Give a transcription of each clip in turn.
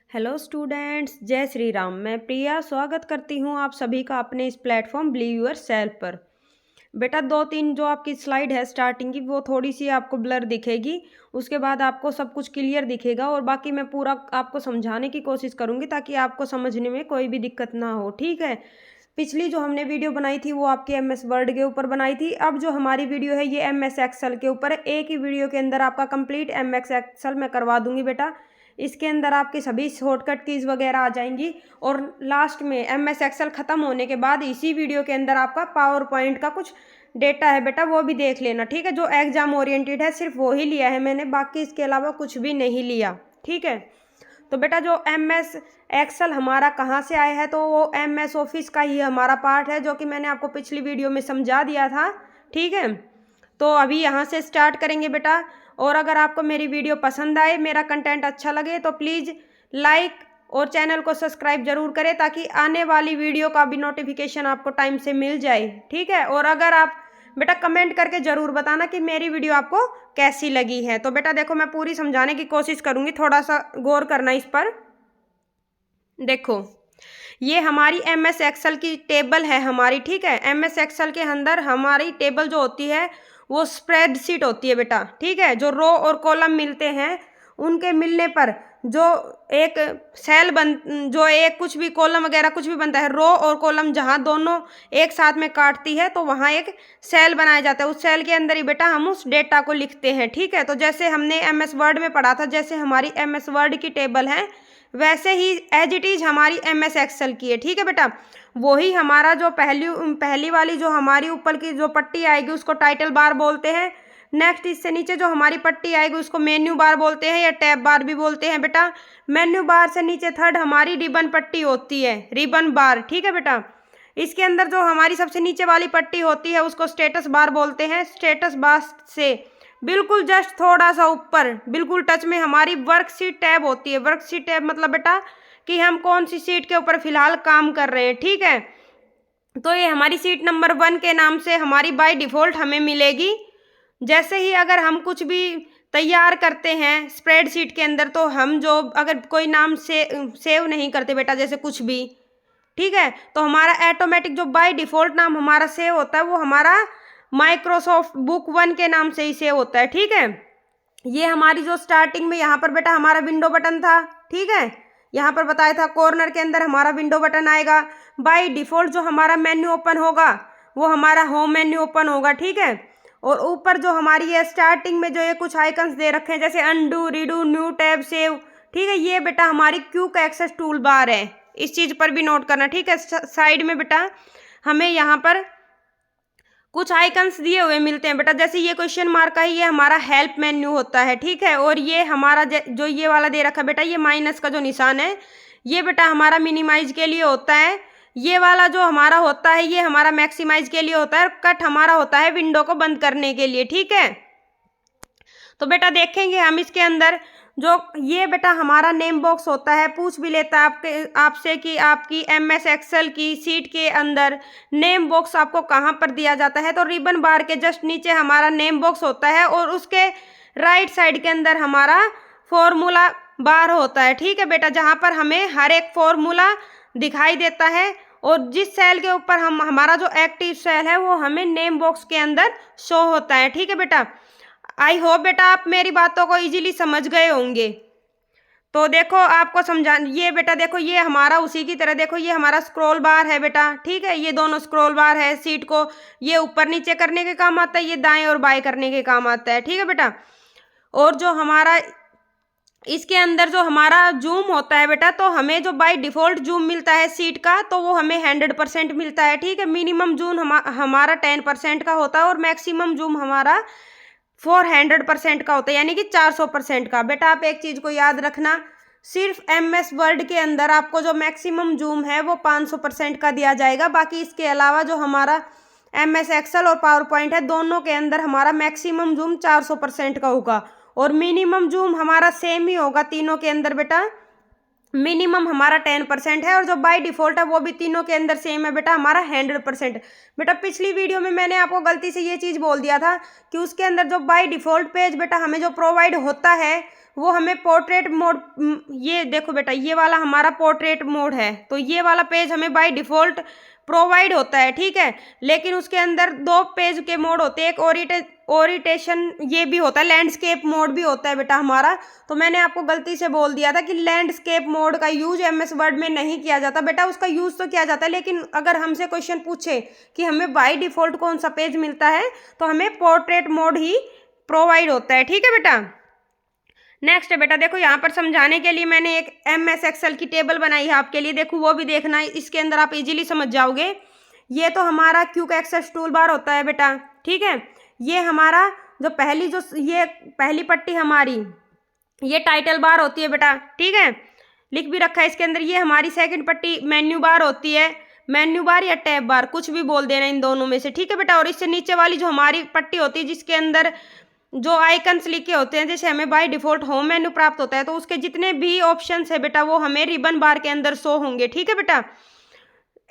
Hello students, जय श्री राम। मैं प्रिया स्वागत करती हूँ आप सभी का अपने इस प्लेटफॉर्म बिलीव योर सेल्फ पर। बेटा, दो तीन जो आपकी स्लाइड है स्टार्टिंग की वो थोड़ी सी आपको ब्लर दिखेगी, उसके बाद आपको सब कुछ क्लियर दिखेगा और बाकी मैं पूरा आपको समझाने की कोशिश करूँगी ताकि आपको समझने में कोई भी दिक्कत ना हो। ठीक है। पिछली जो हमने वीडियो बनाई थी वो आपकी एमएस वर्ड के ऊपर बनाई थी। अब जो हमारी वीडियो है ये एमएस एक्सेल के ऊपर है। एक ही वीडियो के अंदर आपका कंप्लीट एमएस एक्सेल मैं करवा दूंगी बेटा। इसके अंदर आपकी सभी शॉर्टकट कीज वगैरह आ जाएंगी और लास्ट में एमएस एक्सेल खत्म होने के बाद इसी वीडियो के अंदर आपका पावर पॉइंट का कुछ डेटा है बेटा, वो भी देख लेना। ठीक है। जो एग्जाम ओरिएंटेड है सिर्फ वो ही लिया है मैंने, बाकी इसके अलावा कुछ भी नहीं लिया। ठीक है। तो बेटा, जो एमएस एक्सेल हमारा कहाँ से आया है, तो वो एमएस ऑफिस का ही हमारा पार्ट है, जो कि मैंने आपको पिछली वीडियो में समझा दिया था। ठीक है। तो अभी यहाँ से स्टार्ट करेंगे बेटा। और अगर आपको मेरी वीडियो पसंद आए, मेरा कंटेंट अच्छा लगे, तो प्लीज़ लाइक और चैनल को सब्सक्राइब जरूर करें ताकि आने वाली वीडियो का भी नोटिफिकेशन आपको टाइम से मिल जाए। ठीक है। और अगर आप बेटा कमेंट करके ज़रूर बताना कि मेरी वीडियो आपको कैसी लगी है। तो बेटा देखो, मैं पूरी समझाने की कोशिश करूँगी, थोड़ा सा गौर करना इस पर। देखो, ये हमारी एमएस एक्सेल की टेबल है हमारी। ठीक है। एमएस एक्सेल के अंदर हमारी टेबल जो होती है वो स्प्रेडशीट होती है बेटा। ठीक है। जो रो और कॉलम मिलते हैं उनके मिलने पर जो एक सेल जो एक कुछ भी कॉलम वगैरह कुछ भी बनता है, रो और कॉलम जहाँ दोनों एक साथ में काटती है तो वहाँ एक सेल बनाया जाता है। उस सेल के अंदर ही बेटा हम उस डेटा को लिखते हैं। ठीक है। तो जैसे हमने एमएस वर्ड में पढ़ा था, जैसे हमारी एमएस वर्ड की टेबल है वैसे ही एज इट इज हमारी एमएस एक्सेल की है। ठीक है बेटा। वही हमारा जो पहली वाली जो हमारी ऊपर की जो पट्टी आएगी उसको टाइटल बार बोलते हैं। नेक्स्ट इससे नीचे जो हमारी पट्टी आएगी उसको मेन्यू बार बोलते हैं या टैब बार भी बोलते हैं बेटा। मेन्यू बार से नीचे थर्ड हमारी रिबन पट्टी होती है, रिबन बार। ठीक है बेटा। इसके अंदर जो हमारी सबसे नीचे वाली पट्टी होती है उसको स्टेटस बार बोलते हैं। स्टेटस बार से बिल्कुल जस्ट थोड़ा सा ऊपर बिल्कुल टच में हमारी वर्कशीट टैब होती है। वर्कशीट टैब मतलब बेटा कि हम कौन सी सीट के ऊपर फिलहाल काम कर रहे हैं। ठीक है। तो ये हमारी सीट नंबर 1 के नाम से हमारी बाय डिफ़ॉल्ट हमें मिलेगी। जैसे ही अगर हम कुछ भी तैयार करते हैं स्प्रेडशीट के अंदर, तो हम जो अगर कोई नाम सेव नहीं करते बेटा, जैसे कुछ भी, ठीक है, तो हमारा ऑटोमेटिक जो बाय डिफ़ॉल्ट नाम हमारा सेव होता है वो हमारा माइक्रोसॉफ्ट बुक 1 के नाम से ही सेव होता है। ठीक है। ये हमारी जो स्टार्टिंग में यहाँ पर बेटा हमारा विंडो बटन था। ठीक है। यहाँ पर बताया था कॉर्नर के अंदर हमारा विंडो बटन आएगा। बाय डिफ़ॉल्ट जो हमारा मेन्यू ओपन होगा वो हमारा होम मेन्यू ओपन होगा। ठीक है। और ऊपर जो हमारी ये स्टार्टिंग में जो ये कुछ आइकन्स दे रखे हैं जैसे undo, redo, new tab, save, ठीक है, ये बेटा हमारी क्विक एक्सेस टूल बार है। इस चीज़ पर भी नोट करना। ठीक है। साइड में बेटा हमें यहाँ पर कुछ आइकन्स दिए हुए मिलते हैं बेटा, जैसे ये क्वेश्चन मार्क का ही ये हमारा हेल्प मेन्यू होता है। ठीक है। और ये हमारा जो ये वाला दे रखा है बेटा, ये माइनस का जो निशान है ये बेटा हमारा मिनिमाइज के लिए होता है। ये वाला जो हमारा होता है ये हमारा मैक्सिमाइज के लिए होता है। कट हमारा होता है विंडो को बंद करने के लिए। ठीक है। तो बेटा देखेंगे हम इसके अंदर जो ये बेटा हमारा नेम बॉक्स होता है, पूछ भी लेता है आपसे कि आपकी एमएस एक्सेल की सीट के अंदर नेम बॉक्स आपको कहाँ पर दिया जाता है। तो रिबन बार के जस्ट नीचे हमारा नेम बॉक्स होता है और उसके राइट साइड के अंदर हमारा फॉर्मूला बार होता है। ठीक है बेटा। जहाँ पर हमें हर एक फॉर्मूला दिखाई देता है और जिस सेल के ऊपर हमारा जो एक्टिव सेल है वो हमें नेम बॉक्स के अंदर शो होता है। ठीक है बेटा। आई होप बेटा आप मेरी बातों को इजीली समझ गए होंगे। तो देखो आपको समझा, ये बेटा देखो ये हमारा उसी की तरह देखो ये हमारा स्क्रॉल बार है बेटा। ठीक है। ये दोनों स्क्रॉल बार है। सीट को ये ऊपर नीचे करने के काम आता है, ये दाएं और बाएं करने के काम आता है। ठीक है बेटा। और जो हमारा इसके अंदर जो हमारा जूम होता है बेटा, तो हमें जो बाय डिफ़ॉल्ट जूम मिलता है सीट का तो वो हमें 100% मिलता है। ठीक है। मिनिमम जूम हमारा 10% का होता है और मैक्सिमम जूम हमारा 400% का होता है, यानी कि 400% का। बेटा आप एक चीज़ को याद रखना, सिर्फ एमएस वर्ड के अंदर आपको जो मैक्सिमम जूम है वो 500% का दिया जाएगा। बाकी इसके अलावा जो हमारा एमएस एक्सेल और पावर पॉइंट है दोनों के अंदर हमारा मैक्सिमम जूम 400% का होगा और मिनिमम जूम हमारा सेम ही होगा तीनों के अंदर बेटा। मिनिमम हमारा 10% है और जो बाय डिफ़ॉल्ट है वो भी तीनों के अंदर सेम है बेटा, हमारा 100%। बेटा पिछली वीडियो में मैंने आपको गलती से ये चीज़ बोल दिया था कि उसके अंदर जो बाय डिफ़ॉल्ट पेज बेटा हमें जो प्रोवाइड होता है वो हमें पोर्ट्रेट मोड, ये देखो बेटा ये वाला हमारा पोर्ट्रेट मोड है, तो ये वाला पेज हमें बाय डिफ़ॉल्ट प्रोवाइड होता है, ठीक है। लेकिन उसके अंदर दो पेज के मोड होते हैं, एक ओरिएंटेशन ये भी होता है, लैंडस्केप मोड भी होता है बेटा हमारा। तो मैंने आपको गलती से बोल दिया था कि लैंडस्केप मोड का यूज एमएस वर्ड में नहीं किया जाता बेटा, उसका यूज तो किया जाता है, लेकिन अगर हमसे क्वेश्चन पूछे कि हमें बाय डिफ़ॉल्ट कौन सा पेज मिलता है तो हमें पोर्ट्रेट मोड ही प्रोवाइड होता है, ठीक है बेटा। नेक्स्ट है बेटा, देखो यहाँ पर समझाने के लिए मैंने एक एमएस एक्सेल की टेबल बनाई है आपके लिए, देखो वो भी देखना है, इसके अंदर आप इजीली समझ जाओगे। ये तो हमारा क्विक एक्सेस टूल बार होता है बेटा, ठीक है। ये हमारा जो ये पहली पट्टी हमारी ये टाइटल बार होती है बेटा, ठीक है, लिख भी रखा है इसके अंदर। ये हमारी सेकंड पट्टी मेन्यू बार होती है, मेन्यू बार या टैब बार कुछ भी बोल देना इन दोनों में से, ठीक है बेटा। और इससे नीचे वाली जो हमारी पट्टी होती है जिसके अंदर जो आइकन्स लिखे होते हैं, जैसे हमें बाय डिफ़ॉल्ट होम मेन्यू प्राप्त होता है तो उसके जितने भी ऑप्शंस है बेटा वो हमें रिबन बार के अंदर शो होंगे, ठीक है बेटा।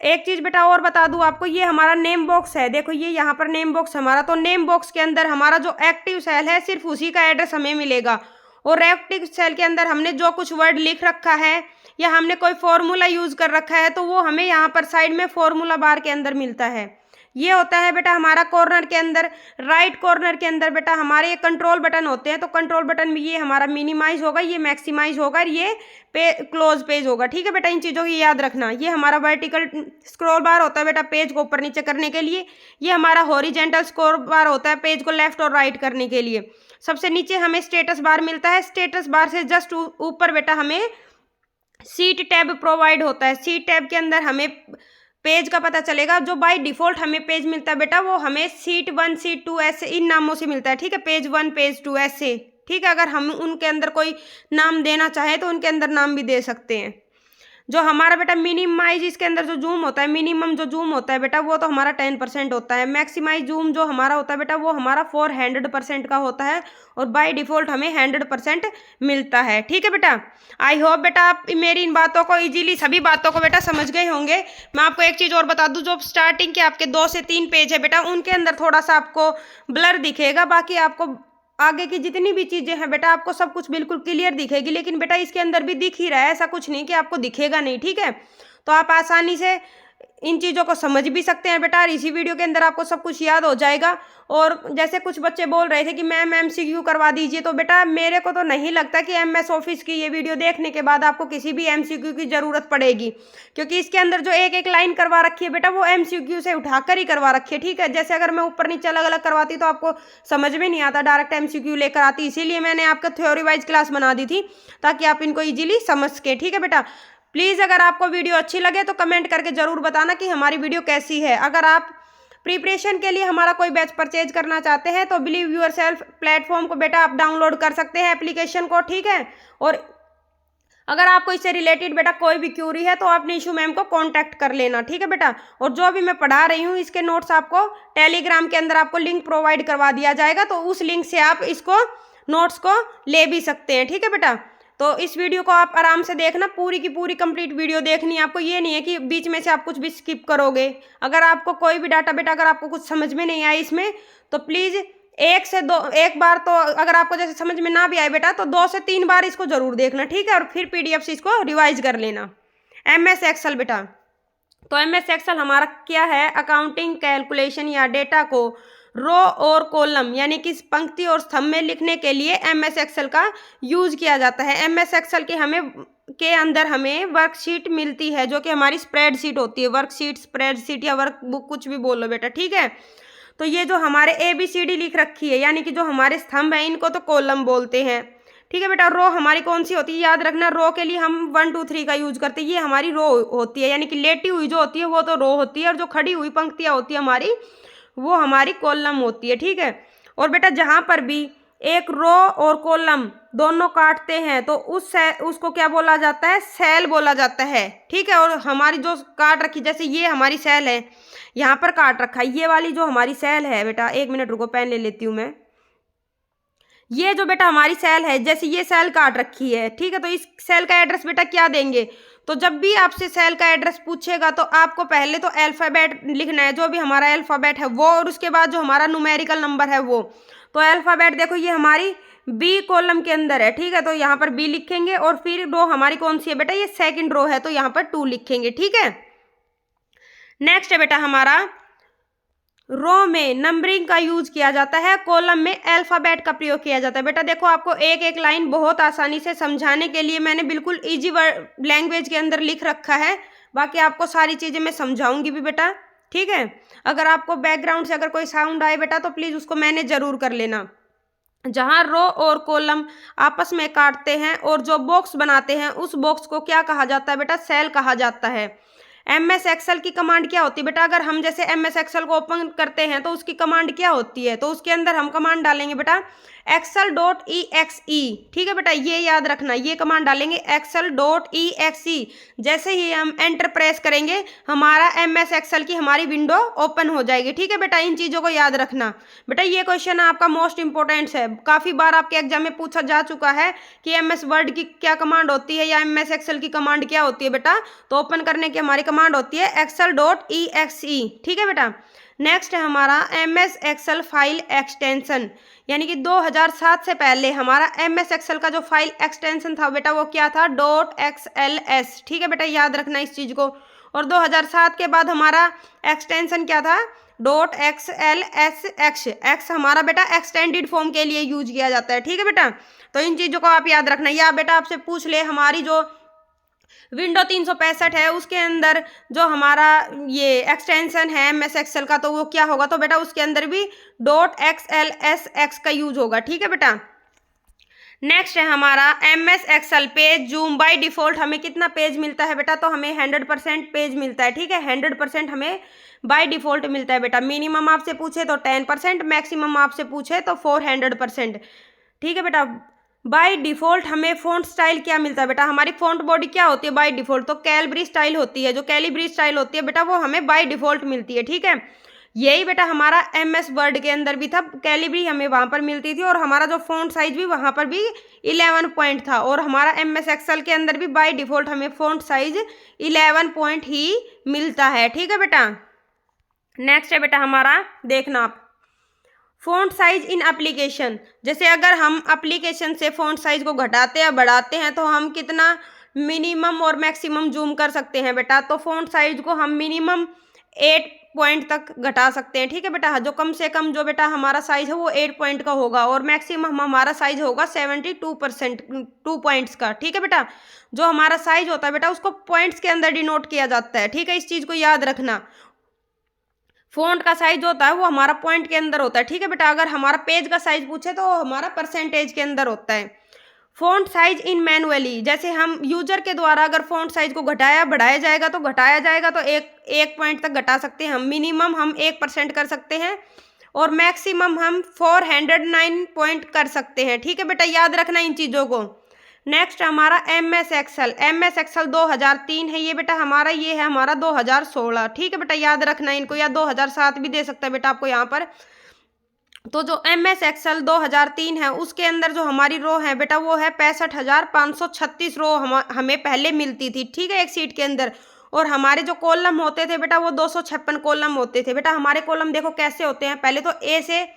एक चीज़ बेटा और बता दूं आपको, ये हमारा नेम बॉक्स है, देखो ये यहाँ पर नेम बॉक्स हमारा, तो नेम बॉक्स के अंदर हमारा जो एक्टिव सेल है सिर्फ उसी का एड्रेस हमें मिलेगा, और एक्टिव सेल के अंदर हमने जो कुछ वर्ड लिख रखा है या हमने कोई फॉर्मूला यूज़ कर रखा है तो वो हमें यहाँ पर साइड में फॉर्मूला बार के अंदर मिलता है। ये होता है बेटा हमारा कॉर्नर के अंदर, राइट कॉर्नर के अंदर बेटा हमारे ये कंट्रोल बटन होते हैं, तो कंट्रोल बटन में ये हमारा मिनिमाइज होगा, ये मैक्सिमाइज होगा, ये क्लोज पेज होगा, ठीक है बेटा। इन चीज़ों की याद रखना। ये हमारा वर्टिकल स्क्रॉल बार होता है बेटा पेज को ऊपर नीचे करने के लिए, ये हमारा हॉरिजेंटल स्क्रॉल बार होता है पेज को लेफ्ट और राइट करने के लिए। सबसे नीचे हमें स्टेटस बार मिलता है, स्टेटस बार से जस्ट ऊपर बेटा हमें सीट टैब प्रोवाइड होता है, सीट टैब के अंदर हमें पेज का पता चलेगा। जो बाय डिफ़ॉल्ट हमें पेज मिलता है बेटा वो हमें सीट 1 सीट 2 ऐसे इन नामों से मिलता है, ठीक है, पेज 1 पेज 2 ऐसे, ठीक है। अगर हम उनके अंदर कोई नाम देना चाहे तो उनके अंदर नाम भी दे सकते हैं। जो हमारा बेटा मिनिमाइज इसके अंदर जो जूम होता है, मिनिमम जो जूम होता है बेटा वो तो हमारा 10% होता है, मैक्सिमाइज जूम जो हमारा होता है बेटा वो हमारा 400% का होता है, और बाय डिफ़ॉल्ट हमें 100% मिलता है, ठीक है बेटा। आई होप बेटा आप मेरी इन बातों को इजीली सभी बातों को बेटा समझ गए होंगे। मैं आपको एक चीज़ और बता दूं, जो स्टार्टिंग के आपके 2 से 3 पेज है बेटा उनके अंदर थोड़ा सा आपको ब्लर दिखेगा, बाकी आपको आगे की जितनी भी चीज़ें हैं बेटा आपको सब कुछ बिल्कुल क्लियर दिखेगी। लेकिन बेटा इसके अंदर भी दिख ही रहा है, ऐसा कुछ नहीं कि आपको दिखेगा नहीं, ठीक है। तो आप आसानी से इन चीज़ों को समझ भी सकते हैं बेटा, और इसी वीडियो के अंदर आपको सब कुछ याद हो जाएगा। और जैसे कुछ बच्चे बोल रहे थे कि मैम एमसीक्यू करवा दीजिए, तो बेटा मेरे को तो नहीं लगता कि एमएस ऑफिस की ये वीडियो देखने के बाद आपको किसी भी एमसीक्यू की ज़रूरत पड़ेगी, क्योंकि इसके अंदर जो एक एक लाइन करवा रखी है बेटा वो एमसीक्यू से उठाकर ही करवा रखी है, ठीक है। जैसे अगर मैं ऊपर नीचे अलग अलग करवाती तो आपको समझ में नहीं आता, डायरेक्ट एमसीक्यू लेकर आती, इसीलिए मैंने आपको थ्योरी वाइज क्लास बना दी थी ताकि आप इनको ईजिली समझ सकें, ठीक है बेटा। प्लीज़ अगर आपको वीडियो अच्छी लगे तो कमेंट करके ज़रूर बताना कि हमारी वीडियो कैसी है। अगर आप प्रिपरेशन के लिए हमारा कोई बैच परचेज करना चाहते हैं तो बिलीव योरसेल्फ प्लेटफॉर्म को बेटा आप डाउनलोड कर सकते हैं एप्लीकेशन को, ठीक है। और अगर आपको इससे रिलेटेड बेटा कोई भी क्यूरी है तो आप निशु मैम को कांटेक्ट कर लेना, ठीक है बेटा। और जो भी मैं पढ़ा रही हूँ इसके नोट्स आपको टेलीग्राम के अंदर आपको लिंक प्रोवाइड करवा दिया जाएगा, तो उस लिंक से आप इसको नोट्स को ले भी सकते हैं, ठीक है बेटा। तो इस वीडियो को आप आराम से देखना, पूरी की पूरी कंप्लीट वीडियो देखनी है आपको, ये नहीं है कि बीच में से आप कुछ भी स्किप करोगे। अगर आपको कोई भी डाटा बेटा अगर आपको कुछ समझ में नहीं आया इसमें तो प्लीज़ एक बार तो अगर आपको जैसे समझ में ना भी आए बेटा तो 2 से 3 बार इसको ज़रूर देखना, ठीक है, और फिर पीडीएफ से इसको रिवाइज कर लेना। एमएस एक्सेल बेटा, तो एमएस एक्सेल हमारा क्या है, अकाउंटिंग कैलकुलेशन या डेटा को रो और कॉलम यानी कि पंक्ति और स्तंभ में लिखने के लिए एमएस एक्सेल का यूज किया जाता है। एमएस एक्सेल के अंदर हमें वर्कशीट मिलती है जो कि हमारी स्प्रेडशीट होती है, वर्कशीट स्प्रेडशीट या वर्कबुक कुछ भी बोलो बेटा, ठीक है। तो ये जो हमारे ABCD लिख रखी है यानी कि जो हमारे स्तंभ है इनको तो कॉलम बोलते हैं, ठीक है बेटा। रो हमारी कौन सी होती है, याद रखना, रो के लिए हम 1 2 3 का यूज करते हैं, ये हमारी रो होती है, यानी कि लेटी हुई जो होती है वो तो रो होती है, और जो खड़ी हुई पंक्तियाँ होती है हमारी वो हमारी कॉलम होती है, ठीक है। और बेटा जहाँ पर भी एक रो और कॉलम दोनों काटते हैं तो उसको क्या बोला जाता है, सेल बोला जाता है, ठीक है। और हमारी जो काट रखी, जैसे ये हमारी सेल है, यहाँ पर काट रखा है, ये वाली जो हमारी सेल है बेटा, 1 मिनट रुको पेन ले लेती हूँ मैं, ये जो बेटा हमारी सेल है, जैसे ये सेल काट रखी है, ठीक है, तो इस सेल का एड्रेस बेटा क्या देंगे, तो जब भी आपसे सेल का एड्रेस पूछेगा तो आपको पहले तो अल्फ़ाबेट लिखना है, जो भी हमारा अल्फ़ाबेट है वो, और उसके बाद जो हमारा न्यूमेरिकल नंबर है वो। तो अल्फ़ाबेट देखो ये हमारी बी कॉलम के अंदर है, ठीक है, तो यहाँ पर बी लिखेंगे और फिर रो हमारी कौन सी है बेटा, ये सेकंड रो है, तो यहाँ पर 2 लिखेंगे, ठीक है। नेक्स्ट है बेटा हमारा रो में नंबरिंग का यूज किया जाता है, कॉलम में अल्फाबेट का प्रयोग किया जाता है। बेटा देखो आपको एक एक लाइन बहुत आसानी से समझाने के लिए मैंने बिल्कुल इजी लैंग्वेज के अंदर लिख रखा है, बाकी आपको सारी चीज़ें मैं समझाऊंगी भी बेटा, ठीक है। अगर आपको बैकग्राउंड से अगर कोई साउंड आए बेटा तो प्लीज़ उसको मैनेज ज़रूर कर लेना। जहाँ रो और कॉलम आपस में काटते हैं और जो बॉक्स बनाते हैं उस बॉक्स को क्या कहा जाता है बेटा, सेल कहा जाता है। MS एक्सेल की कमांड क्या होती है बेटा, अगर हम जैसे MS एक्सेल को ओपन करते हैं तो उसकी कमांड क्या होती है, तो उसके अंदर हम कमांड डालेंगे बेटा excel.exe, ठीक है बेटा, ये याद रखना, ये कमांड डालेंगे excel.exe। जैसे ही हम एंटर प्रेस करेंगे हमारा MS एक्सेल की हमारी विंडो ओपन हो जाएगी, ठीक है बेटा, इन चीज़ों को याद रखना। बेटा ये क्वेश्चन आपका मोस्ट इंपॉर्टेंट है, काफ़ी बार आपके एग्जाम में पूछा जा चुका है कि MS वर्ड की क्या कमांड होती है या MS एक्सेल की कमांड क्या होती है बेटा, तो ओपन करने की हमारी कमांड होती है excel.exe, ठीक है बेटा। नेक्स्ट है हमारा MS एक्सेल फाइल एक्सटेंशन, यानी कि 2007 से पहले हमारा MS एक्सेल का जो फाइल एक्सटेंशन था बेटा वो क्या था, .xls, ठीक है बेटा, याद रखना इस चीज़ को। और 2007 के बाद हमारा एक्सटेंशन क्या था, .xls, एक्स हमारा बेटा एक्सटेंडेड फॉर्म के लिए यूज किया जाता है, ठीक है बेटा, तो इन चीज़ों को आप याद रखना। या बेटा आपसे पूछ ले हमारी जो विंडो 365 है उसके अंदर जो हमारा ये एक्सटेंशन है MS एक्सेल का तो वो क्या होगा, तो बेटा उसके अंदर भी .xls का यूज होगा, ठीक है बेटा। नेक्स्ट है हमारा MS Excel page zoom, by default हमें कितना पेज मिलता है बेटा, तो हमें 100% पेज मिलता है, ठीक है, 100% हमें बाय डिफॉल्ट मिलता है बेटा। मिनिमम आपसे पूछे तो 10%, मैक्सिमम आपसे पूछे तो 400%, ठीक है बेटा। बाय डिफॉल्ट हमें फ़ॉन्ट स्टाइल क्या मिलता है बेटा, हमारी फ़ॉन्ट बॉडी क्या होती है बाय डिफॉल्ट, तो कैलबरी स्टाइल होती है, जो कैलिबरी स्टाइल होती है बेटा वो हमें बाय डिफॉल्ट मिलती है, ठीक है। यही बेटा हमारा MS वर्ड के अंदर भी था, कैलिबरी हमें वहाँ पर मिलती थी और हमारा जो फ़ॉन्ट साइज भी वहाँ पर भी 11 पॉइंट था, और हमारा MS एक्सेल के अंदर भी बाय डिफॉल्ट हमें फ़ॉन्ट साइज 11 पॉइंट ही मिलता है, ठीक है बेटा। नेक्स्ट है बेटा हमारा देखना आप फ़ॉन्ट साइज इन एप्लीकेशन, जैसे अगर हम एप्लीकेशन से फ़ॉन्ट साइज को घटाते या बढ़ाते हैं तो हम कितना मिनिमम और मैक्सिमम जूम कर सकते हैं बेटा, तो फ़ॉन्ट साइज को हम मिनिमम 8 पॉइंट तक घटा सकते हैं, ठीक है बेटा। जो कम से कम जो बेटा हमारा साइज है वो 8 पॉइंट का होगा और मैक्सिमम हमारा साइज होगा 72% 2 पॉइंट्स का, ठीक है बेटा। जो हमारा साइज होता है बेटा उसको पॉइंट्स के अंदर डिनोट किया जाता है, ठीक है, इस चीज़ को याद रखना। फ़ॉन्ट का साइज होता है वो हमारा पॉइंट के अंदर होता है, ठीक है बेटा। अगर हमारा पेज का साइज पूछे तो हमारा परसेंटेज के अंदर होता है। फ़ॉन्ट साइज इन मैनुअली, जैसे हम यूजर के द्वारा अगर फ़ॉन्ट साइज को घटाया बढ़ाया जाएगा तो एक पॉइंट तक घटा सकते हैं हम, मिनिमम हम 1% कर सकते हैं और मैक्सिमम हम 409 पॉइंट कर सकते हैं, ठीक है बेटा, याद रखना इन चीज़ों को। नेक्स्ट हमारा MS एक्सेल 2003 है ये बेटा हमारा, ये है हमारा 2016, ठीक है बेटा, याद रखना इनको, या 2007 भी दे सकता है बेटा आपको यहाँ पर। तो जो MS एक्सेल 2003 है उसके अंदर जो हमारी रो है बेटा वो है 65,536 रो हमें पहले मिलती थी, ठीक है, एक सीट के अंदर। और हमारे जो कॉलम होते थे बेटा वो 256 कॉलम होते थे बेटा। हमारे कॉलम देखो कैसे होते हैं, पहले तो A से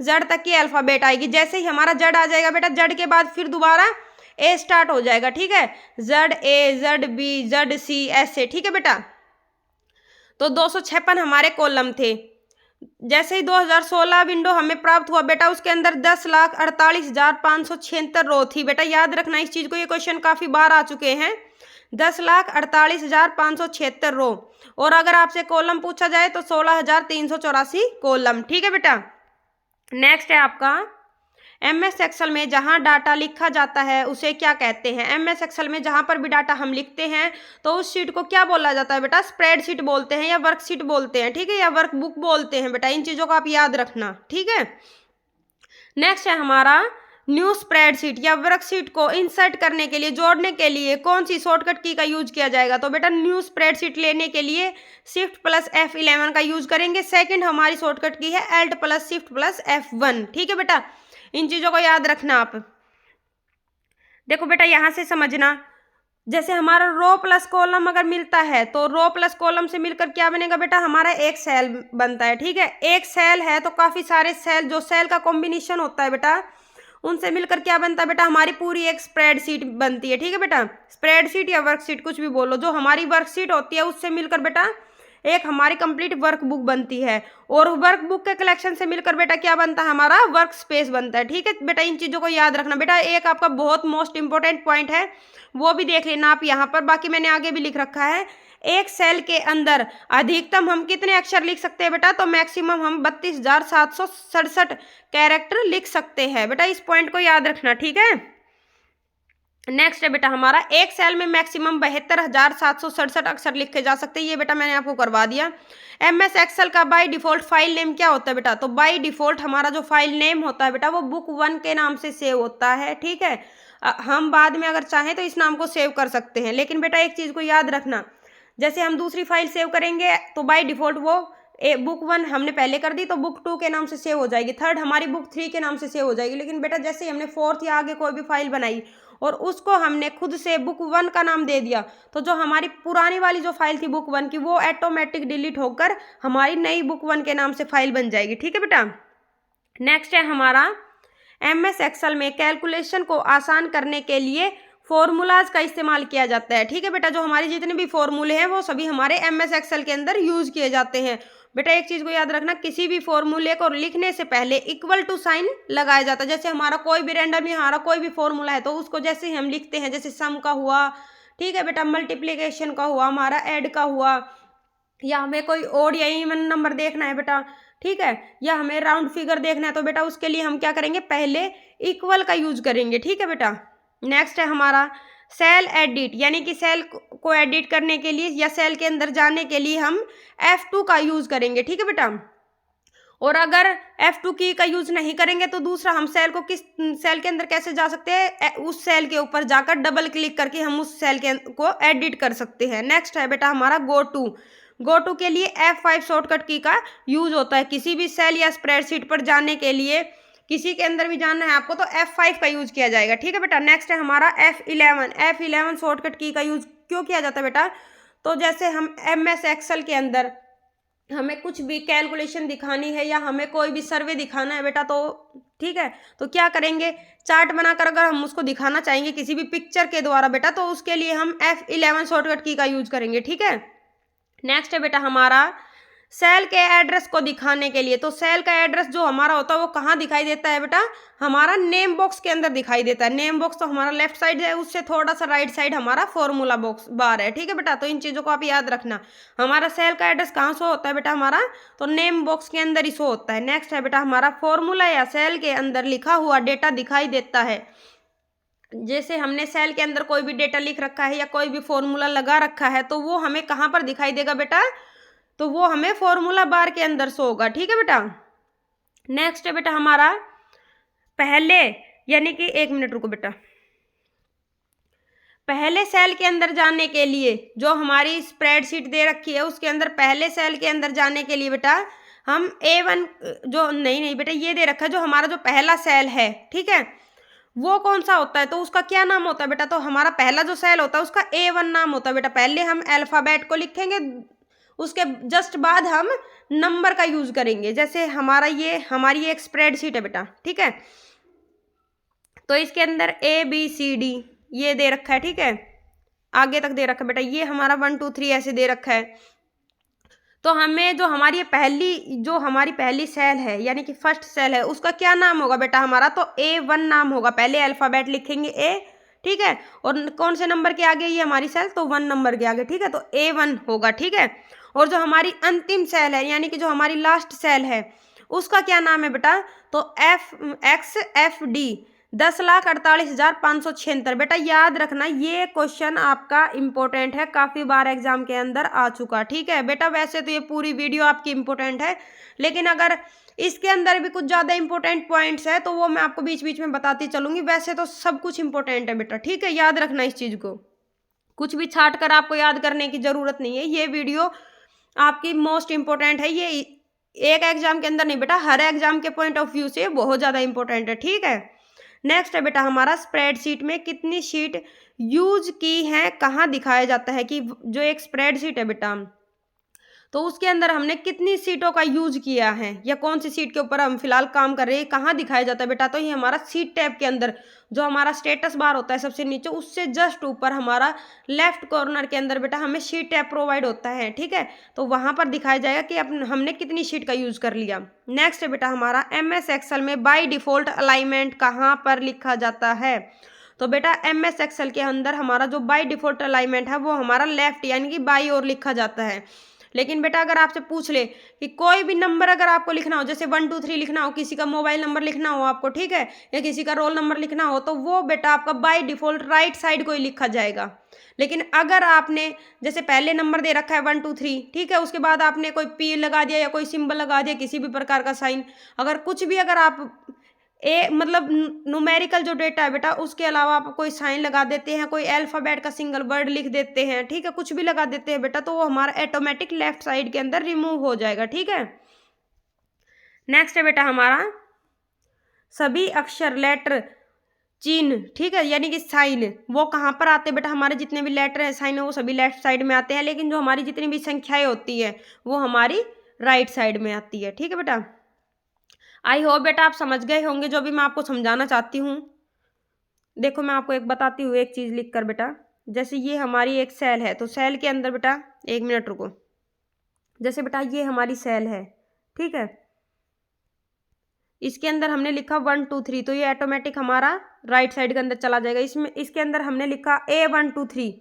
Z तक की अल्फ़ाबेट आएगी, जैसे ही हमारा Z आ जाएगा बेटा Z के बाद फिर दोबारा A स्टार्ट हो जाएगा, ठीक है, ZA ZB ZC ऐसे, ठीक है बेटा। तो 256 हमारे कॉलम थे। जैसे ही 2016 विंडो हमें प्राप्त हुआ बेटा उसके अंदर 10,48,576 रो थी बेटा, याद रखना इस चीज़ को, ये क्वेश्चन काफ़ी बार आ चुके हैं। 10,48,576 रो, और अगर आपसे कॉलम पूछा जाए तो 16,384 कॉलम, ठीक है बेटा। नेक्स्ट है आपका MS एक्सेल में जहां डाटा लिखा जाता है उसे क्या कहते हैं। MS एक्सेल में जहां पर भी डाटा हम लिखते हैं तो उस शीट को क्या बोला जाता है बेटा, स्प्रेडशीट बोलते हैं या वर्कशीट बोलते हैं, ठीक है, या वर्कबुक बोलते हैं बेटा, इन चीज़ों को आप याद रखना, ठीक है। नेक्स्ट है हमारा न्यू स्प्रेडशीट या वर्कशीट को इंसर्ट करने के लिए, जोड़ने के लिए कौन सी शॉर्टकट की का यूज किया जाएगा, तो बेटा न्यू स्प्रेडशीट लेने के लिए Shift+F11 का यूज करेंगे। सेकंड हमारी शॉर्टकट की है Alt+Shift+F1, ठीक है बेटा, इन चीज़ों को याद रखना आप। देखो बेटा यहाँ से समझना, जैसे हमारा रो प्लस कॉलम अगर मिलता है तो रो प्लस कॉलम से मिलकर क्या बनेगा बेटा, हमारा एक सेल बनता है, ठीक है। एक सेल है तो काफ़ी सारे सेल, जो सेल का कॉम्बिनेशन होता है बेटा उनसे मिलकर क्या बनता है बेटा, हमारी पूरी एक स्प्रेडशीट बनती है। ठीक है बेटा, स्प्रेडशीट या वर्कशीट कुछ भी बोलो, जो हमारी वर्कशीट होती है उससे मिलकर बेटा एक हमारी कंप्लीट वर्कबुक बनती है, और वर्कबुक के कलेक्शन से मिलकर बेटा क्या बनता है, हमारा वर्क स्पेस बनता है। ठीक है बेटा, इन चीज़ों को याद रखना। बेटा एक आपका बहुत मोस्ट इंपॉर्टेंट पॉइंट है, वो भी देख लेना आप यहाँ पर, बाकी मैंने आगे भी लिख रखा है। एक सेल के अंदर अधिकतम हम कितने अक्षर लिख सकते हैं बेटा, तो मैक्सिमम हम 32,767 कैरेक्टर लिख सकते हैं। बेटा इस पॉइंट को याद रखना। ठीक है, नेक्स्ट है बेटा हमारा, एक सेल में मैक्सिमम 72,767 अक्षर लिखे जा सकते हैं। ये बेटा मैंने आपको करवा दिया। MS एक्सेल का बाय डिफॉल्ट फाइल नेम क्या होता है बेटा, तो बाय डिफॉल्ट हमारा जो फाइल नेम होता है बेटा वो बुक 1 के नाम से सेव होता है। ठीक है, हम बाद में अगर चाहें तो इस नाम को सेव कर सकते हैं, लेकिन बेटा एक चीज़ को याद रखना, जैसे हम दूसरी फाइल सेव करेंगे तो बाय डिफॉल्ट वो बुक 1 हमने पहले कर दी तो बुक 2 के नाम से सेव हो जाएगी, थर्ड हमारी बुक 3 के नाम से सेव हो जाएगी। लेकिन बेटा जैसे ही हमने फोर्थ या आगे कोई भी फाइल बनाई और उसको हमने खुद से बुक 1 का नाम दे दिया, तो जो हमारी पुरानी वाली जो फाइल थी बुक 1 की, वो ऑटोमेटिक डिलीट होकर हमारी नई बुक 1 के नाम से फाइल बन जाएगी। ठीक है बेटा, नेक्स्ट है हमारा, MS एक्सेल में कैलकुलेशन को आसान करने के लिए फॉर्मूलाज का इस्तेमाल किया जाता है। ठीक है बेटा, जो हमारे जितने भी फॉर्मूले हैं वो सभी हमारे MS एक्सेल के अंदर यूज किए जाते हैं। बेटा एक चीज़ को याद रखना, किसी भी फॉर्मूले को लिखने से पहले इक्वल टू साइन लगाया जाता है। जैसे हमारा कोई भी रैंडमली हमारा कोई भी फॉर्मूला है तो उसको जैसे ही हम लिखते हैं, जैसे सम का हुआ, ठीक है बेटा, मल्टीप्लिकेशन का हुआ, हमारा ऐड का हुआ, या हमें कोई ओड या इवन नंबर देखना है बेटा, ठीक है, या हमें राउंड फिगर देखना है, तो बेटा उसके लिए हम क्या करेंगे, पहले इक्वल का यूज करेंगे। ठीक है बेटा, नेक्स्ट है हमारा सेल एडिट, यानी कि सेल को एडिट करने के लिए या सेल के अंदर जाने के लिए हम F2 का यूज करेंगे। ठीक है बेटा, और अगर F2 की का यूज नहीं करेंगे तो दूसरा हम सेल को किस सेल के अंदर कैसे जा सकते हैं, उस सेल के ऊपर जाकर डबल क्लिक करके हम उस सेल के को एडिट कर सकते हैं। नेक्स्ट है बेटा हमारा गो टू के लिए F5 शॉर्टकट की का यूज होता है। किसी भी सेल या स्प्रेडशीट पर जाने के लिए, किसी के अंदर भी जानना है आपको, तो F5 का यूज किया जाएगा। ठीक है बेटा, नेक्स्ट है हमारा F11 शॉर्टकट की का यूज क्यों किया जाता है बेटा, तो जैसे हम MS एक्सेल के अंदर हमें कुछ भी कैलकुलेशन दिखानी है या हमें कोई भी सर्वे दिखाना है बेटा, तो ठीक है, तो क्या करेंगे, चार्ट बनाकर अगर हम उसको दिखाना चाहेंगे किसी भी पिक्चर के द्वारा बेटा, तो उसके लिए हम F11 शॉर्टकट की का यूज करेंगे। ठीक है, नेक्स्ट है बेटा हमारा सेल के एड्रेस को दिखाने के लिए, तो सेल का एड्रेस जो हमारा होता है वो कहाँ दिखाई देता है बेटा, हमारा नेम बॉक्स के अंदर दिखाई देता है। नेम बॉक्स तो हमारा लेफ्ट साइड है, उससे थोड़ा सा राइट साइड हमारा फॉर्मूला बॉक्स बार है। ठीक है बेटा, तो इन चीज़ों को आप याद रखना। हमारा सेल का एड्रेस कहाँ शो होता है बेटा, हमारा तो नेम बॉक्स के अंदर ही शो होता है। नेक्स्ट है बेटा हमारा फॉर्मूला या सेल के अंदर लिखा हुआ डेटा दिखाई देता है। जैसे हमने सेल के अंदर कोई भी डेटा लिख रखा है या कोई भी फॉर्मूला लगा रखा है, तो वो हमें कहाँ पर दिखाई देगा बेटा, तो वो हमें फॉर्मूला बार के अंदर शो होगा। ठीक है बेटा, नेक्स्ट है बेटा हमारा पहले, यानी कि 1 मिनट रुको बेटा, पहले सेल के अंदर जाने के लिए जो हमारी स्प्रेडशीट दे रखी है उसके अंदर पहले सेल के अंदर जाने के लिए बेटा हम A1 जो नहीं बेटा ये दे रखा है, जो हमारा जो पहला सेल है, ठीक है, वो कौन सा होता है, तो उसका क्या नाम होता है बेटा, तो हमारा पहला जो सेल होता है उसका A1 नाम होता है बेटा। पहले हम अल्फ़ाबेट को लिखेंगे, उसके जस्ट बाद हम नंबर का यूज करेंगे। जैसे हमारा ये हमारी एक स्प्रेडशीट है बेटा, ठीक है, तो इसके अंदर ABCD ये दे रखा है, ठीक है, आगे तक दे रखा है बेटा, ये हमारा 1 2 3 ऐसे दे रखा है। तो हमें जो हमारी पहली सेल है, यानी कि फर्स्ट सेल है, उसका क्या नाम होगा बेटा हमारा, तो A1 नाम होगा। पहले अल्फ़ाबेट लिखेंगे A, ठीक है, और कौन से नंबर के आगे ये हमारी सेल, तो 1 नंबर के आगे, ठीक है, तो A1 होगा। ठीक है, और जो हमारी अंतिम सेल है, यानी कि जो हमारी लास्ट सेल है, उसका क्या नाम है बेटा, तो XFD 10,48,576। बेटा याद रखना, ये क्वेश्चन आपका इम्पोर्टेंट है, काफ़ी बार एग्जाम के अंदर आ चुका। ठीक है बेटा, वैसे तो ये पूरी वीडियो आपकी इम्पोर्टेंट है, लेकिन अगर इसके अंदर भी कुछ ज़्यादा इंपॉर्टेंट पॉइंट्स है तो वो मैं आपको बीच बीच में बताती चलूँगी। वैसे तो सब कुछ इंपॉर्टेंट है बेटा, ठीक है, याद रखना इस चीज़ को, कुछ भी छाट कर आपको याद करने की ज़रूरत नहीं है। ये वीडियो आपकी मोस्ट इम्पोर्टेंट है, ये एक एग्जाम के अंदर नहीं बेटा, हर एग्जाम के पॉइंट ऑफ व्यू से बहुत ज़्यादा इंपॉर्टेंट है। ठीक है, नेक्स्ट है बेटा हमारा स्प्रेडशीट में कितनी शीट यूज की हैं, कहाँ दिखाया जाता है, कि जो एक स्प्रेडशीट है बेटा, तो उसके अंदर हमने कितनी सीटों का यूज किया है या कौन सी सीट के ऊपर हम फिलहाल काम कर रहे हैं, कहाँ दिखाया जाता है बेटा, तो ये हमारा सीट टैब के अंदर जो हमारा स्टेटस बार होता है सबसे नीचे, उससे जस्ट ऊपर हमारा लेफ्ट कॉर्नर के अंदर बेटा हमें शीट टैब प्रोवाइड होता है। ठीक है, तो वहां पर दिखाया जाएगा कि हमने कितनी शीट का यूज कर लिया। नेक्स्ट है बेटा हमारा MS एक्सेल में बाय डिफॉल्ट अलाइनमेंट कहाँ पर लिखा जाता है। तो बेटा MS एक्सेल के अंदर हमारा जो बाय डिफॉल्ट अलाइनमेंट है वो हमारा लेफ्ट यानी कि बाई ओर लिखा जाता है। लेकिन बेटा अगर आपसे पूछ ले कि कोई भी नंबर अगर आपको लिखना हो, जैसे 1 2 3 लिखना हो, किसी का मोबाइल नंबर लिखना हो आपको, ठीक है, या किसी का रोल नंबर लिखना हो, तो वो बेटा आपका बाय डिफॉल्ट राइट साइड को ही लिखा जाएगा। लेकिन अगर आपने जैसे पहले नंबर दे रखा है 1 2 3, ठीक है, उसके बाद आपने कोई P लगा दिया या कोई सिंबल लगा दिया, किसी भी प्रकार का साइन, अगर कुछ भी अगर आप मतलब न्यूमेरिकल जो डेटा है बेटा उसके अलावा आप कोई साइन लगा देते हैं, कोई अल्फाबेट का सिंगल वर्ड लिख देते हैं, ठीक है, कुछ भी लगा देते हैं बेटा, तो वो हमारा ऑटोमेटिक लेफ्ट साइड के अंदर रिमूव हो जाएगा। ठीक है, नेक्स्ट है बेटा हमारा सभी अक्षर लेटर चिन्ह, ठीक है, यानी कि साइन, वो कहाँ पर आते हैं बेटा, हमारे जितने भी लेटर है साइन है वो सभी लेफ्ट साइड में आते हैं, लेकिन जो हमारी जितनी भी संख्याएं होती है वो हमारी राइट साइड में आती है। ठीक है बेटा, आई होप बेटा आप समझ गए होंगे जो भी मैं आपको समझाना चाहती हूँ। देखो मैं आपको एक बताती हूँ एक चीज़ लिख कर बेटा, जैसे ये हमारी एक सेल है, तो सेल के अंदर बेटा 1 मिनट रुको, जैसे बेटा ये हमारी सेल है, ठीक है, इसके अंदर हमने लिखा 1 2 3, तो ये ऑटोमेटिक हमारा राइट साइड के अंदर चला जाएगा। इसमें इसके अंदर हमने लिखा A 1 2 3,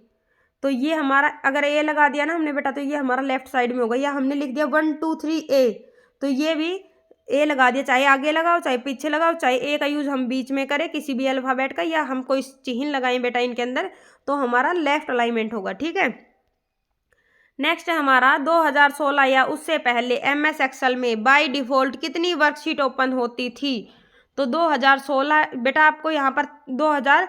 तो ये हमारा अगर ए लगा दिया ना हमने बेटा तो ये हमारा लेफ्ट साइड में होगा, या हमने लिख दिया 1 2 3 A, तो ये भी ए लगा दिया, चाहे आगे लगाओ चाहे पीछे लगाओ, चाहे ए का यूज हम बीच में करें किसी भी अल्फाबेट का, या हम कोई चिन्ह लगाएं बेटा इनके अंदर, तो हमारा लेफ्ट अलाइनमेंट होगा। ठीक है, नेक्स्ट है हमारा 2016 या उससे पहले MS एक्सेल में बाय डिफॉल्ट कितनी वर्कशीट ओपन होती थी। तो 2016 बेटा आपको यहाँ पर 2000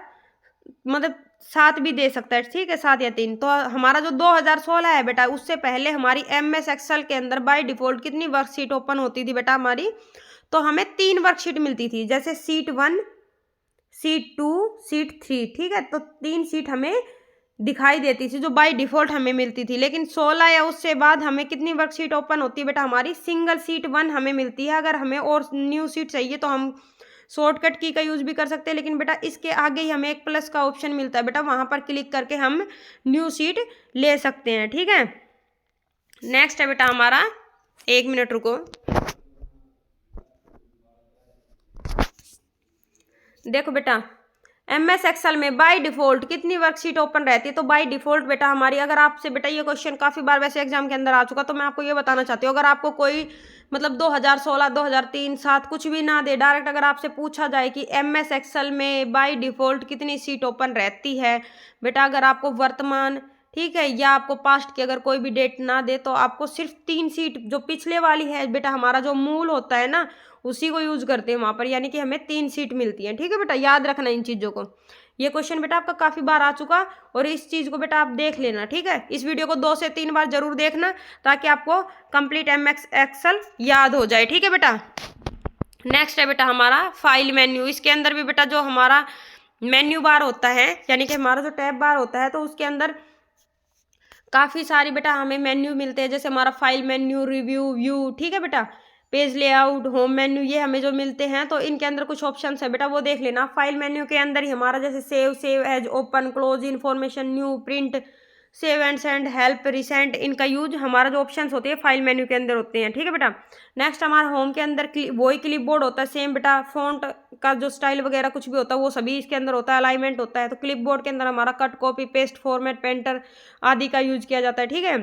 मतलब 7 भी दे सकता है, ठीक है, 7 या 3, तो हमारा जो 2016 है बेटा उससे पहले हमारी MS एक्सेल के अंदर बाय डिफॉल्ट कितनी वर्कशीट ओपन होती थी बेटा हमारी, तो हमें 3 वर्कशीट मिलती थी, जैसे शीट 1 शीट 2 शीट 3, ठीक है, तो 3 शीट हमें दिखाई देती थी जो बाय डिफॉल्ट हमें मिलती थी। लेकिन 16 या उससे बाद हमें कितनी वर्कशीट ओपन होती है बेटा हमारी, सिंगल शीट 1 हमें मिलती है। अगर हमें और न्यू शीट चाहिए तो हम शॉर्टकट की का यूज भी कर सकते हैं, लेकिन बेटा इसके आगे ही हमें एक प्लस का ऑप्शन मिलता है बेटा, वहां पर क्लिक करके हम न्यू शीट ले सकते हैं। ठीक है, नेक्स्ट है बेटा हमारा, 1 मिनट रुको, देखो बेटा MS एक्सेल में बाय डिफॉल्ट कितनी वर्कशीट ओपन रहती है। तो बाय डिफॉल्ट बेटा हमारी, अगर आपसे बेटा ये क्वेश्चन काफ़ी बार वैसे एग्जाम के अंदर आ चुका, तो मैं आपको ये बताना चाहती हूँ, अगर आपको कोई मतलब 2016 2003 7 कुछ भी ना दे, डायरेक्ट अगर आपसे पूछा जाए कि MS एक्सेल में बाय डिफॉल्ट कितनी सीट ओपन रहती है बेटा, अगर आपको वर्तमान, ठीक है, या आपको पास्ट की अगर कोई भी डेट ना दे, तो आपको सिर्फ 3 सीट जो पिछले वाली है बेटा हमारा जो मूल होता है ना उसी को यूज करते हैं वहां पर, यानी कि हमें 3 सीट मिलती है। ठीक है बेटा, याद रखना इन चीजों को, ये क्वेश्चन बेटा आपका काफी बार आ चुका, और इस चीज को बेटा आप देख लेना। ठीक है, इस वीडियो को 2 से 3 बार जरूर देखना ताकि आपको कंप्लीट MS एक्सेल याद हो जाए। ठीक है बेटा, नेक्स्ट है बेटा हमारा फाइल मेन्यू, इसके अंदर भी बेटा जो हमारा मेन्यू बार होता है यानी कि हमारा जो टैब बार होता है, तो उसके अंदर काफ़ी सारी बेटा हमें मेन्यू मिलते हैं, जैसे हमारा फाइल मेन्यू, रिव्यू, व्यू, ठीक है बेटा, पेज लेआउट, होम मेन्यू, ये हमें जो मिलते हैं, तो इनके अंदर कुछ ऑप्शंस है बेटा वो देख लेना। फाइल मेन्यू के अंदर ही हमारा जैसे save as, open, close, information, new, print, save and send, help, recent, इनका यूज हमारा जो ऑप्शंस होते हैं फाइल मेन्यू के अंदर होते हैं। ठीक है बेटा, नेक्स्ट हमारा होम के अंदर वही क्लिपबोर्ड होता है, सेम बेटा, फॉन्ट का जो स्टाइल वगैरह कुछ भी होता है वो सभी इसके अंदर होता है, अलाइनमेंट होता है। तो क्लिपबोर्ड के अंदर हमारा cut, copy, paste, format, painter आदि का यूज किया जाता है। ठीक है,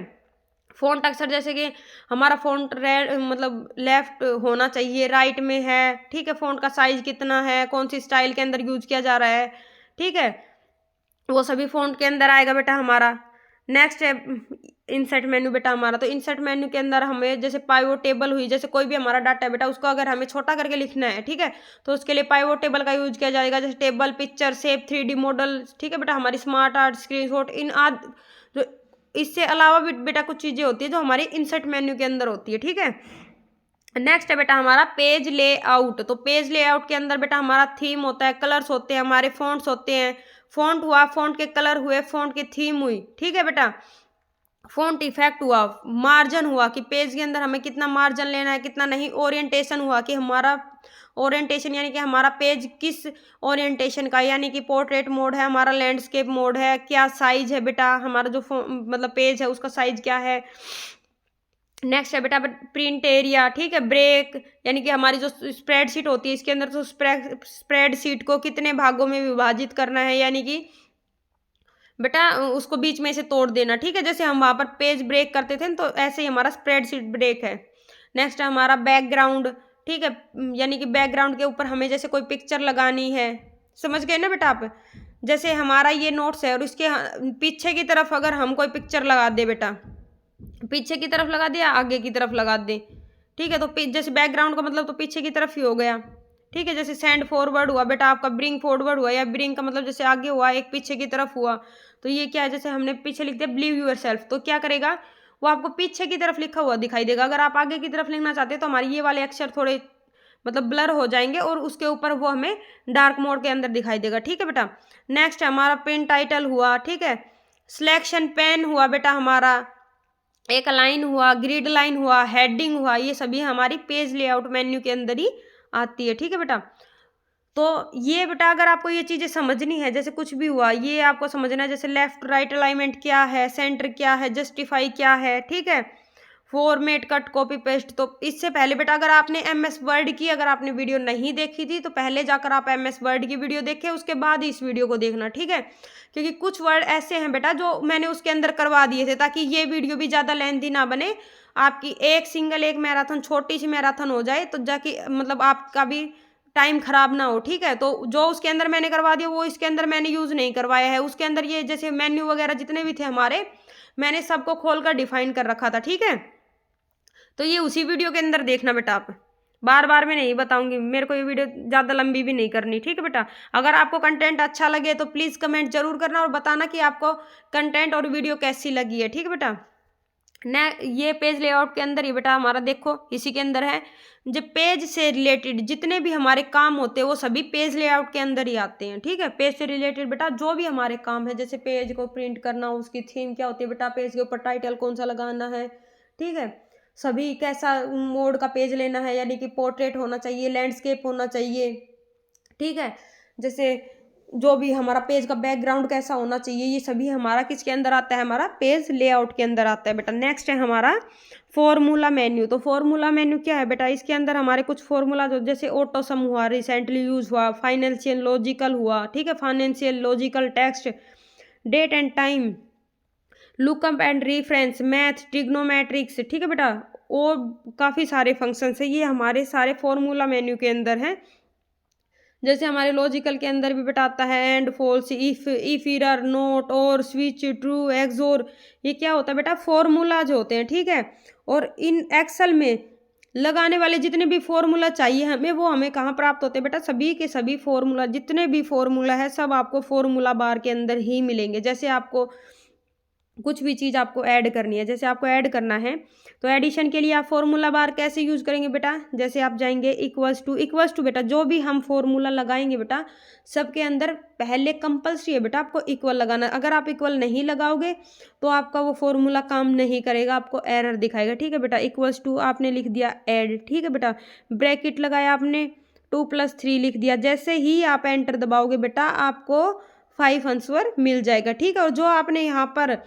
फ़ॉन्ट अक्सर जैसे कि हमारा फ़ॉन्ट रेड मतलब लेफ्ट होना चाहिए, राइट में है, ठीक है, फ़ॉन्ट का साइज कितना है, कौन सी स्टाइल के अंदर यूज किया जा रहा है, ठीक है, वो सभी फ़ॉन्ट के अंदर आएगा बेटा हमारा। नेक्स्ट है इंसर्ट मेन्यू बेटा हमारा, तो इंसर्ट मेन्यू के अंदर हमें जैसे पाइवोट टेबल हुई, जैसे कोई भी हमारा डाटा है बेटा उसको अगर हमें छोटा करके लिखना है, ठीक है, तो उसके लिए पाइवोट टेबल का यूज किया जाएगा, जैसे table, picture, shape, 3D model, ठीक है बेटा, हमारी स्मार्ट आर्ट, स्क्रीनशॉट, इन आदि जो इससे अलावा भी बेटा कुछ चीज़ें होती है जो हमारी इंसर्ट मेन्यू के अंदर होती है। ठीक है, नेक्स्ट है बेटा हमारा पेज लेआउट, तो पेज लेआउट के अंदर बेटा हमारा थीम होता है, कलर्स होते हैं, हमारे फॉन्ट्स होते हैं, फॉन्ट हुआ, फॉन्ट के कलर हुए, फॉन्ट की थीम हुई, ठीक है बेटा, फ़ॉन्ट इफ़ेक्ट हुआ, मार्जिन हुआ कि पेज के अंदर हमें कितना मार्जिन लेना है, कितना नहीं, ओरिएंटेशन हुआ कि हमारा ओरिएंटेशन यानी कि हमारा पेज किस ओरिएंटेशन का है, यानी कि पोर्ट्रेट मोड है, हमारा लैंडस्केप मोड है, क्या साइज़ है बेटा, हमारा जो मतलब पेज है उसका साइज़ क्या है। नेक्स्ट है बेटा प्रिंट एरिया, ठीक है। ब्रेक यानी कि हमारी जो स्प्रेडशीट होती है इसके अंदर तो स्प्रेडशीट को कितने भागों में विभाजित करना है, यानी कि बेटा उसको बीच में से तोड़ देना, ठीक है। जैसे हम वहाँ पर पेज ब्रेक करते थे तो ऐसे ही हमारा स्प्रेडशीट ब्रेक है। नेक्स्ट है हमारा बैकग्राउंड, ठीक है। यानी कि बैकग्राउंड के ऊपर हमें जैसे कोई पिक्चर लगानी है, समझ गए ना बेटा आप। जैसे हमारा ये नोट्स है और इसके पीछे की तरफ अगर हम कोई पिक्चर लगा दे बेटा, पीछे की तरफ लगा दे या आगे की तरफ लगा दे, ठीक है। तो जैसे बैकग्राउंड का मतलब तो पीछे की तरफ ही हो गया, ठीक है। जैसे सेंड फॉरवर्ड हुआ बेटा आपका, ब्रिंग फॉरवर्ड हुआ, या ब्रिंग का मतलब जैसे आगे हुआ एक पीछे की तरफ हुआ, तो ये क्या है, जैसे हमने पीछे लिख दिया बिलीव यूर सेल्फ, तो क्या करेगा वो आपको पीछे की तरफ लिखा हुआ दिखाई देगा। अगर आप आगे की तरफ लिखना चाहते हैं तो हमारे ये वाले अक्षर थोड़े मतलब ब्लर हो जाएंगे और उसके ऊपर वो हमें डार्क मोड के अंदर दिखाई देगा, ठीक है बेटा। नेक्स्ट हमारा पिन टाइटल हुआ, ठीक है। सिलेक्शन पेन हुआ बेटा हमारा, एक लाइन हुआ, ग्रिड लाइन हुआ, हेडिंग हुआ, ये सभी हमारी पेज लेआउट मेन्यू के अंदर ही आती है, ठीक है बेटा। तो ये बेटा अगर आपको ये चीज़ें समझनी है, जैसे कुछ भी हुआ ये आपको समझना है, जैसे लेफ्ट राइट अलाइनमेंट क्या है, सेंटर क्या है, जस्टिफाई क्या है, ठीक है। फॉर्मेट कट कॉपी पेस्ट, तो इससे पहले बेटा अगर आपने एमएस वर्ड की अगर आपने वीडियो नहीं देखी थी तो पहले जाकर आप एमएस वर्ड की वीडियो देखें, उसके बाद ही इस वीडियो को देखना, ठीक है। क्योंकि कुछ वर्ड ऐसे हैं बेटा जो मैंने उसके अंदर करवा दिए थे ताकि ये वीडियो भी ज़्यादा लेंथी ना बने, आपकी एक मैराथन छोटी सी मैराथन हो जाए, तो जाके मतलब आपका भी टाइम खराब ना हो, ठीक है। तो जो उसके अंदर मैंने करवा दिया वो इसके अंदर मैंने यूज़ नहीं करवाया है। उसके अंदर ये जैसे मेन्यू वगैरह जितने भी थे हमारे, मैंने सबको खोल कर डिफाइन कर रखा था, ठीक है। तो ये उसी वीडियो के अंदर देखना बेटा आप, बार बार मैं नहीं बताऊंगी, मेरे को ये वीडियो ज़्यादा लंबी भी नहीं करनी, ठीक है बेटा। अगर आपको कंटेंट अच्छा लगे तो प्लीज़ कमेंट जरूर करना और बताना कि आपको कंटेंट और वीडियो कैसी लगी है, ठीक है बेटा। न ये पेज लेआउट के अंदर ही बेटा हमारा देखो इसी के अंदर है, जो पेज से रिलेटेड जितने भी हमारे काम होते हैं वो सभी पेज लेआउट के अंदर ही आते हैं, ठीक है। पेज से रिलेटेड बेटा जो भी हमारे काम है, जैसे पेज को प्रिंट करना, उसकी थीम क्या होती है बेटा, पेज के ऊपर टाइटल कौन सा लगाना है, ठीक है। सभी कैसा मोड का पेज लेना है, यानी कि पोर्ट्रेट होना चाहिए, लैंडस्केप होना चाहिए, ठीक है। जैसे जो भी हमारा पेज का बैकग्राउंड कैसा होना चाहिए, ये सभी हमारा किसके अंदर आता है, हमारा पेज लेआउट के अंदर आता है बेटा। नेक्स्ट है हमारा फॉर्मूला मेन्यू। तो फॉर्मूला मेन्यू क्या है बेटा, इसके अंदर हमारे कुछ फॉर्मूला जो जैसे ऑटो सम हुआ, रिसेंटली यूज हुआ, फाइनेंशियल लॉजिकल हुआ, ठीक है, financial logical text, date and time, lookup and reference, math, trigonometrics, ठीक है बेटा। और काफ़ी सारे फंक्शंस है, ये हमारे सारे फॉर्मूला मेन्यू के अंदर हैं। जैसे हमारे लॉजिकल के अंदर भी बेटा आता है and false, if error, not, और स्विच, ट्रू, एक्सोर, ये क्या होता है बेटा, फॉर्मूला जो होते हैं, ठीक है। और इन एक्सेल में लगाने वाले जितने भी फॉर्मूला चाहिए हमें, वो हमें कहाँ प्राप्त होते हैं बेटा, सभी के सभी फॉर्मूला, जितने भी फॉर्मूला है सब आपको फॉर्मूला बार के अंदर ही मिलेंगे। जैसे आपको कुछ भी चीज़ आपको ऐड करनी है, जैसे आपको ऐड करना है तो एडिशन के लिए आप फॉर्मूला बार कैसे यूज़ करेंगे बेटा, जैसे आप जाएंगे इक्वल्स टू बेटा, जो भी हम फॉर्मूला लगाएंगे बेटा सबके अंदर पहले कंपल्सरी है बेटा आपको इक्वल लगाना। अगर आप इक्वल नहीं लगाओगे तो आपका वो फॉर्मूला काम नहीं करेगा, आपको एरर दिखाएगा, ठीक है बेटा। इक्वल्स टू आपने लिख दिया ऐड, ठीक है बेटा। ब्रैकेट लगाया आपने, 2+3 लिख दिया, जैसे ही आप एंटर दबाओगे बेटा आपको 5 आंसर मिल जाएगा, ठीक है। और जो आपने यहाँ पर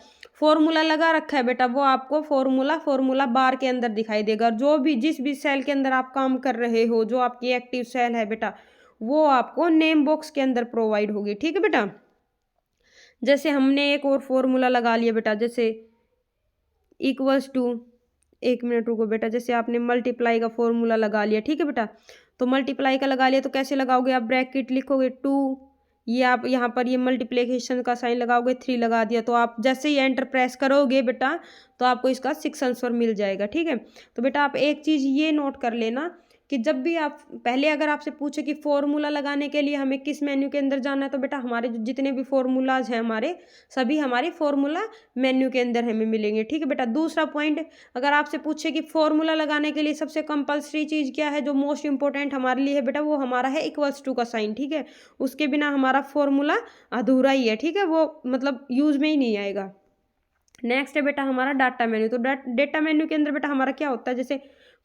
फॉर्मूला लगा रखा है बेटा वो आपको फॉर्मूला बार के अंदर दिखाई देगा। जो भी जिस भी सेल के अंदर आप काम कर रहे हो, जो आपकी एक्टिव सेल है बेटा, वो आपको नेम बॉक्स के अंदर प्रोवाइड होगी, ठीक है बेटा। जैसे हमने एक और फॉर्मूला लगा लिया बेटा, जैसे इक्वल्स टू, एक मिनट रुको बेटा, जैसे आपने मल्टीप्लाई का फॉर्मूला लगा लिया, ठीक है बेटा। तो मल्टीप्लाई का लगा लिया तो कैसे लगाओगे आप, ब्रैकेट लिखोगे 2, ये आप यहाँ पर ये मल्टीप्लिकेशन का साइन लगाओगे, 3 लगा दिया, तो आप जैसे ही एंटर प्रेस करोगे बेटा तो आपको इसका 6 आंसर मिल जाएगा, ठीक है। तो बेटा आप एक चीज़ ये नोट कर लेना कि जब भी आप पहले अगर आपसे पूछे कि फॉर्मूला लगाने के लिए हमें किस मेन्यू के अंदर जाना है, तो बेटा हमारे जितने भी फॉर्मूलाज हैं हमारे सभी हमारे फॉर्मूला मेन्यू के अंदर हमें मिलेंगे, ठीक है बेटा। दूसरा पॉइंट, अगर आपसे पूछे कि फॉर्मूला लगाने के लिए सबसे कंपल्सरी चीज़ क्या है, जो मोस्ट इंपॉर्टेंट हमारे लिए है बेटा, वो हमारा है इक्वल्स टू का साइन, ठीक है। उसके बिना हमारा फॉर्मूला अधूरा ही है, ठीक है, वो मतलब यूज में ही नहीं आएगा। नेक्स्ट है बेटा हमारा डाटा मेन्यू। तो डेटा मेन्यू के अंदर बेटा हमारा क्या होता है, जैसे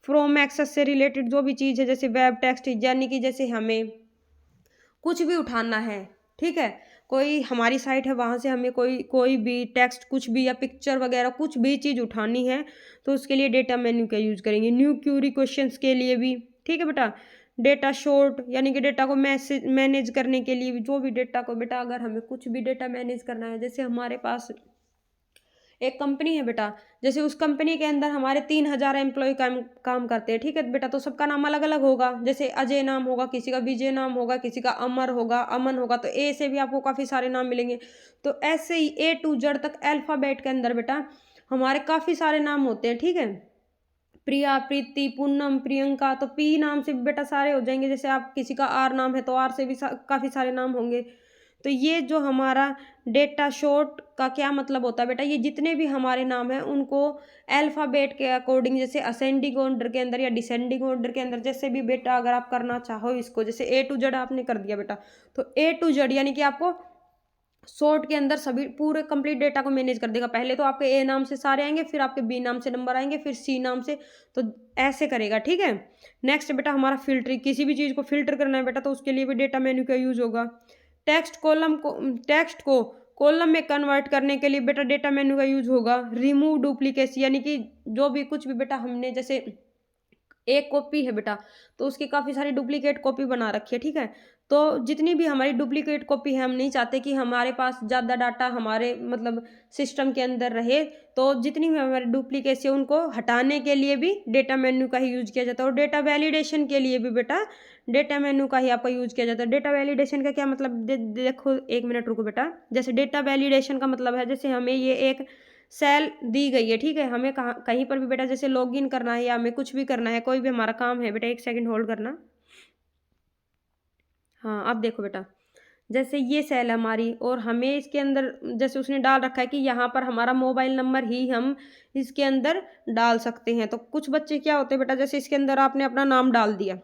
फ्रॉम एक्सेस से रिलेटेड जो भी चीज़ है, जैसे वेब टेक्स्ट, यानी कि जैसे हमें कुछ भी उठाना है, ठीक है, कोई हमारी साइट है वहाँ से हमें कोई कोई भी टेक्स्ट कुछ भी या पिक्चर वगैरह कुछ भी चीज़ उठानी है, तो उसके लिए डेटा मेन्यू का यूज़ करेंगे। न्यू क्यूरी क्वेश्चंस के लिए भी, ठीक है बेटा। डेटा शॉर्ट यानी कि डेटा को मैनेज करने के लिए भी, जो भी डेटा को बेटा अगर हमें कुछ भी डेटा मैनेज करना है, जैसे हमारे पास एक कंपनी है बेटा, जैसे उस कंपनी के अंदर हमारे 3,000 एम्प्लॉय काम करते हैं, ठीक है बेटा। तो सबका नाम अलग अलग होगा, जैसे अजय नाम होगा, किसी का विजय नाम होगा, किसी का अमर होगा, अमन होगा, तो ए से भी आपको काफ़ी सारे नाम मिलेंगे। तो ऐसे ही ए टू जेड तक अल्फ़ाबेट के अंदर बेटा हमारे काफ़ी सारे नाम होते हैं, ठीक है। प्रिया, प्रीति, पूनम, प्रियंका, तो पी नाम से भी बेटा सारे हो जाएंगे। जैसे आप किसी का आर नाम है तो आर से भी काफ़ी सारे नाम होंगे। तो ये जो हमारा डेटा शॉर्ट का क्या मतलब होता है बेटा, ये जितने भी हमारे नाम हैं उनको अल्फ़ाबेट के अकॉर्डिंग, जैसे असेंडिंग ऑर्डर के अंदर या डिसेंडिंग ऑर्डर के अंदर, जैसे भी बेटा अगर आप करना चाहो इसको, जैसे ए टू जेड आपने कर दिया बेटा, तो ए टू जेड यानी कि आपको शॉर्ट के अंदर सभी पूरे कंप्लीट डेटा को मैनेज कर देगा। पहले तो आपके ए नाम से सारे आएंगे, फिर आपके बी नाम से नंबर आएंगे, फिर सी नाम से, तो ऐसे करेगा, ठीक है। नेक्स्ट बेटा हमारा फिल्टरिंग, किसी भी चीज़ को फिल्टर करना है बेटा तो उसके लिए भी डेटा मेन्यू का यूज़ होगा। टेक्स्ट को कॉलम में कन्वर्ट करने के लिए बेटा डेटा मेन्यू का यूज़ होगा। रिमूव डुप्लीकेसी, यानी कि जो भी कुछ भी बेटा हमने, जैसे एक कॉपी है बेटा तो उसकी काफ़ी सारी डुप्लीकेट कॉपी बना रखी है, ठीक है। तो जितनी भी हमारी डुप्लीकेट कॉपी है, हम नहीं चाहते कि हमारे पास ज़्यादा डाटा हमारे मतलब सिस्टम के अंदर रहे, तो जितनी भी हमारी डुप्लीकेसी है उनको हटाने के लिए भी डेटा मेन्यू का ही यूज़ किया जाता है। और डेटा वैलिडेशन के लिए भी बेटा डेटा मेन्यू का ही आपका यूज़ किया जाता है। डेटा वैलिडेशन का क्या मतलब, देखो एक मिनट रुको बेटा। जैसे डेटा वैलिडेशन का मतलब है, जैसे हमें ये एक सेल दी गई है, ठीक है, हमें कहाँ कहीं पर भी बेटा जैसे लॉगिन करना है या हमें कुछ भी करना है, कोई भी हमारा काम है बेटा, एक सेकंड होल्ड करना। हाँ अब देखो बेटा, जैसे ये सेल है हमारी और हमें इसके अंदर जैसे उसने डाल रखा है कि यहाँ पर हमारा मोबाइल नंबर ही हम इसके अंदर डाल सकते हैं। तो कुछ बच्चे क्या होते हैं बेटा, जैसे इसके अंदर आपने अपना नाम डाल दिया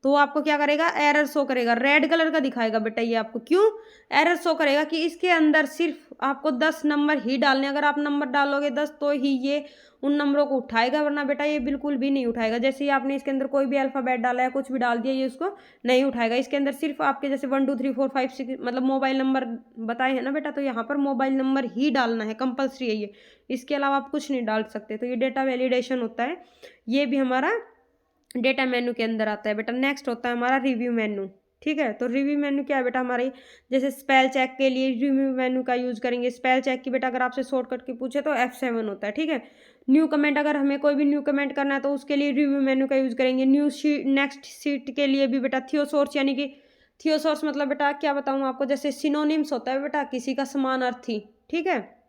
तो वो आपको क्या करेगा, एरर शो करेगा, रेड कलर का दिखाएगा बेटा। ये आपको क्यों एरर शो करेगा कि इसके अंदर सिर्फ आपको 10 नंबर ही डालने, अगर आप नंबर डालोगे 10 तो ही ये उन नंबरों को उठाएगा, वरना बेटा ये बिल्कुल भी नहीं उठाएगा। जैसे ही आपने इसके अंदर कोई भी अल्फ़ाबेट डाला है, कुछ भी डाल दिया, ये उसको नहीं उठाएगा। इसके अंदर सिर्फ आपके जैसे 1 2 3 4 5 6 मतलब मोबाइल नंबर बताए हैं ना बेटा, तो यहाँ पर मोबाइल नंबर ही डालना है, कंपल्सरी है ये, इसके अलावा आप कुछ नहीं डाल सकते। तो ये डेटा वैलिडेशन होता है, ये भी हमारा डेटा मेन्यू के अंदर आता है बेटा। नेक्स्ट होता है हमारा रिव्यू मेन्यू, ठीक है। तो रिव्यू मेन्यू क्या है बेटा, हमारी जैसे स्पेल चेक के लिए रिव्यू मेन्यू का यूज़ करेंगे। स्पेल चेक की बेटा अगर आपसे शॉर्टकट की पूछे तो F7 होता है, ठीक है। न्यू कमेंट, अगर हमें कोई भी न्यू कमेंट करना है तो उसके लिए रिव्यू मेन्यू का यूज़ करेंगे। न्यू शीट, नेक्स्ट शीट के लिए भी बेटा थियोसोर्स, यानी कि थियोसोर्स मतलब बेटा क्या बताऊँ आपको, जैसे सिनोनिम्स होता है बेटा, किसी का समानार्थी, ठीक है।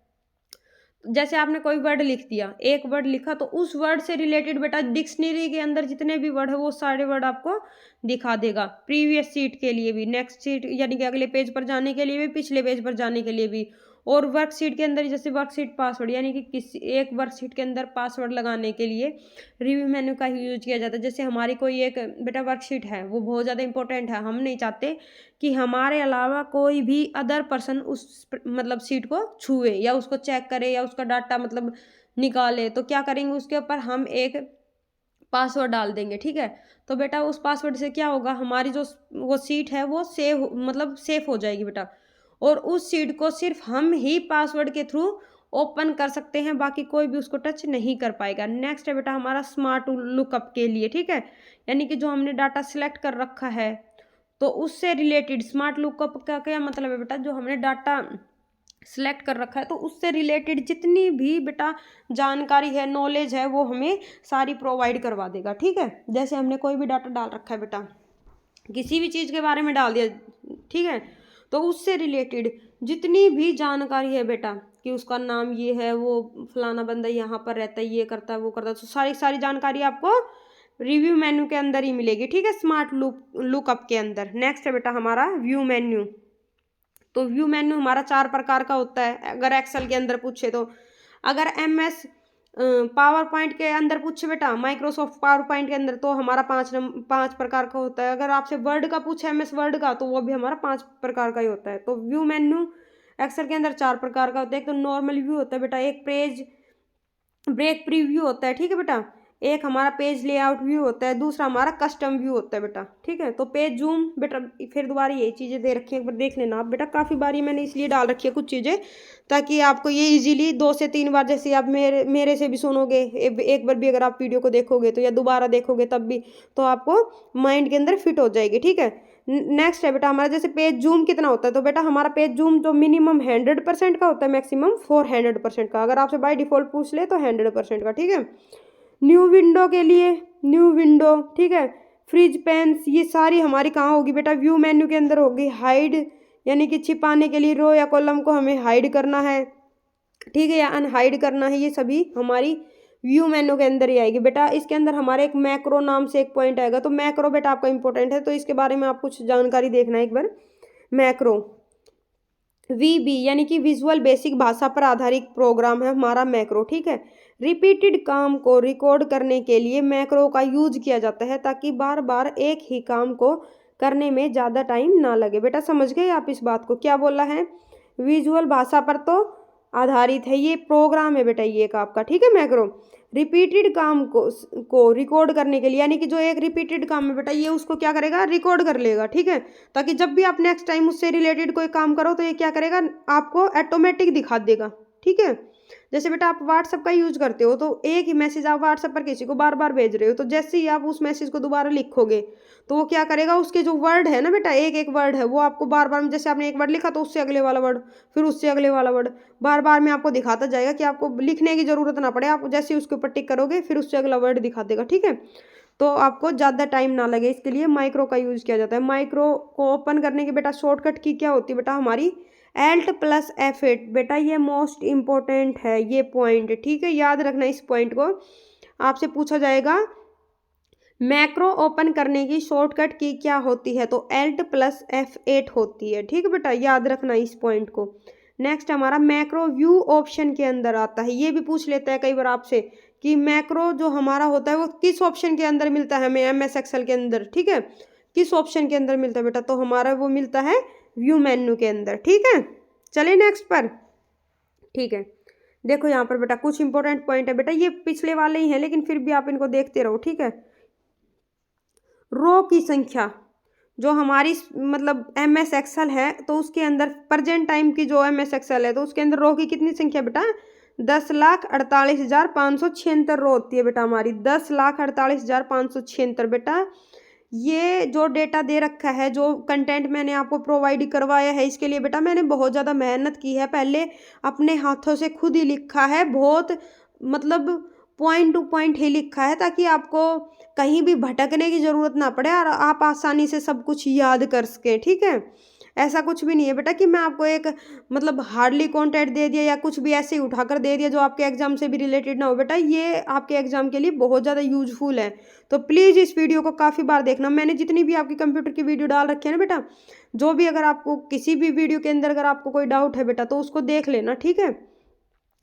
जैसे आपने कोई वर्ड लिख दिया, एक वर्ड लिखा तो उस वर्ड से रिलेटेड बेटा डिक्शनरी के अंदर जितने भी वर्ड है वो सारे वर्ड आपको दिखा देगा। प्रीवियस सीट के लिए भी, नेक्स्ट सीट यानी कि अगले पेज पर जाने के लिए भी, पिछले पेज पर जाने के लिए भी। और वर्कशीट के अंदर जैसे वर्कशीट पासवर्ड, यानी कि किसी एक वर्कशीट के अंदर पासवर्ड लगाने के लिए रिव्यू मेन्यू का ही यूज किया जाता है। जैसे हमारी कोई एक बेटा वर्कशीट है, वो बहुत ज़्यादा इंपॉर्टेंट है, हम नहीं चाहते कि हमारे अलावा कोई भी अदर पर्सन उस मतलब सीट को छुए या उसको चेक करे या उसका डाटा मतलब निकाले, तो क्या करेंगे, उसके ऊपर हम एक पासवर्ड डाल देंगे, ठीक है। तो बेटा उस पासवर्ड से क्या होगा, हमारी जो वो सीट है वो सेव मतलब सेफ हो जाएगी बेटा। और उस सीट को सिर्फ हम ही पासवर्ड के थ्रू ओपन कर सकते हैं, बाकी कोई भी उसको टच नहीं कर पाएगा। नेक्स्ट है बेटा हमारा स्मार्ट लुकअप के लिए, ठीक है, यानी कि जो हमने डाटा सिलेक्ट कर रखा है तो उससे रिलेटेड स्मार्ट लुकअप का क्या मतलब है बेटा, जो हमने डाटा सिलेक्ट कर रखा है तो उससे रिलेटेड जितनी भी बेटा जानकारी है, नॉलेज है, वो हमें सारी प्रोवाइड करवा देगा, ठीक है। जैसे हमने कोई भी डाटा डाल रखा है बेटा, किसी भी चीज़ के बारे में डाल दिया, ठीक है, तो उससे रिलेटेड जितनी भी जानकारी है बेटा, कि उसका नाम ये है, वो फलाना बंदा यहाँ पर रहता है, ये करता है, वो करता है, तो सारी सारी जानकारी आपको रिव्यू मेन्यू के अंदर ही मिलेगी, ठीक है, स्मार्ट लुकअप के अंदर। नेक्स्ट है बेटा हमारा व्यू मेन्यू। तो व्यू मेन्यू हमारा 4 प्रकार का होता है, अगर एक्सेल के अंदर पूछे तो। अगर MS पावर पॉइंट के अंदर पूछे बेटा, माइक्रोसॉफ्ट पावर पॉइंट के अंदर, तो हमारा 5 प्रकार का होता है। अगर आपसे वर्ड का पूछे MS वर्ड का, तो वो भी हमारा 5 प्रकार का ही होता है। तो व्यू मेन्यू एक्सेल के अंदर 4 प्रकार का होता है। एक तो नॉर्मल व्यू होता है बेटा, एक पेज ब्रेक प्रीव्यू होता है, ठीक है बेटा, एक हमारा पेज लेआउट व्यू होता है, दूसरा हमारा कस्टम व्यू होता है बेटा, ठीक है। तो पेज जूम बेटा, फिर दोबारा यही चीज़ें दे रखी हैं, एक बार देख लेना आप बेटा, काफ़ी बारी मैंने इसलिए डाल रखी है कुछ चीज़ें, ताकि आपको ये इजीली 2 से 3 बार, जैसे आप मेरे से भी सुनोगे, एक बार भी अगर आप वीडियो को देखोगे तो, या दोबारा देखोगे तब भी, तो आपको माइंड के अंदर फिट हो जाएगी, ठीक है। नेक्स्ट है बेटा हमारा, जैसे पेज जूम कितना होता है, तो बेटा हमारा पेज जूम जो मिनिमम 100% का होता है, मैक्सिमम 400% का। अगर आपसे बाय डिफॉल्ट पूछ ले तो 100% का, ठीक है। न्यू विंडो के लिए न्यू विंडो, ठीक है। फ्रिज पेन्स, ये सारी हमारी कहाँ होगी बेटा, व्यू मेन्यू के अंदर होगी। हाइड यानी कि छिपाने के लिए रो या कॉलम को हमें हाइड करना है, ठीक है, या अनहाइड करना है, ये सभी हमारी व्यू मेन्यू के अंदर ही आएगी बेटा। इसके अंदर हमारे एक मैक्रो नाम से एक पॉइंट आएगा, तो मैक्रो बेटा आपका इंपॉर्टेंट है, तो इसके बारे में आप कुछ जानकारी देखना है एक बार। मैक्रो VB यानी कि विजुअल बेसिक भाषा पर आधारित प्रोग्राम है हमारा मैक्रो, ठीक है। रिपीटेड काम को रिकॉर्ड करने के लिए मैक्रो का यूज किया जाता है, ताकि बार बार एक ही काम को करने में ज़्यादा टाइम ना लगे। बेटा समझ गए आप इस बात को, क्या बोला है, विजुअल भाषा पर तो आधारित है, ये प्रोग्राम है बेटा ये एक आपका, ठीक है। मैक्रो रिपीटेड काम को रिकॉर्ड करने के लिए, यानी कि जो एक रिपीटेड काम है बेटा, ये उसको क्या करेगा, रिकॉर्ड कर लेगा, ठीक है, ताकि जब भी आप नेक्स्ट टाइम उससे रिलेटेड कोई काम करो तो ये क्या करेगा, आपको ऑटोमेटिक दिखा देगा, ठीक है। जैसे बेटा आप व्हाट्सअप का यूज करते हो, तो एक ही मैसेज आप व्हाट्सअप पर किसी को बार बार भेज रहे हो, तो जैसे ही आप उस मैसेज को दोबारा लिखोगे तो वो क्या करेगा, उसके जो वर्ड है ना बेटा, एक एक वर्ड है, वो आपको बार बार, जैसे आपने एक वर्ड लिखा तो उससे अगले वाला वर्ड, फिर उससे अगले वाला वर्ड, बार बार में आपको दिखाता जाएगा, कि आपको लिखने की जरूरत ना पड़े, आप जैसे ही उसके ऊपर टिक करोगे फिर उससे अगला वर्ड दिखा देगा, ठीक है। तो आपको ज़्यादा टाइम ना लगे, इसके लिए माइक्रो का यूज़ किया जाता है। माइक्रो को ओपन करने की बेटा शॉर्टकट की क्या होती है बेटा, हमारी Alt+F8 बेटा, ये मोस्ट इम्पोर्टेंट है ये पॉइंट, ठीक है, याद रखना इस पॉइंट को, आपसे पूछा जाएगा मैक्रो ओपन करने की शॉर्टकट की क्या होती है, तो Alt+F8 होती है, ठीक है बेटा, याद रखना इस पॉइंट को। नेक्स्ट हमारा मैक्रो व्यू ऑप्शन के अंदर आता है, ये भी पूछ लेता है कई बार आपसे कि मैक्रो जो हमारा होता है वो किस ऑप्शन के अंदर मिलता है हमें, MS एक्सेल के अंदर, ठीक है, किस ऑप्शन के अंदर मिलता है बेटा, तो हमारा वो मिलता है व्यू मेन्यू के अंदर, ठीक है। चलिए नेक्स्ट पर, ठीक है। देखो यहाँ पर बेटा कुछ इंपॉर्टेंट पॉइंट है बेटा, ये पिछले वाले ही हैं लेकिन फिर भी आप इनको देखते रहो, ठीक है। रो की संख्या, जो हमारी मतलब MS एक्सेल है, तो उसके अंदर प्रेजेंट टाइम की जो MS एक्सेल है, तो उसके अंदर रो की कितनी संख्या बेटा, 10,48,576 रो होती है बेटा हमारी, 10,48,576 बेटा। ये जो डेटा दे रखा है, जो कंटेंट मैंने आपको प्रोवाइड करवाया है, इसके लिए बेटा मैंने बहुत ज़्यादा मेहनत की है, पहले अपने हाथों से खुद ही लिखा है, बहुत मतलब पॉइंट टू पॉइंट ही लिखा है, ताकि आपको कहीं भी भटकने की ज़रूरत ना पड़े और आप आसानी से सब कुछ याद कर सकें, ठीक है। ऐसा कुछ भी नहीं है बेटा कि मैं आपको एक मतलब हार्डली कंटेंट दे दिया या कुछ भी ऐसे ही उठाकर दे दिया जो आपके एग्जाम से भी रिलेटेड ना हो। बेटा ये आपके एग्जाम के लिए बहुत ज़्यादा यूजफुल है, तो प्लीज़ इस वीडियो को काफ़ी बार देखना। मैंने जितनी भी आपकी कंप्यूटर की वीडियो डाल रखी है ना बेटा, जो भी अगर आपको किसी भी वीडियो के अंदर अगर आपको कोई डाउट है बेटा, तो उसको देख लेना, ठीक है।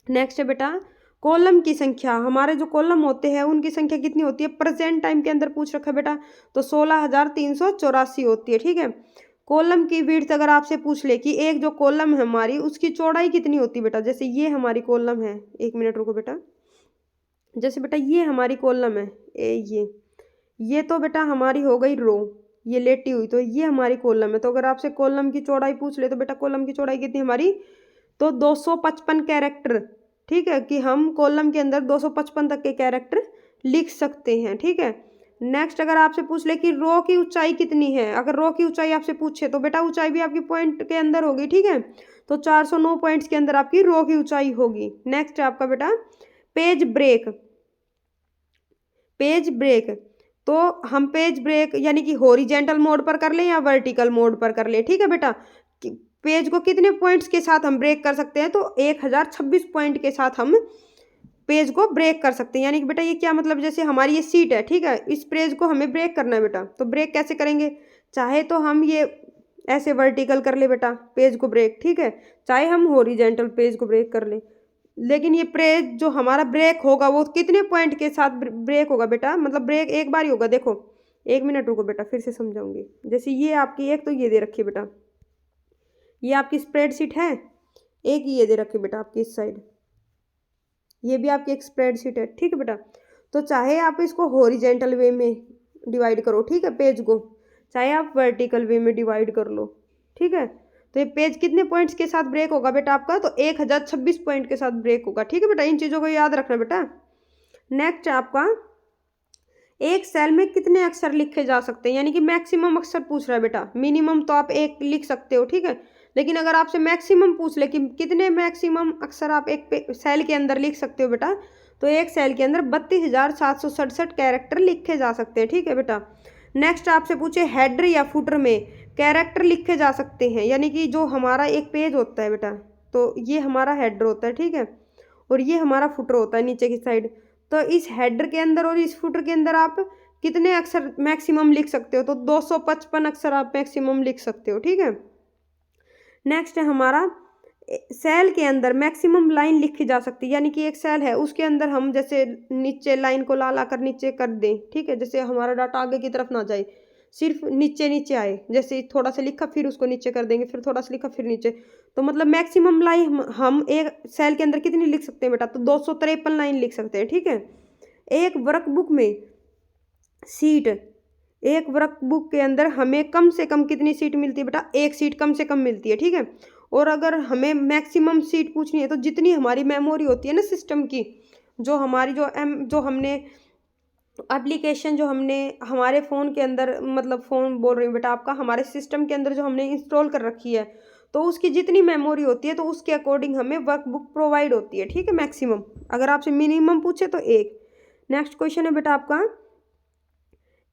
नेक्स्ट है बेटा कॉलम की संख्या, हमारे जो कॉलम होते हैं उनकी संख्या कितनी होती है, प्रेजेंट टाइम के अंदर पूछ रखा है बेटा, तो 16,384 होती है, ठीक है। कॉलम की विड्थ अगर आपसे पूछ ले कि एक जो कॉलम है हमारी उसकी चौड़ाई कितनी होती है बेटा, जैसे ये हमारी कॉलम है, एक मिनट रुको बेटा, जैसे बेटा ये हमारी कॉलम है, ये तो बेटा हमारी हो गई रो, ये लेटी हुई, तो ये हमारी कॉलम है। तो अगर आपसे कॉलम की चौड़ाई पूछ ले तो बेटा कॉलम की चौड़ाई कितनी हमारी, तो 255 कैरेक्टर, ठीक है, कि हम कॉलम के अंदर 255 तक के कैरेक्टर लिख सकते हैं, ठीक है। नेक्स्ट अगर आपसे पूछ ले कि रो की ऊंचाई कितनी है, अगर रो की ऊंचाई आपसे पूछे तो बेटा ऊंचाई भी आपकी पॉइंट के अंदर होगी, ठीक है, तो 409 पॉइंट्स के अंदर आपकी रो की ऊंचाई होगी। नेक्स्ट है आपका बेटा पेज ब्रेक, पेज ब्रेक, तो हम पेज ब्रेक यानी कि हॉरिजेंटल मोड पर कर ले या वर्टिकल मोड पर कर ले, ठीक है बेटा। पेज को कितने पॉइंट्स के साथ हम ब्रेक कर सकते हैं, तो 1026 पॉइंट के साथ हम पेज को ब्रेक कर सकते हैं। यानी कि बेटा ये क्या मतलब, जैसे हमारी ये सीट है, ठीक है, इस पेज को हमें ब्रेक करना है बेटा, तो ब्रेक कैसे करेंगे, चाहे तो हम ये ऐसे वर्टिकल कर ले बेटा पेज को ब्रेक, ठीक है, चाहे हम हॉरिजेंटल पेज को ब्रेक कर ले, लेकिन ये पेज जो हमारा ब्रेक होगा वो कितने पॉइंट के साथ ब्रेक होगा बेटा, मतलब ब्रेक एक बार ही होगा। देखो एक मिनट रुको बेटा फिर से समझाऊंगी। जैसे ये आपकी एक तो ये दे रखी है बेटा, ये आपकी स्प्रेडशीट है, एक ये दे रखे बेटा आपकी इस साइड, ये भी आपकी एक स्प्रेडशीट है, ठीक है बेटा। तो चाहे आप इसको हॉरिजेंटल वे में डिवाइड करो, ठीक है, पेज को, चाहे आप वर्टिकल वे में डिवाइड कर लो, ठीक है। तो ये पेज कितने पॉइंट्स के साथ ब्रेक होगा बेटा आपका, तो 1026 पॉइंट के साथ ब्रेक होगा, ठीक है बेटा। इन चीज़ों को याद रखना बेटा। नेक्स्ट आपका, एक सेल में कितने अक्षर लिखे जा सकते हैं, यानी कि मैक्सिमम अक्षर पूछ रहा है बेटा। मिनिमम तो आप एक लिख सकते हो, ठीक है, लेकिन अगर आपसे मैक्सिमम पूछ ले कि कितने मैक्सिमम अक्षर आप एक सेल के अंदर लिख सकते हो बेटा, तो एक सेल के अंदर 32,767 कैरेक्टर लिखे जा सकते हैं, ठीक है बेटा। नेक्स्ट आपसे पूछे हेडर या फुटर में कैरेक्टर लिखे जा सकते हैं, यानी कि जो हमारा एक पेज होता है बेटा, तो ये हमारा हेडर होता है, ठीक है, और ये हमारा फुटर होता है नीचे की साइड। तो इस हेडर के अंदर और इस फुटर के अंदर आप कितने अक्षर मैक्सिमम लिख सकते हो, तो 255 अक्षर आप मैक्सिमम लिख सकते हो, ठीक है। नेक्स्ट है हमारा, सेल के अंदर मैक्सिमम लाइन लिखी जा सकती है, यानी कि एक सेल है उसके अंदर हम जैसे नीचे लाइन को ला कर नीचे कर दें, ठीक है, जैसे हमारा डाटा आगे की तरफ ना जाए, सिर्फ नीचे नीचे आए, जैसे थोड़ा सा लिखा फिर उसको नीचे कर देंगे, फिर थोड़ा सा लिखा फिर नीचे, तो मतलब मैक्सिमम लाइन हम एक सेल के अंदर कितनी लिख सकते हैं बेटा, तो 253 लाइन लिख सकते हैं, ठीक है। एक वर्कबुक में सीट, एक वर्कबुक के अंदर हमें कम से कम कितनी सीट मिलती है बेटा, एक सीट कम से कम मिलती है, ठीक है। और अगर हमें मैक्सिमम सीट पूछनी है तो जितनी हमारी मेमोरी होती है ना सिस्टम की, जो हमारी जो हमने एप्लीकेशन जो हमने हमारे फ़ोन के अंदर, मतलब फ़ोन बोल रही हूँ बेटा आपका, हमारे सिस्टम के अंदर जो हमने इंस्टॉल कर रखी है, तो उसकी जितनी मेमोरी होती है तो उसके अकॉर्डिंग हमें वर्कबुक प्रोवाइड होती है, ठीक है, मैक्सिमम। अगर आपसे मिनिमम पूछे तो एक। नेक्स्ट क्वेश्चन है बेटा आपका,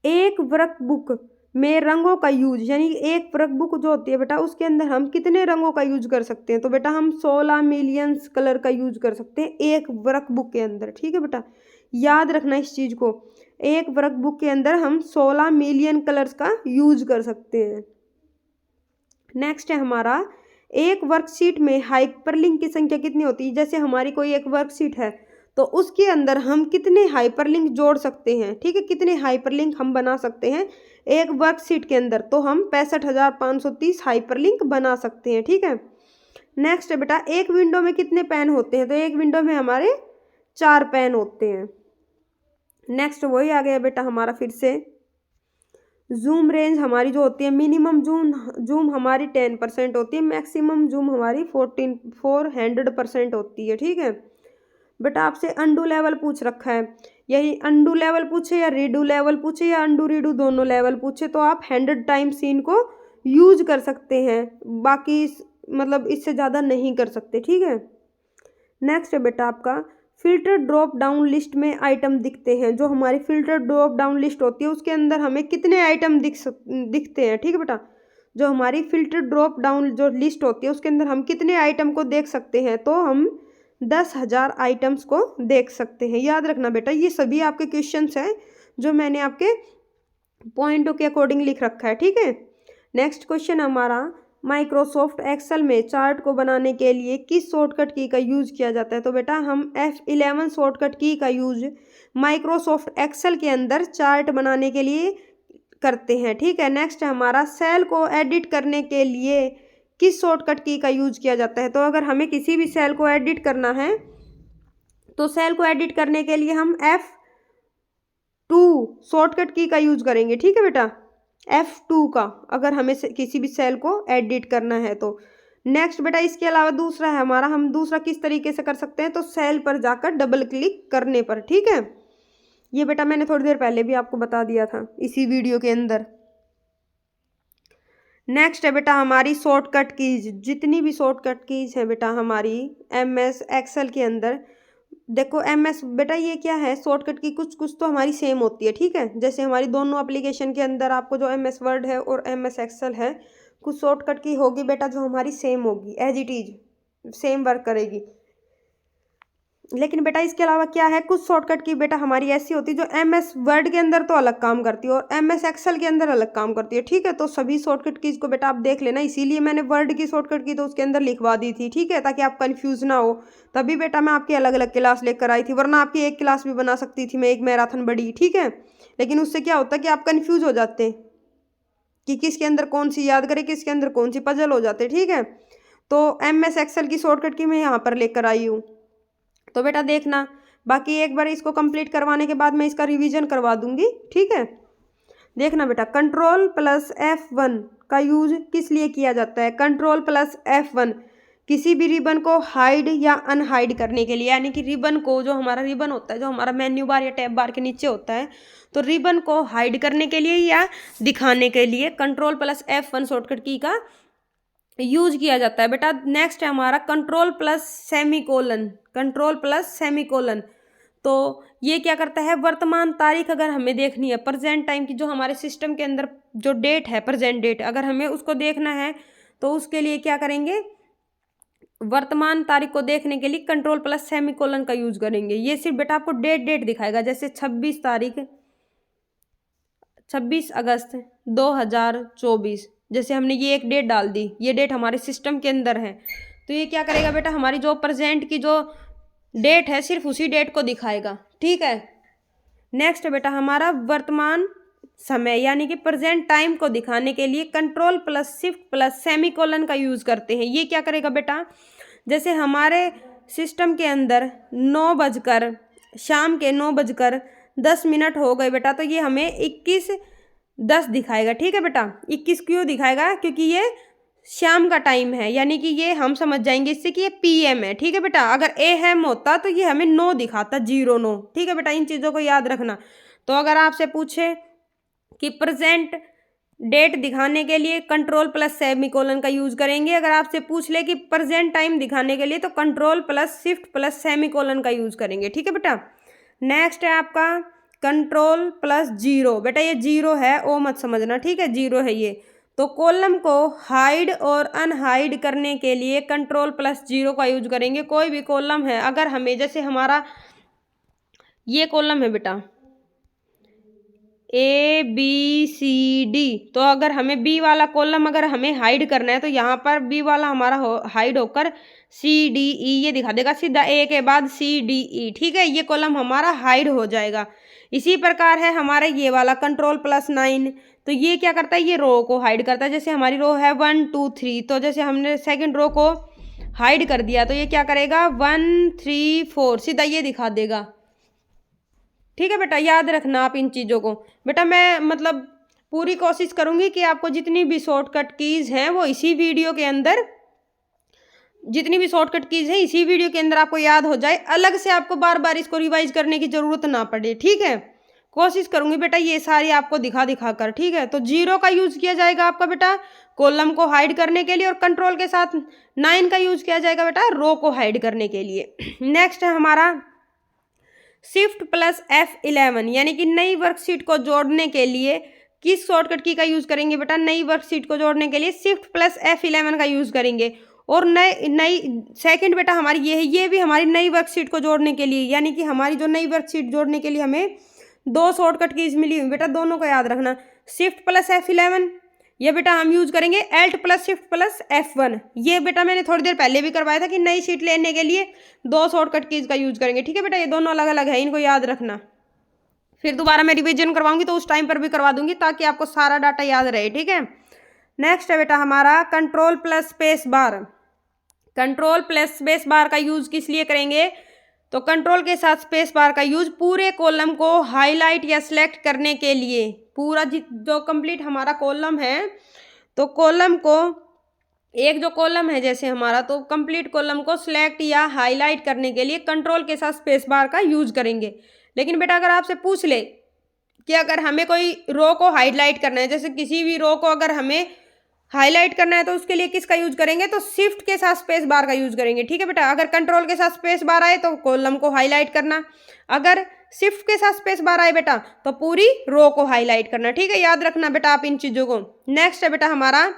एक वर्कबुक में रंगों का यूज, यानी एक वर्कबुक जो होती है बेटा उसके अंदर हम कितने रंगों का यूज कर सकते हैं, तो बेटा हम 16 मिलियंस कलर का यूज कर सकते हैं एक वर्कबुक के अंदर, ठीक है बेटा, याद रखना इस चीज़ को। एक वर्कबुक के अंदर हम 16 मिलियन कलर्स का यूज कर सकते हैं। नेक्स्ट है हमारा, एक वर्कशीट में हाइपरलिंक की संख्या कितनी होती है, जैसे हमारी कोई एक वर्कशीट है तो उसके अंदर हम कितने हाइपरलिंक जोड़ सकते हैं, ठीक है, कितने हाइपरलिंक हम बना सकते हैं एक वर्कशीट के अंदर, तो हम 65,530 हाइपरलिंक बना सकते हैं, ठीक है। नेक्स्ट है बेटा, एक विंडो में कितने पेन होते हैं, तो एक विंडो में हमारे 4 पेन होते हैं। नेक्स्ट वही आ गया बेटा हमारा फिर से, जूम रेंज हमारी जो होती है, मिनिमम जूम हमारी 10% होती है, मैक्सिमम जूम हमारी 400% होती है, ठीक है बेटा। आपसे अंडू लेवल पूछ रखा है, यही अंडू लेवल पूछे या रीडू लेवल पूछे या अंडू रीडू दोनों लेवल पूछे तो आप 100 टाइम्स इनको यूज कर सकते हैं, बाकी मतलब इससे ज़्यादा नहीं कर सकते, ठीक है। नेक्स्ट है बेटा आपका, फिल्टर ड्रॉप डाउन लिस्ट में आइटम दिखते हैं, जो हमारी फिल्टर ड्रॉप डाउन लिस्ट होती है उसके अंदर हमें कितने आइटम दिखते हैं, ठीक है बेटा। जो हमारी फिल्टर ड्रॉप डाउन जो लिस्ट होती है उसके अंदर हम कितने आइटम को देख सकते हैं, तो हम 10,000 आइटम्स को देख सकते हैं। याद रखना बेटा, ये सभी आपके क्वेश्चंस हैं जो मैंने आपके पॉइंटों के अकॉर्डिंग लिख रखा है, ठीक है। नेक्स्ट क्वेश्चन हमारा, माइक्रोसॉफ्ट एक्सेल में चार्ट को बनाने के लिए किस शॉर्टकट की का यूज किया जाता है, तो बेटा हम F11 शॉर्टकट की का यूज माइक्रोसॉफ्ट एक्सेल के अंदर चार्ट बनाने के लिए करते हैं, ठीक है। नेक्स्ट है हमारा, सेल को एडिट करने के लिए किस शॉर्टकट की का यूज किया जाता है, तो अगर हमें किसी भी सेल को एडिट करना है तो सेल को एडिट करने के लिए हम F2 शॉर्टकट की का यूज करेंगे, ठीक है बेटा, F2 का, अगर हमें किसी भी सेल को एडिट करना है तो। नेक्स्ट बेटा, इसके अलावा दूसरा है हमारा, हम दूसरा किस तरीके से कर सकते हैं, तो सेल पर जाकर डबल क्लिक करने पर, ठीक है। ये बेटा मैंने थोड़ी देर पहले भी आपको बता दिया था इसी वीडियो के अंदर। नेक्स्ट है बेटा हमारी शॉर्टकट कीज, जितनी भी शॉर्टकट कीज है बेटा हमारी MS एक्सेल के अंदर, देखो MS बेटा ये क्या है, शॉर्टकट की कुछ कुछ तो हमारी सेम होती है, ठीक है। जैसे हमारी दोनों एप्लीकेशन के अंदर आपको जो MS वर्ड है और MS एक्सेल है, कुछ शॉर्टकट की होगी बेटा जो हमारी सेम होगी, as it is same work करेगी। लेकिन बेटा इसके अलावा क्या है, कुछ शॉर्टकट की बेटा हमारी ऐसी होती है जो MS वर्ड के अंदर तो अलग काम करती है और MS एक्सेल के अंदर अलग काम करती है, ठीक है। तो सभी शॉर्टकट कीज को बेटा आप देख लेना, इसीलिए मैंने वर्ड की शॉर्टकट की तो उसके अंदर लिखवा दी थी, ठीक है, ताकि आप कंफ्यूज ना हो। तभी बेटा मैं आपकी अलग अलग क्लास लेकर आई थी, वरना आपकी एक क्लास भी बना सकती थी मैं, एक मैराथन बड़ी, ठीक है। लेकिन उससे क्या होता है कि आप कन्फ्यूज हो जाते कि किसके अंदर कौन सी याद करें, किसके अंदर कौन सी पजल हो जाते, ठीक है। तो MS एक्सेल की शॉर्टकट की मैं यहाँ पर लेकर आई हूँ। तो बेटा देखना, बाकी एक बार इसको कंप्लीट करवाने के बाद मैं इसका रिवीजन करवा दूंगी, ठीक है। देखना बेटा, Ctrl+F1 का यूज किस लिए किया जाता है। Ctrl+F1 किसी भी रिबन को हाइड या अनहाइड करने के लिए, यानी कि रिबन को, जो हमारा रिबन होता है, जो हमारा मेन्यू बार या टैब बार के नीचे होता है, तो रिबन को हाइड करने के लिए या दिखाने के लिए Ctrl+F1 शॉर्टकट की का यूज किया जाता है बेटा। नेक्स्ट है हमारा Ctrl+सेमीकोलन। Ctrl+सेमीकोलन, तो ये क्या करता है, वर्तमान तारीख अगर हमें देखनी है, प्रेजेंट टाइम की, जो हमारे सिस्टम के अंदर जो डेट है, प्रेजेंट डेट, अगर हमें उसको देखना है तो उसके लिए क्या करेंगे, वर्तमान तारीख को देखने के लिए Ctrl+सेमीकोलन का यूज करेंगे। ये सिर्फ बेटा आपको डेट दिखाएगा, जैसे 26 अगस्त 2024, जैसे हमने ये एक डेट डाल दी, ये डेट हमारे सिस्टम के अंदर है, तो ये क्या करेगा बेटा, हमारी जो प्रेजेंट की जो डेट है सिर्फ उसी डेट को दिखाएगा, ठीक है। नेक्स्ट बेटा हमारा वर्तमान समय यानी कि प्रेजेंट टाइम को दिखाने के लिए Ctrl+Shift+सेमीकोलन का यूज करते हैं। ये क्या करेगा बेटा, जैसे हमारे सिस्टम के अंदर शाम के 9:10 हो गए बेटा, तो ये हमें 21:10 दिखाएगा, ठीक है बेटा। 21 क्यों दिखाएगा, क्योंकि ये शाम का टाइम है, यानी कि ये हम समझ जाएंगे इससे कि ये PM है, ठीक है बेटा। अगर AM होता तो ये हमें 9 दिखाता, 09, ठीक है बेटा। इन चीज़ों को याद रखना। तो अगर आपसे पूछे कि प्रेजेंट डेट दिखाने के लिए Ctrl+सेमीकोलन का यूज करेंगे, अगर आपसे पूछ ले कि प्रेजेंट टाइम दिखाने के लिए, तो Ctrl+Shift+सेमीकोलन का यूज करेंगे, ठीक है बेटा। नेक्स्ट है आपका Ctrl+0, बेटा ये 0 है, ओ मत समझना, ठीक है, 0 है ये। तो कॉलम को हाइड और अनहाइड करने के लिए Ctrl+0 का यूज करेंगे। कोई भी कॉलम है, अगर हमें, जैसे हमारा ये कॉलम है बेटा ABCD, तो अगर हमें B वाला कॉलम अगर हमें हाइड करना है, तो यहाँ पर B वाला हमारा हाइड होकर CDE ये दिखा देगा, सीधा A के बाद CDE, ठीक है। ये कॉलम हमारा हाइड हो जाएगा। इसी प्रकार है हमारा ये वाला Ctrl+9, तो ये क्या करता है, ये रो को हाइड करता है। जैसे हमारी रो है 1 2 3, तो जैसे हमने सेकंड रो को हाइड कर दिया, तो ये क्या करेगा 1 3 4 सीधा ये दिखा देगा, ठीक है बेटा। याद रखना आप इन चीज़ों को। बेटा मैं मतलब पूरी कोशिश करूंगी कि आपको जितनी भी शॉर्टकट कीज़ हैं वो इसी वीडियो के अंदर, जितनी भी शॉर्टकट कीज़ है इसी वीडियो के अंदर आपको याद हो जाए, अलग से आपको बार बार इसको रिवाइज करने की ज़रूरत ना पड़े, ठीक है। कोशिश करूंगी बेटा ये सारी आपको दिखा कर, ठीक है। तो 0 का यूज किया जाएगा आपका बेटा कॉलम को हाइड करने के लिए, और कंट्रोल के साथ 9 का यूज किया जाएगा बेटा रो को हाइड करने के लिए। नेक्स्ट है हमारा Shift+F11, यानी कि नई वर्कशीट को जोड़ने के लिए किस शॉर्टकट की का यूज करेंगे बेटा, नई वर्कशीट को जोड़ने के लिए Shift+F11 का यूज करेंगे। और नई सेकंड बेटा हमारी ये है, ये भी हमारी नई वर्कशीट को जोड़ने के लिए, यानी कि हमारी जो नई वर्कशीट जोड़ने के लिए हमें 2 शॉर्टकट कीज मिली हुई बेटा, दोनों को याद रखना। Shift+F11 ये बेटा हम यूज करेंगे Alt+Shift+F1, ये बेटा मैंने थोड़ी देर पहले भी करवाया था कि नई शीट लेने के लिए 2 शॉर्टकट कीज का यूज करेंगे, ठीक है बेटा। ये दोनों अलग अलग है, इनको याद रखना। फिर दोबारा मैं रिवीजन करवाऊंगी तो उस टाइम पर भी करवा दूंगी, ताकि आपको सारा डाटा याद रहे, ठीक है। नेक्स्ट है बेटा हमारा Ctrl+Spacebar। Ctrl+Spacebar का यूज किस लिए करेंगे, तो कंट्रोल के साथ स्पेस बार का यूज पूरे कॉलम को हाईलाइट या सिलेक्ट करने के लिए, पूरा जो कंप्लीट हमारा कॉलम है, तो कॉलम को, एक जो कॉलम है जैसे हमारा, तो कंप्लीट कॉलम को सिलेक्ट या हाईलाइट करने के लिए कंट्रोल के साथ स्पेस बार का यूज करेंगे। लेकिन बेटा अगर आपसे पूछ ले कि अगर हमें कोई रो को हाईलाइट करना है, जैसे किसी भी रो को अगर हमें हाईलाइट करना है, तो उसके लिए किसका यूज करेंगे, तो शिफ्ट के साथ स्पेस बार का यूज करेंगे, ठीक है बेटा। अगर कंट्रोल के साथ स्पेस बार आए तो कॉलम को हाईलाइट करना, अगर शिफ्ट के साथ स्पेस बार आए बेटा तो पूरी रो को हाईलाइट करना, ठीक है। याद रखना बेटा आप इन चीजों को। नेक्स्ट है बेटा हमारा,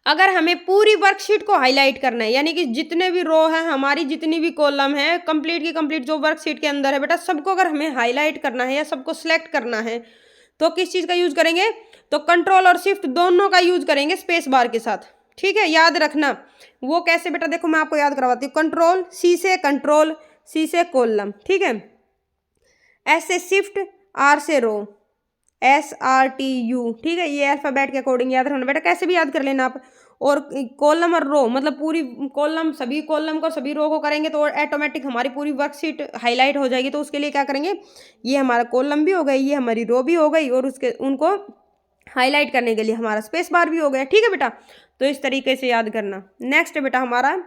अगर हमें पूरी वर्कशीट को हाईलाइट करना है, यानी कि जितने भी रो है हमारी, जितनी भी कॉलम है कंप्लीट की कंप्लीट जो वर्कशीट के अंदर है बेटा, सबको अगर हमें हाईलाइट करना है या सबको सिलेक्ट करना है, तो किस चीज़ का यूज करेंगे, तो कंट्रोल और शिफ्ट दोनों का यूज करेंगे स्पेस बार के साथ, ठीक है। याद रखना वो कैसे बेटा, देखो मैं आपको याद करवाती हूँ। कंट्रोल सी से कॉलम, ठीक है। S से शिफ्ट, R से रो, SRTU, ठीक है। ये अल्फाबेट के अकॉर्डिंग याद रखना बेटा, कैसे भी याद कर लेना आप। और कॉलम और रो मतलब पूरी कॉलम, सभी कॉलम को सभी रो को करेंगे तो ऑटोमेटिक हमारी पूरी वर्कशीट हाईलाइट हो जाएगी। तो उसके लिए क्या करेंगे, ये हमारा कॉलम भी हो गई, ये हमारी रो भी हो गई, और उसके उनको हाईलाइट करने के लिए हमारा स्पेस बार भी हो गया। ठीक है बेटा, तो इस तरीके से याद करना। नेक्स्ट बेटा हमारा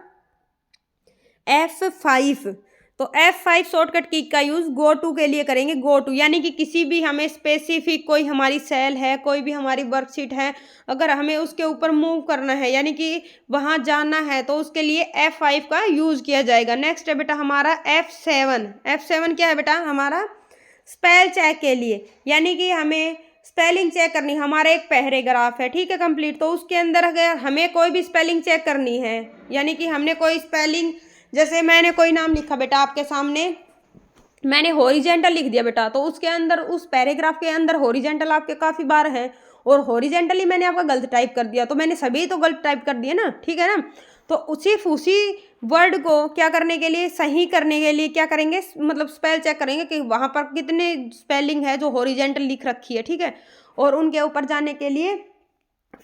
F5। तो F5 शॉर्टकट की का यूज़ गो टू के लिए करेंगे। गो टू यानी कि किसी भी हमें स्पेसिफिक कोई हमारी सेल है, कोई भी हमारी वर्कशीट है, अगर हमें उसके ऊपर मूव करना है यानी कि वहाँ जाना है तो उसके लिए F5 का यूज़ किया जाएगा। नेक्स्ट है बेटा हमारा F7। F7 क्या है बेटा, हमारा स्पेल चेक के लिए, यानी कि हमें स्पेलिंग चेक करनी। हमारा एक पैराग्राफ है, ठीक है, कंप्लीट, तो उसके अंदर अगर हमें कोई भी स्पेलिंग चेक करनी है, यानी कि हमने कोई स्पेलिंग, जैसे मैंने कोई नाम लिखा बेटा आपके सामने, मैंने हॉरिजेंटल लिख दिया बेटा, तो उसके अंदर उस पैराग्राफ के अंदर हॉरिजेंटल आपके काफ़ी बार है, और हॉरिजेंटली मैंने आपका गलत टाइप कर दिया, तो मैंने सभी तो गलत टाइप कर दिए ना, ठीक है ना। तो सिर्फ उसी वर्ड को क्या करने के लिए, सही करने के लिए क्या करेंगे, मतलब स्पेल चेक करेंगे कि वहाँ पर कितने स्पेलिंग है जो हॉरिजेंटल लिख रखी है, ठीक है, और उनके ऊपर जाने के लिए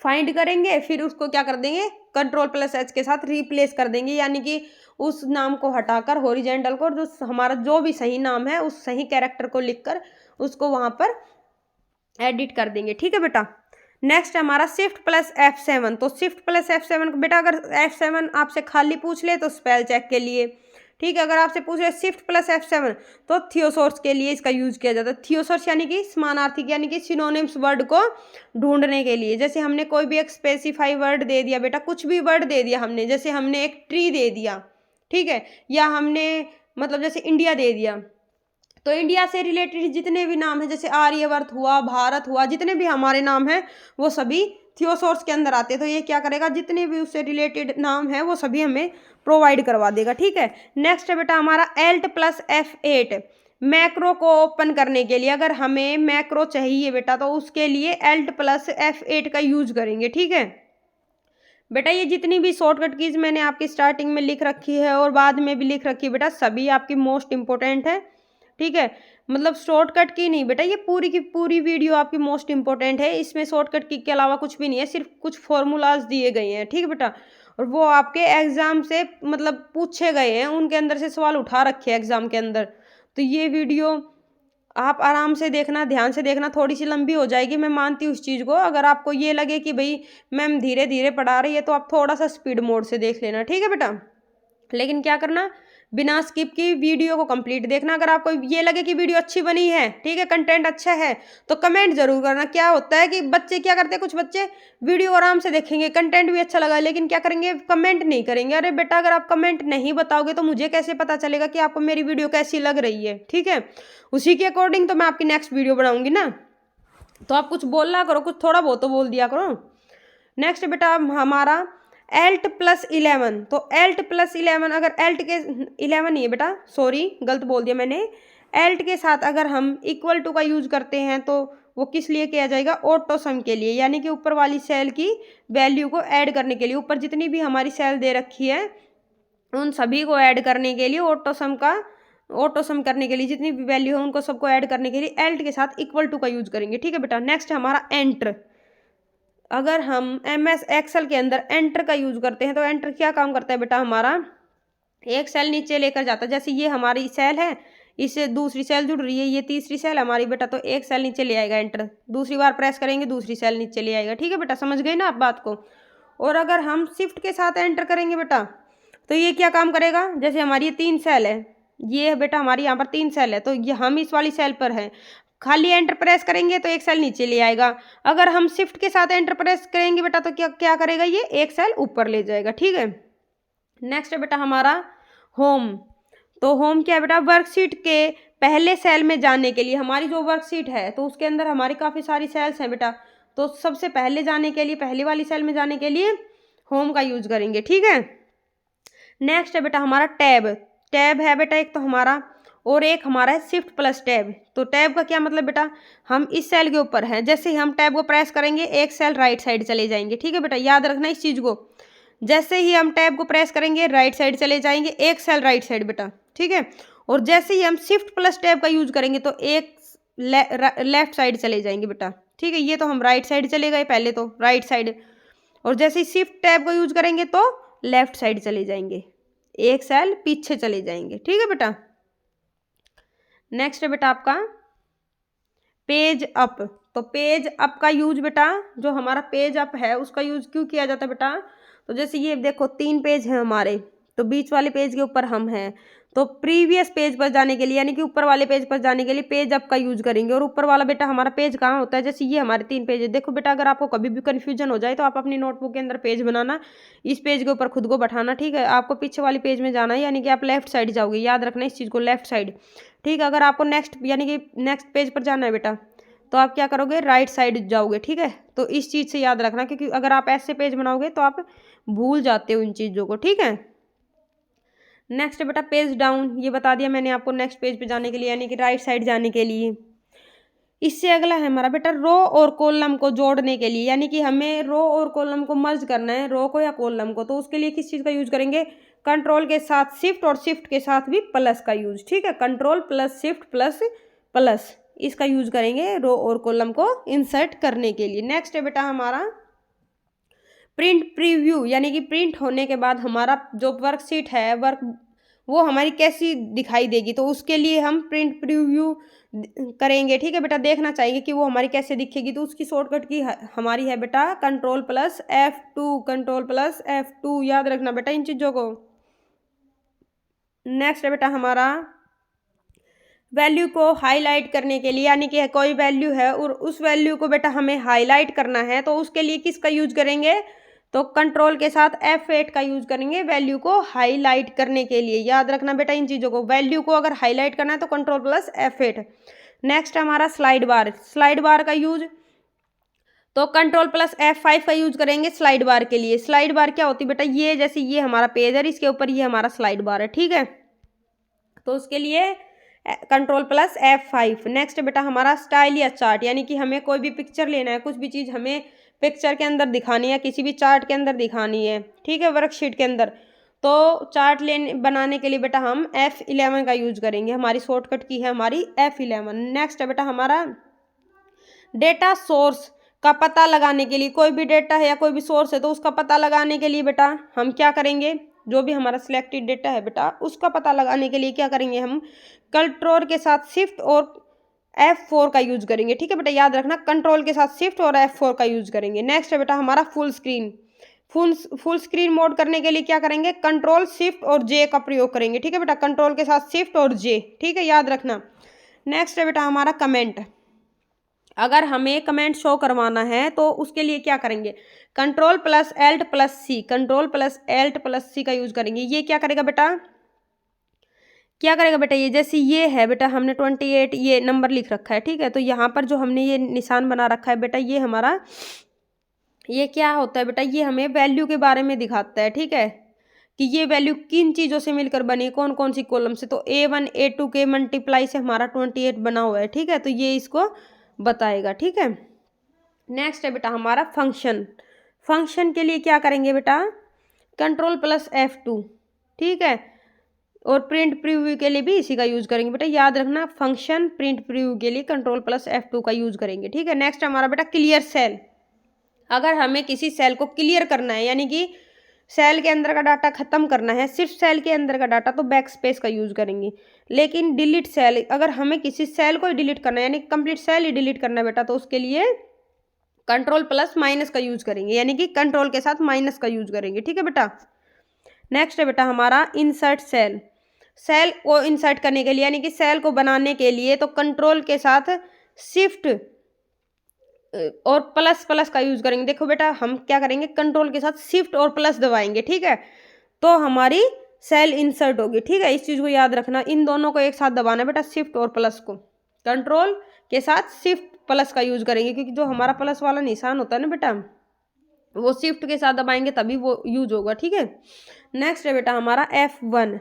फाइंड करेंगे, फिर उसको क्या कर देंगे, Ctrl+H के साथ रिप्लेस कर देंगे, यानी कि उस नाम को हटाकर हॉरिजेंटल को, जो हमारा जो भी सही नाम है उस सही कैरेक्टर को लिखकर उसको वहाँ पर एडिट कर देंगे। ठीक है बेटा। नेक्स्ट हमारा Shift+F7। तो Shift+F7 बेटा, अगर F7 आपसे खाली पूछ ले तो स्पेल चेक के लिए, ठीक है, अगर आपसे पूछ रहे Shift+F7 तो थियोसॉर्स के लिए इसका यूज किया जाता है। थियोसॉर्स यानी कि समानार्थी, यानी कि सिनोनिम्स वर्ड को ढूंढने के लिए। जैसे हमने कोई भी एक स्पेसिफाई वर्ड दे दिया बेटा, कुछ भी वर्ड दे दिया हमने, जैसे हमने एक ट्री दे दिया, ठीक है, या हमने मतलब जैसे इंडिया दे दिया, तो इंडिया से रिलेटेड जितने भी नाम हैं, जैसे आर्यवर्त हुआ, भारत हुआ, जितने भी हमारे नाम हैं वो सभी थियोसॉर्स के अंदर आते हैं। तो ये क्या करेगा, जितने भी उससे रिलेटेड नाम है वो सभी हमें प्रोवाइड करवा देगा। ठीक है। नेक्स्ट है बेटा हमारा Alt+F8। मैक्रो को ओपन करने के लिए, अगर हमें मैक्रो चाहिए बेटा तो उसके लिए Alt+F8 का यूज करेंगे। ठीक है बेटा, ये जितनी भी शॉर्टकट कीज मैंने आपकी स्टार्टिंग में लिख रखी है और बाद में भी लिख रखी है बेटा, सभी आपकी मोस्ट इंपॉर्टेंट है। ठीक है, मतलब शॉर्टकट की नहीं बेटा, ये पूरी की पूरी वीडियो आपकी मोस्ट इंपॉर्टेंट है। इसमें शॉर्टकट की के अलावा कुछ भी नहीं है, सिर्फ कुछ फॉर्मूलाज दिए गए हैं। ठीक है बेटा, और वो आपके एग्जाम से मतलब पूछे गए हैं, उनके अंदर से सवाल उठा रखे हैं एग्जाम के अंदर। तो ये वीडियो आप आराम से देखना, ध्यान से देखना, थोड़ी सी लंबी हो जाएगी, मैं मानती हूँ उस चीज़ को। अगर आपको ये लगे कि भाई मैम धीरे धीरे पढ़ा रही है तो आप थोड़ा सा स्पीड मोड से देख लेना। ठीक है बेटा, लेकिन क्या करना, बिना स्किप की वीडियो को कंप्लीट देखना। अगर आपको ये लगे कि वीडियो अच्छी बनी है, ठीक है, कंटेंट अच्छा है, तो कमेंट जरूर करना। क्या होता है कि बच्चे क्या करते हैं, कुछ बच्चे वीडियो आराम से देखेंगे, कंटेंट भी अच्छा लगा, लेकिन क्या करेंगे, कमेंट नहीं करेंगे। अरे बेटा, अगर आप कमेंट नहीं बताओगे तो मुझे कैसे पता चलेगा कि आपको मेरी वीडियो कैसी लग रही है। ठीक है, उसी के अकॉर्डिंग तो मैं आपकी नेक्स्ट वीडियो बनाऊंगी ना। तो आप कुछ बोलना करो, कुछ थोड़ा बहुत तो बोल दिया करो। नेक्स्ट बेटा हमारा Alt+11। तो Alt+11, अगर Alt के 11 नहीं है बेटा, सॉरी गलत बोल दिया मैंने। Alt के साथ अगर हम इक्वल टू का यूज करते हैं तो वो किस लिए किया जाएगा, ऑटो सम के लिए, यानी कि ऊपर वाली सेल की वैल्यू को ऐड करने के लिए। ऊपर जितनी भी हमारी सेल दे रखी है उन सभी को ऐड करने के लिए, ऑटो सम करने के लिए जितनी भी वैल्यू है उनको सबको ऐड करने के लिए Alt के साथ इक्वल टू का यूज करेंगे। ठीक है बेटा। नेक्स्ट हमारा एंटर। अगर हम MS एक्सेल के अंदर एंटर का यूज करते हैं तो एंटर क्या काम करता है बेटा, हमारा एक सेल नीचे लेकर जाता है। जैसे ये हमारी सेल है, इससे दूसरी सेल जुड़ रही है, ये तीसरी सेल हमारी बेटा, तो एक सेल नीचे ले आएगा एंटर, दूसरी बार प्रेस करेंगे दूसरी सेल नीचे ले आएगा। ठीक है बेटा, समझ गए ना आप बात को। और अगर हम शिफ्ट के साथ एंटर करेंगे बेटा तो ये क्या काम करेगा, जैसे हमारी ये 3 सेल है, ये बेटा हमारी यहाँ पर 3 सेल है, तो ये हम इस वाली सेल पर है, खाली एंटर प्रेस करेंगे तो एक सेल नीचे ले आएगा। अगर हम शिफ्ट के साथ एंटर प्रेस करेंगे बेटा तो क्या क्या करेगा, ये एक सेल ऊपर ले जाएगा। ठीक है। नेक्स्ट है बेटा हमारा होम। तो होम क्या है बेटा, वर्कशीट के पहले सेल में जाने के लिए, हमारी जो वर्कशीट है तो उसके अंदर हमारी काफ़ी सारी सेल्स हैं बेटा, तो सबसे पहले जाने के लिए, पहली वाली सेल में जाने के लिए होम का यूज करेंगे। ठीक है। नेक्स्ट है बेटा हमारा टैब। टैब है बेटा एक तो हमारा, और एक हमारा है Shift+Tab। तो टैब का क्या मतलब बेटा, हम इस सेल के ऊपर हैं, जैसे ही हम टैब को प्रेस करेंगे एक सेल राइट साइड चले जाएंगे। ठीक है बेटा, याद रखना इस चीज़ को, जैसे ही हम टैब को प्रेस करेंगे राइट साइड चले जाएंगे, एक सेल राइट साइड बेटा। ठीक है। और जैसे ही हम Shift+Tab का यूज करेंगे तो एक लेफ्ट साइड चले जाएंगे बेटा। ठीक है, ये तो हम राइट साइड चले गए पहले, तो राइट साइड, और जैसे ही शिफ्ट टैब को यूज करेंगे तो लेफ्ट साइड चले जाएंगे, एक सेल पीछे चले जाएंगे। ठीक है बेटा। नेक्स्ट है बेटा आपका पेज अप। तो पेज अप का यूज बेटा, जो हमारा पेज अप है उसका यूज क्यों किया जाता है बेटा, तो जैसे ये देखो 3 पेज हैं हमारे, तो बीच वाले पेज के ऊपर हम हैं, तो प्रीवियस पेज पर जाने के लिए यानी कि ऊपर वाले पेज पर जाने के लिए पेज अप का यूज करेंगे। और ऊपर वाला बेटा हमारा पेज कहाँ होता है, जैसे ये हमारे 3 पेज है। देखो बेटा अगर आपको कभी भी कन्फ्यूजन हो जाए तो आप अपनी नोटबुक के अंदर पेज बनाना, इस पेज के ऊपर खुद को बैठाना। ठीक है, आपको पीछे वाले पेज में जाना है, यानी कि आप लेफ्ट साइड जाओगे, याद रखना इस चीज़ को, लेफ्ट साइड। ठीक है, अगर आपको नेक्स्ट यानी कि नेक्स्ट पेज पर जाना है बेटा तो आप क्या करोगे, राइट साइड जाओगे। ठीक है, तो इस चीज़ से याद रखना, क्योंकि अगर आप ऐसे पेज बनाओगे तो आप भूल जाते हो इन चीज़ों को। ठीक है। नेक्स्ट बेटा पेज डाउन, ये बता दिया मैंने आपको नेक्स्ट पेज पे जाने के लिए, यानी कि राइट साइड जाने के लिए। इससे अगला है हमारा बेटा रो और कॉलम को जोड़ने के लिए, यानी कि हमें रो और कॉलम को मर्ज करना है, रो को या कॉलम को, तो उसके लिए किस चीज़ का यूज करेंगे, कंट्रोल के साथ शिफ्ट और शिफ्ट के साथ भी प्लस का यूज। ठीक है, control plus shift plus plus, इसका यूज करेंगे रो और कॉलम को इंसर्ट करने के लिए। नेक्स्ट है बेटा हमारा प्रिंट प्रीव्यू, यानी कि प्रिंट होने के बाद हमारा जो वर्कशीट है वो हमारी कैसी दिखाई देगी, तो उसके लिए हम प्रिंट प्रीव्यू करेंगे। ठीक है बेटा, देखना चाहिए कि वो हमारी कैसे दिखेगी, तो उसकी शॉर्टकट की हमारी है बेटा control plus F2, control plus F2, याद रखना बेटा इन चीज़ों को। नेक्स्ट है बेटा हमारा वैल्यू को हाईलाइट करने के लिए, यानी कि कोई वैल्यू है और उस वैल्यू को बेटा हमें हाईलाइट करना है, तो उसके लिए किसका यूज करेंगे, तो कंट्रोल के साथ F8 का यूज करेंगे वैल्यू को हाईलाइट करने के लिए। याद रखना बेटा इन चीज़ों को, वैल्यू को अगर हाईलाइट करना है तो कंट्रोल प्लस F8। नेक्स्ट हमारा स्लाइड बार, स्लाइड बार का यूज तो कंट्रोल प्लस F5 का यूज करेंगे स्लाइड बार के लिए। स्लाइड बार क्या होती है बेटा, ये जैसे ये हमारा पेज है, इसके ऊपर ये हमारा स्लाइड बार है। ठीक है, तो उसके लिए कंट्रोल प्लस F5। नेक्स्ट बेटा हमारा स्टाइल या चार्ट, यानी कि हमें कोई भी पिक्चर लेना है, कुछ भी चीज़ हमें पिक्चर के अंदर दिखानी है, किसी भी चार्ट के अंदर दिखानी है। ठीक है, वर्कशीट के अंदर, तो चार्ट बनाने के लिए बेटा हम F11 का यूज करेंगे, हमारी शॉर्टकट की है हमारी F11। नेक्स्ट है बेटा हमारा डेटा सोर्स का पता लगाने के लिए, कोई भी डेटा है या कोई भी सोर्स है तो उसका पता लगाने के लिए बेटा हम क्या करेंगे, जो भी हमारा सिलेक्टेड डेटा है बेटा उसका पता लगाने के लिए क्या करेंगे, हम कंट्रोल के साथ शिफ्ट और F4 का यूज करेंगे। ठीक है बेटा, याद रखना कंट्रोल के साथ शिफ्ट और F4 का यूज करेंगे। नेक्स्ट है बेटा हमारा full screen, full screen mode करने के लिए क्या करेंगे, कंट्रोल शिफ्ट और J का प्रयोग करेंगे। ठीक है बेटा, कंट्रोल के साथ शिफ्ट और J। ठीक है, याद रखना। नेक्स्ट है बेटा हमारा कमेंट, अगर हमें कमेंट शो करवाना है तो उसके लिए क्या करेंगे, कंट्रोल प्लस एल्ट प्लस सी, कंट्रोल प्लस एल्ट प्लस सी का यूज करेंगे। ये क्या करेगा बेटा, क्या करेगा बेटा, ये जैसे ये है बेटा हमने 28 ये नंबर लिख रखा है। ठीक है, तो यहाँ पर जो हमने ये निशान बना रखा है बेटा, ये हमारा ये क्या होता है बेटा, ये हमें वैल्यू के बारे में दिखाता है। ठीक है, कि ये वैल्यू किन चीज़ों से मिलकर बनी, कौन कौन सी कॉलम से, तो A1 A2 के मल्टीप्लाई से हमारा 28 बना हुआ है। ठीक है, तो ये इसको बताएगा। ठीक है, नेक्स्ट है बेटा हमारा फंक्शन, फंक्शन के लिए क्या करेंगे बेटा, कंट्रोल प्लस F2। ठीक है, और प्रिंट प्रीव्यू के लिए भी इसी का यूज करेंगे बेटा, याद रखना फंक्शन प्रिंट प्रीव्यू के लिए कंट्रोल प्लस F2 का यूज करेंगे। ठीक है, नेक्स्ट हमारा बेटा क्लियर सेल, अगर हमें किसी सेल को क्लियर करना है, यानी कि सेल के अंदर का डाटा खत्म करना है, सिर्फ सेल के अंदर का डाटा, तो बैक स्पेस का यूज करेंगे। लेकिन डिलीट सेल, अगर हमें किसी सेल को ही डिलीट करना है, यानी कंप्लीट सेल ही डिलीट करना है बेटा, तो उसके लिए कंट्रोल प्लस माइनस का यूज करेंगे, यानी कि कंट्रोल के साथ माइनस का यूज करेंगे। ठीक है बेटा, नेक्स्ट है बेटा हमारा इंसर्ट सेल, सेल को इंसर्ट करने के लिए, यानी कि सेल को बनाने के लिए, तो कंट्रोल के साथ शिफ्ट और प्लस प्लस का यूज करेंगे। देखो बेटा हम क्या करेंगे, कंट्रोल के साथ शिफ्ट और प्लस दबाएंगे। ठीक है, तो हमारी सेल इंसर्ट होगी। ठीक है, इस चीज़ को याद रखना, इन दोनों को एक साथ दबाना बेटा, शिफ्ट और प्लस को, कंट्रोल के साथ शिफ्ट प्लस का यूज करेंगे, क्योंकि जो हमारा प्लस वाला निशान होता है ना बेटा, वो शिफ्ट के साथ दबाएंगे तभी वो यूज होगा। ठीक है, नेक्स्ट है बेटा हमारा F1।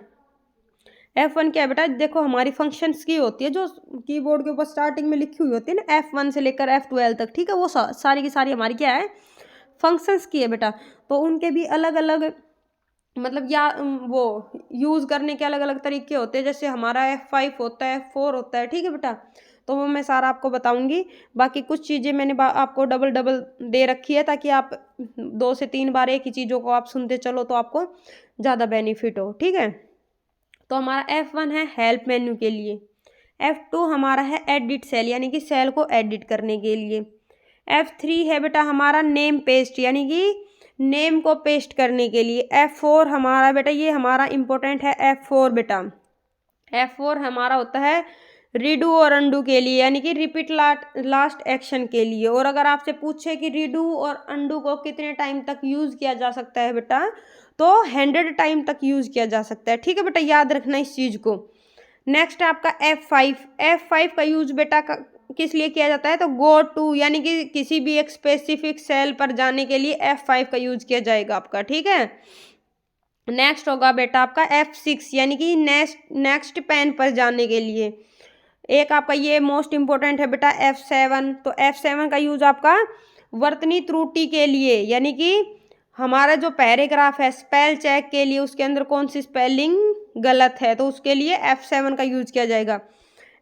F1 क्या है बेटा, देखो हमारी फंक्शंस की होती है जो कीबोर्ड के ऊपर स्टार्टिंग में लिखी हुई होती है ना, F1 से लेकर F12 तक। ठीक है, वो सारी की सारी हमारी क्या है, फंक्शंस की है बेटा, तो उनके भी अलग अलग मतलब या वो यूज़ करने के अलग अलग तरीके होते हैं। जैसे हमारा F5 होता है, F4 होता है। ठीक है बेटा, तो वो मैं सारा आपको बताऊंगी। बाकी कुछ चीज़ें मैंने आपको डबल डबल दे रखी है ताकि आप 2 से 3 बार एक ही चीज़ों को आप सुनते चलो तो आपको ज़्यादा बेनिफिट हो, ठीक है। तो हमारा F1 है हेल्प मेन्यू के लिए, F2 हमारा है एडिट सेल यानी कि सेल को एडिट करने के लिए, F3 है बेटा हमारा नेम पेस्ट यानी कि नेम को पेस्ट करने के लिए, F4 हमारा बेटा ये हमारा इम्पोर्टेंट है F4 बेटा, F4 हमारा होता है रीडू और अंडू के लिए यानी कि रिपीट लास्ट एक्शन के लिए। और अगर आपसे पूछे कि रीडू और अंडू को कितने टाइम तक यूज़ किया जा सकता है बेटा, तो 100 टाइम तक यूज़ किया जा सकता है, ठीक है बेटा, याद रखना इस चीज़ को। नेक्स्ट है आपका F5 का यूज़ बेटा किस लिए किया जाता है, तो गो टू यानी कि किसी भी एक स्पेसिफिक सेल पर जाने के लिए F5 का यूज़ किया जाएगा आपका, ठीक है। नेक्स्ट होगा बेटा आपका F6 यानी कि नेक्स्ट पेन पर जाने के लिए। एक आपका ये मोस्ट इम्पोर्टेंट है बेटा F7, तो F7 का यूज़ आपका वर्तनी त्रुटि के लिए यानी कि हमारा जो पैराग्राफ है स्पेल चेक के लिए उसके अंदर कौन सी स्पेलिंग गलत है तो उसके लिए F7 का यूज़ किया जाएगा।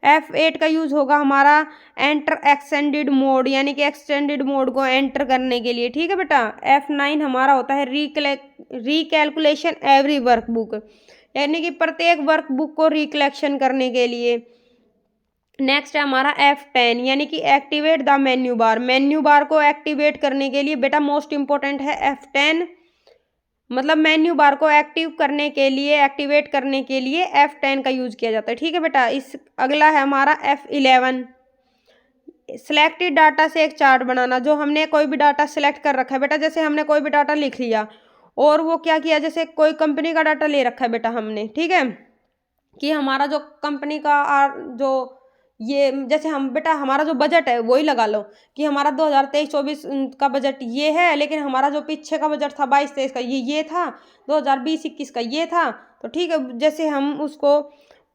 F8 का यूज़ होगा हमारा एंटर एक्सटेंडेड मोड यानी कि एक्सटेंडेड मोड को एंटर करने के लिए, ठीक है बेटा। F9 हमारा होता है रिकैलकुलेशन एवरी वर्कबुक यानी कि प्रत्येक वर्कबुक को रिकलेक्शन करने के लिए। नेक्स्ट है हमारा F10 यानी कि एक्टिवेट द मेन्यू बार को एक्टिवेट करने के लिए बेटा मोस्ट इम्पोर्टेंट है F10, मतलब मेन्यू बार को एक्टिव करने के लिए एक्टिवेट करने के लिए F10 का यूज़ किया जाता है, ठीक है बेटा। इस अगला है हमारा F11 सिलेक्टेड डाटा से एक चार्ट बनाना, जो हमने कोई भी डाटा सिलेक्ट कर रखा है बेटा, जैसे हमने कोई भी डाटा लिख लिया और वो क्या किया, जैसे कोई कंपनी का डाटा ले रखा है बेटा हमने, ठीक है, कि हमारा जो कंपनी का जो ये जैसे हम बेटा हमारा जो बजट है वही लगा लो कि हमारा 2023-24 का बजट ये है, लेकिन हमारा जो पीछे का बजट था 22-23 का ये था, 2020-21 का ये था, तो ठीक है, जैसे हम उसको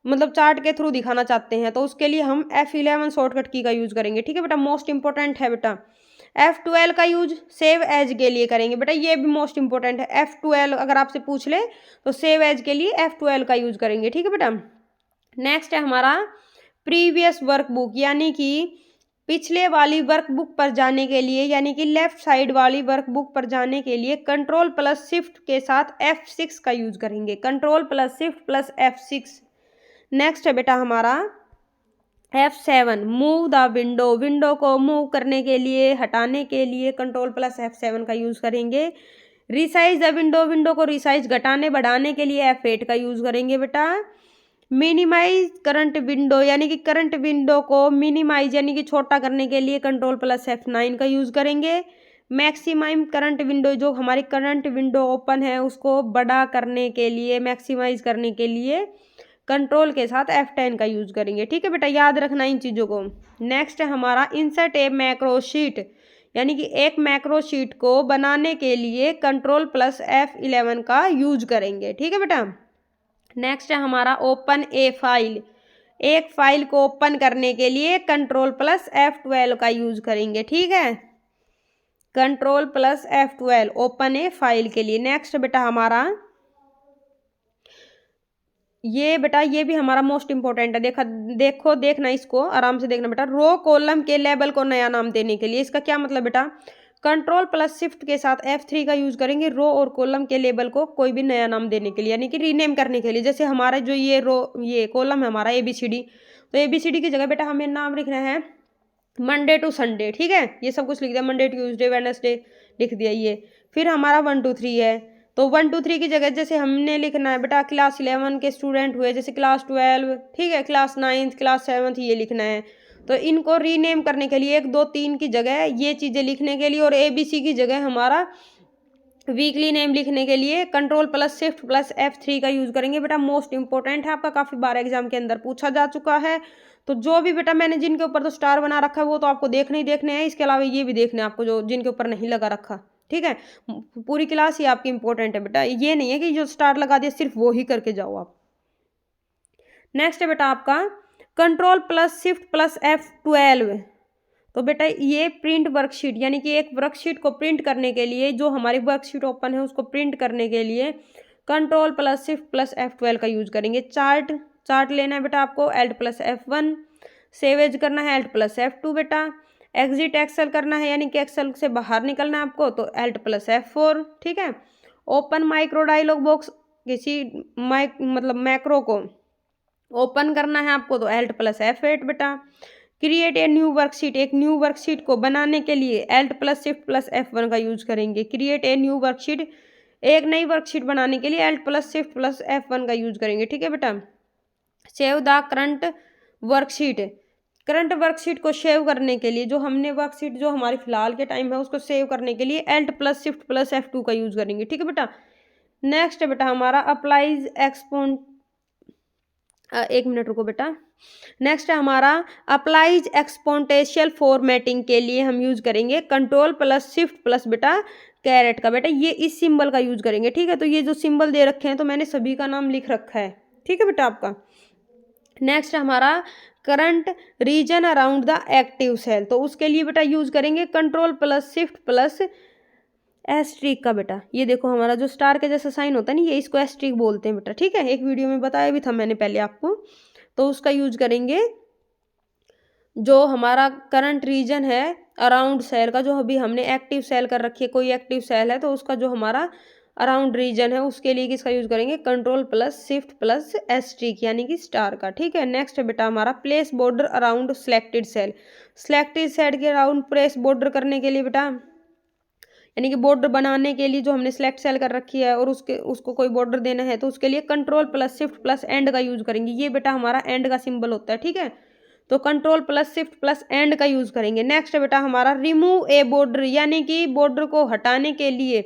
मतलब चार्ट के थ्रू दिखाना चाहते हैं तो उसके लिए हम F11 शॉर्टकट की का यूज़ करेंगे, ठीक है बेटा, मोस्ट इंपॉर्टेंट है बेटा। F12 का यूज सेव एज के लिए करेंगे बेटा, ये भी मोस्ट इंपॉर्टेंट है। F12 अगर आपसे पूछ ले तो सेव एज के लिए F12 का यूज़ करेंगे, ठीक है बेटा। नेक्स्ट है हमारा प्रीवियस वर्कबुक यानी कि पिछले वाली वर्कबुक पर जाने के लिए यानी कि लेफ्ट साइड वाली वर्कबुक पर जाने के लिए कंट्रोल प्लस शिफ्ट के साथ F6 का यूज़ करेंगे, control plus shift plus F6। Next है बेटा हमारा F7 मूव द विंडो को मूव करने के लिए हटाने के लिए कंट्रोल प्लस F7 का यूज़ करेंगे। रिसाइज द विंडो को रिसाइज घटाने बढ़ाने के लिए F8 का यूज़ करेंगे बेटा। मिनिमाइज करंट विंडो यानी कि करंट विंडो को मिनिमाइज यानी कि छोटा करने के लिए कंट्रोल प्लस F9 का यूज़ करेंगे। मैक्सिमाइज करंट विंडो, जो हमारी करंट विंडो ओपन है उसको बड़ा करने के लिए मैक्सिमाइज करने के लिए कंट्रोल के साथ F10 का यूज़ करेंगे, ठीक है बेटा, याद रखना इन चीज़ों को। नेक्स्ट है हमारा इंसर्ट ए मैक्रो शीट यानी कि एक मैक्रो शीट को बनाने के लिए कंट्रोल प्लस F11 का यूज करेंगे, ठीक है बेटा। नेक्स्ट है हमारा ओपन ए फाइल, एक फाइल को ओपन करने के लिए कंट्रोल प्लस F12 का यूज करेंगे, ठीक है, कंट्रोल प्लस F12 ओपन ए फाइल के लिए। नेक्स्ट बेटा हमारा ये बेटा ये भी हमारा मोस्ट इंपॉर्टेंट है, देखना इसको आराम से देखना बेटा। रो कॉलम के लेबल को नया नाम देने के लिए, इसका क्या मतलब बेटा, कंट्रोल प्लस शिफ्ट के साथ F3 का यूज करेंगे रो और कॉलम के लेबल को कोई भी नया नाम देने के लिए यानी कि रीनेम करने के लिए। जैसे हमारा जो ये कॉलम है हमारा ABCD, तो ABCD की जगह बेटा हमें नाम लिखना है मंडे टू संडे, ठीक है, ये सब कुछ लिख दिया, मंडे ट्यूसडे वेडनेसडे लिख दिया ये। फिर हमारा 1 2 3 है, तो 1 2 3 की जगह जैसे हमने लिखना है बेटा क्लास 11 के स्टूडेंट हुए, जैसे क्लास 12, ठीक है, क्लास 9th क्लास 7th ये लिखना है। तो इनको रीनेम करने के लिए 1 2 3 की जगह ये चीज़ें लिखने के लिए और ABC की जगह हमारा वीकली नेम लिखने के लिए control plus shift plus F3 का यूज़ करेंगे बेटा, मोस्ट इंपॉर्टेंट है, आपका काफ़ी बार एग्जाम के अंदर पूछा जा चुका है। तो जो भी बेटा मैंने जिनके ऊपर तो स्टार बना रखा है वो तो आपको देखने हैं, इसके अलावा ये भी देखने हैं आपको जो जिनके ऊपर नहीं लगा रखा, ठीक है। पूरी क्लास ही आपकी इंपॉर्टेंट है बेटा, ये नहीं है कि जो स्टार लगा दिया सिर्फ वो ही करके जाओ आप। नेक्स्ट है बेटा आपका control plus shift plus F12, तो बेटा ये प्रिंट वर्कशीट यानी कि एक वर्कशीट को प्रिंट करने के लिए, जो हमारी वर्कशीट ओपन है उसको प्रिंट करने के लिए control plus shift plus F12 का यूज करेंगे। चार्ट लेना है बेटा आपको Alt plus F1, save as करना है Alt+F2 बेटा। एग्जिट एक्सेल करना है यानी कि एक्सेल से बाहर निकलना है आपको तो Alt+F4, ठीक है। ओपन माइक्रो डायलॉग बॉक्स, किसी मतलब मैक्रो को ओपन करना है आपको तो Alt+F8 बेटा। क्रिएट ए न्यू वर्कशीट, एक न्यू वर्कशीट को बनाने के लिए Alt+Shift+F1 का यूज करेंगे। क्रिएट ए न्यू वर्कशीट, एक नई वर्कशीट बनाने के लिए Alt+Shift+F1 का यूज करेंगे, ठीक है बेटा। Save the current worksheet, current worksheet को सेव करने के लिए, जो हमने वर्कशीट जो हमारी फिलहाल के टाइम है उसको सेव करने के लिए Alt+Shift+F2 का यूज करेंगे, ठीक है बेटा। नेक्स्ट बेटा हमारा अप्लाइज एक्सपोन, एक मिनट रुको बेटा। नेक्स्ट है हमारा अप्लाइज एक्सपोनेंशियल फॉर्मेटिंग के लिए हम यूज करेंगे Ctrl+Shift+ बेटा कैरेट का, बेटा ये इस सिंबल का यूज करेंगे, ठीक है। तो ये जो सिंबल दे रखे हैं तो मैंने सभी का नाम लिख रखा है, ठीक है बेटा आपका। नेक्स्ट हमारा current region around the active cell, तो उसके लिए बेटा यूज करेंगे Ctrl+Shift+ एस्ट्रिक का बेटा। ये देखो हमारा जो स्टार के जैसा साइन होता है ना, ये इसको एस्ट्रिक बोलते हैं बेटा, ठीक है। एक वीडियो में बताया भी था मैंने पहले आपको, तो उसका यूज करेंगे। जो हमारा करंट रीजन है अराउंड सेल का, जो अभी हमने एक्टिव सेल कर रखी है, कोई एक्टिव सेल है तो उसका जो हमारा अराउंड रीजन है उसके लिए किसका यूज करेंगे Ctrl+Shift+ एस्ट्रिक यानी कि स्टार का, ठीक है। नेक्स्ट बेटा हमारा place border around selected cell, selected cell के अराउंड प्लेस बॉर्डर करने के लिए बेटा, यानी कि बॉर्डर बनाने के लिए जो हमने सिलेक्ट सेल कर रखी है और उसको कोई बॉर्डर देना है तो उसके लिए Ctrl+Shift+ एंड का यूज करेंगे। ये बेटा हमारा एंड का सिंबल होता है, ठीक है। तो Ctrl+Shift+ एंड का यूज करेंगे। नेक्स्ट बेटा हमारा रिमूव ए बॉर्डर, यानी कि बॉर्डर को हटाने के लिए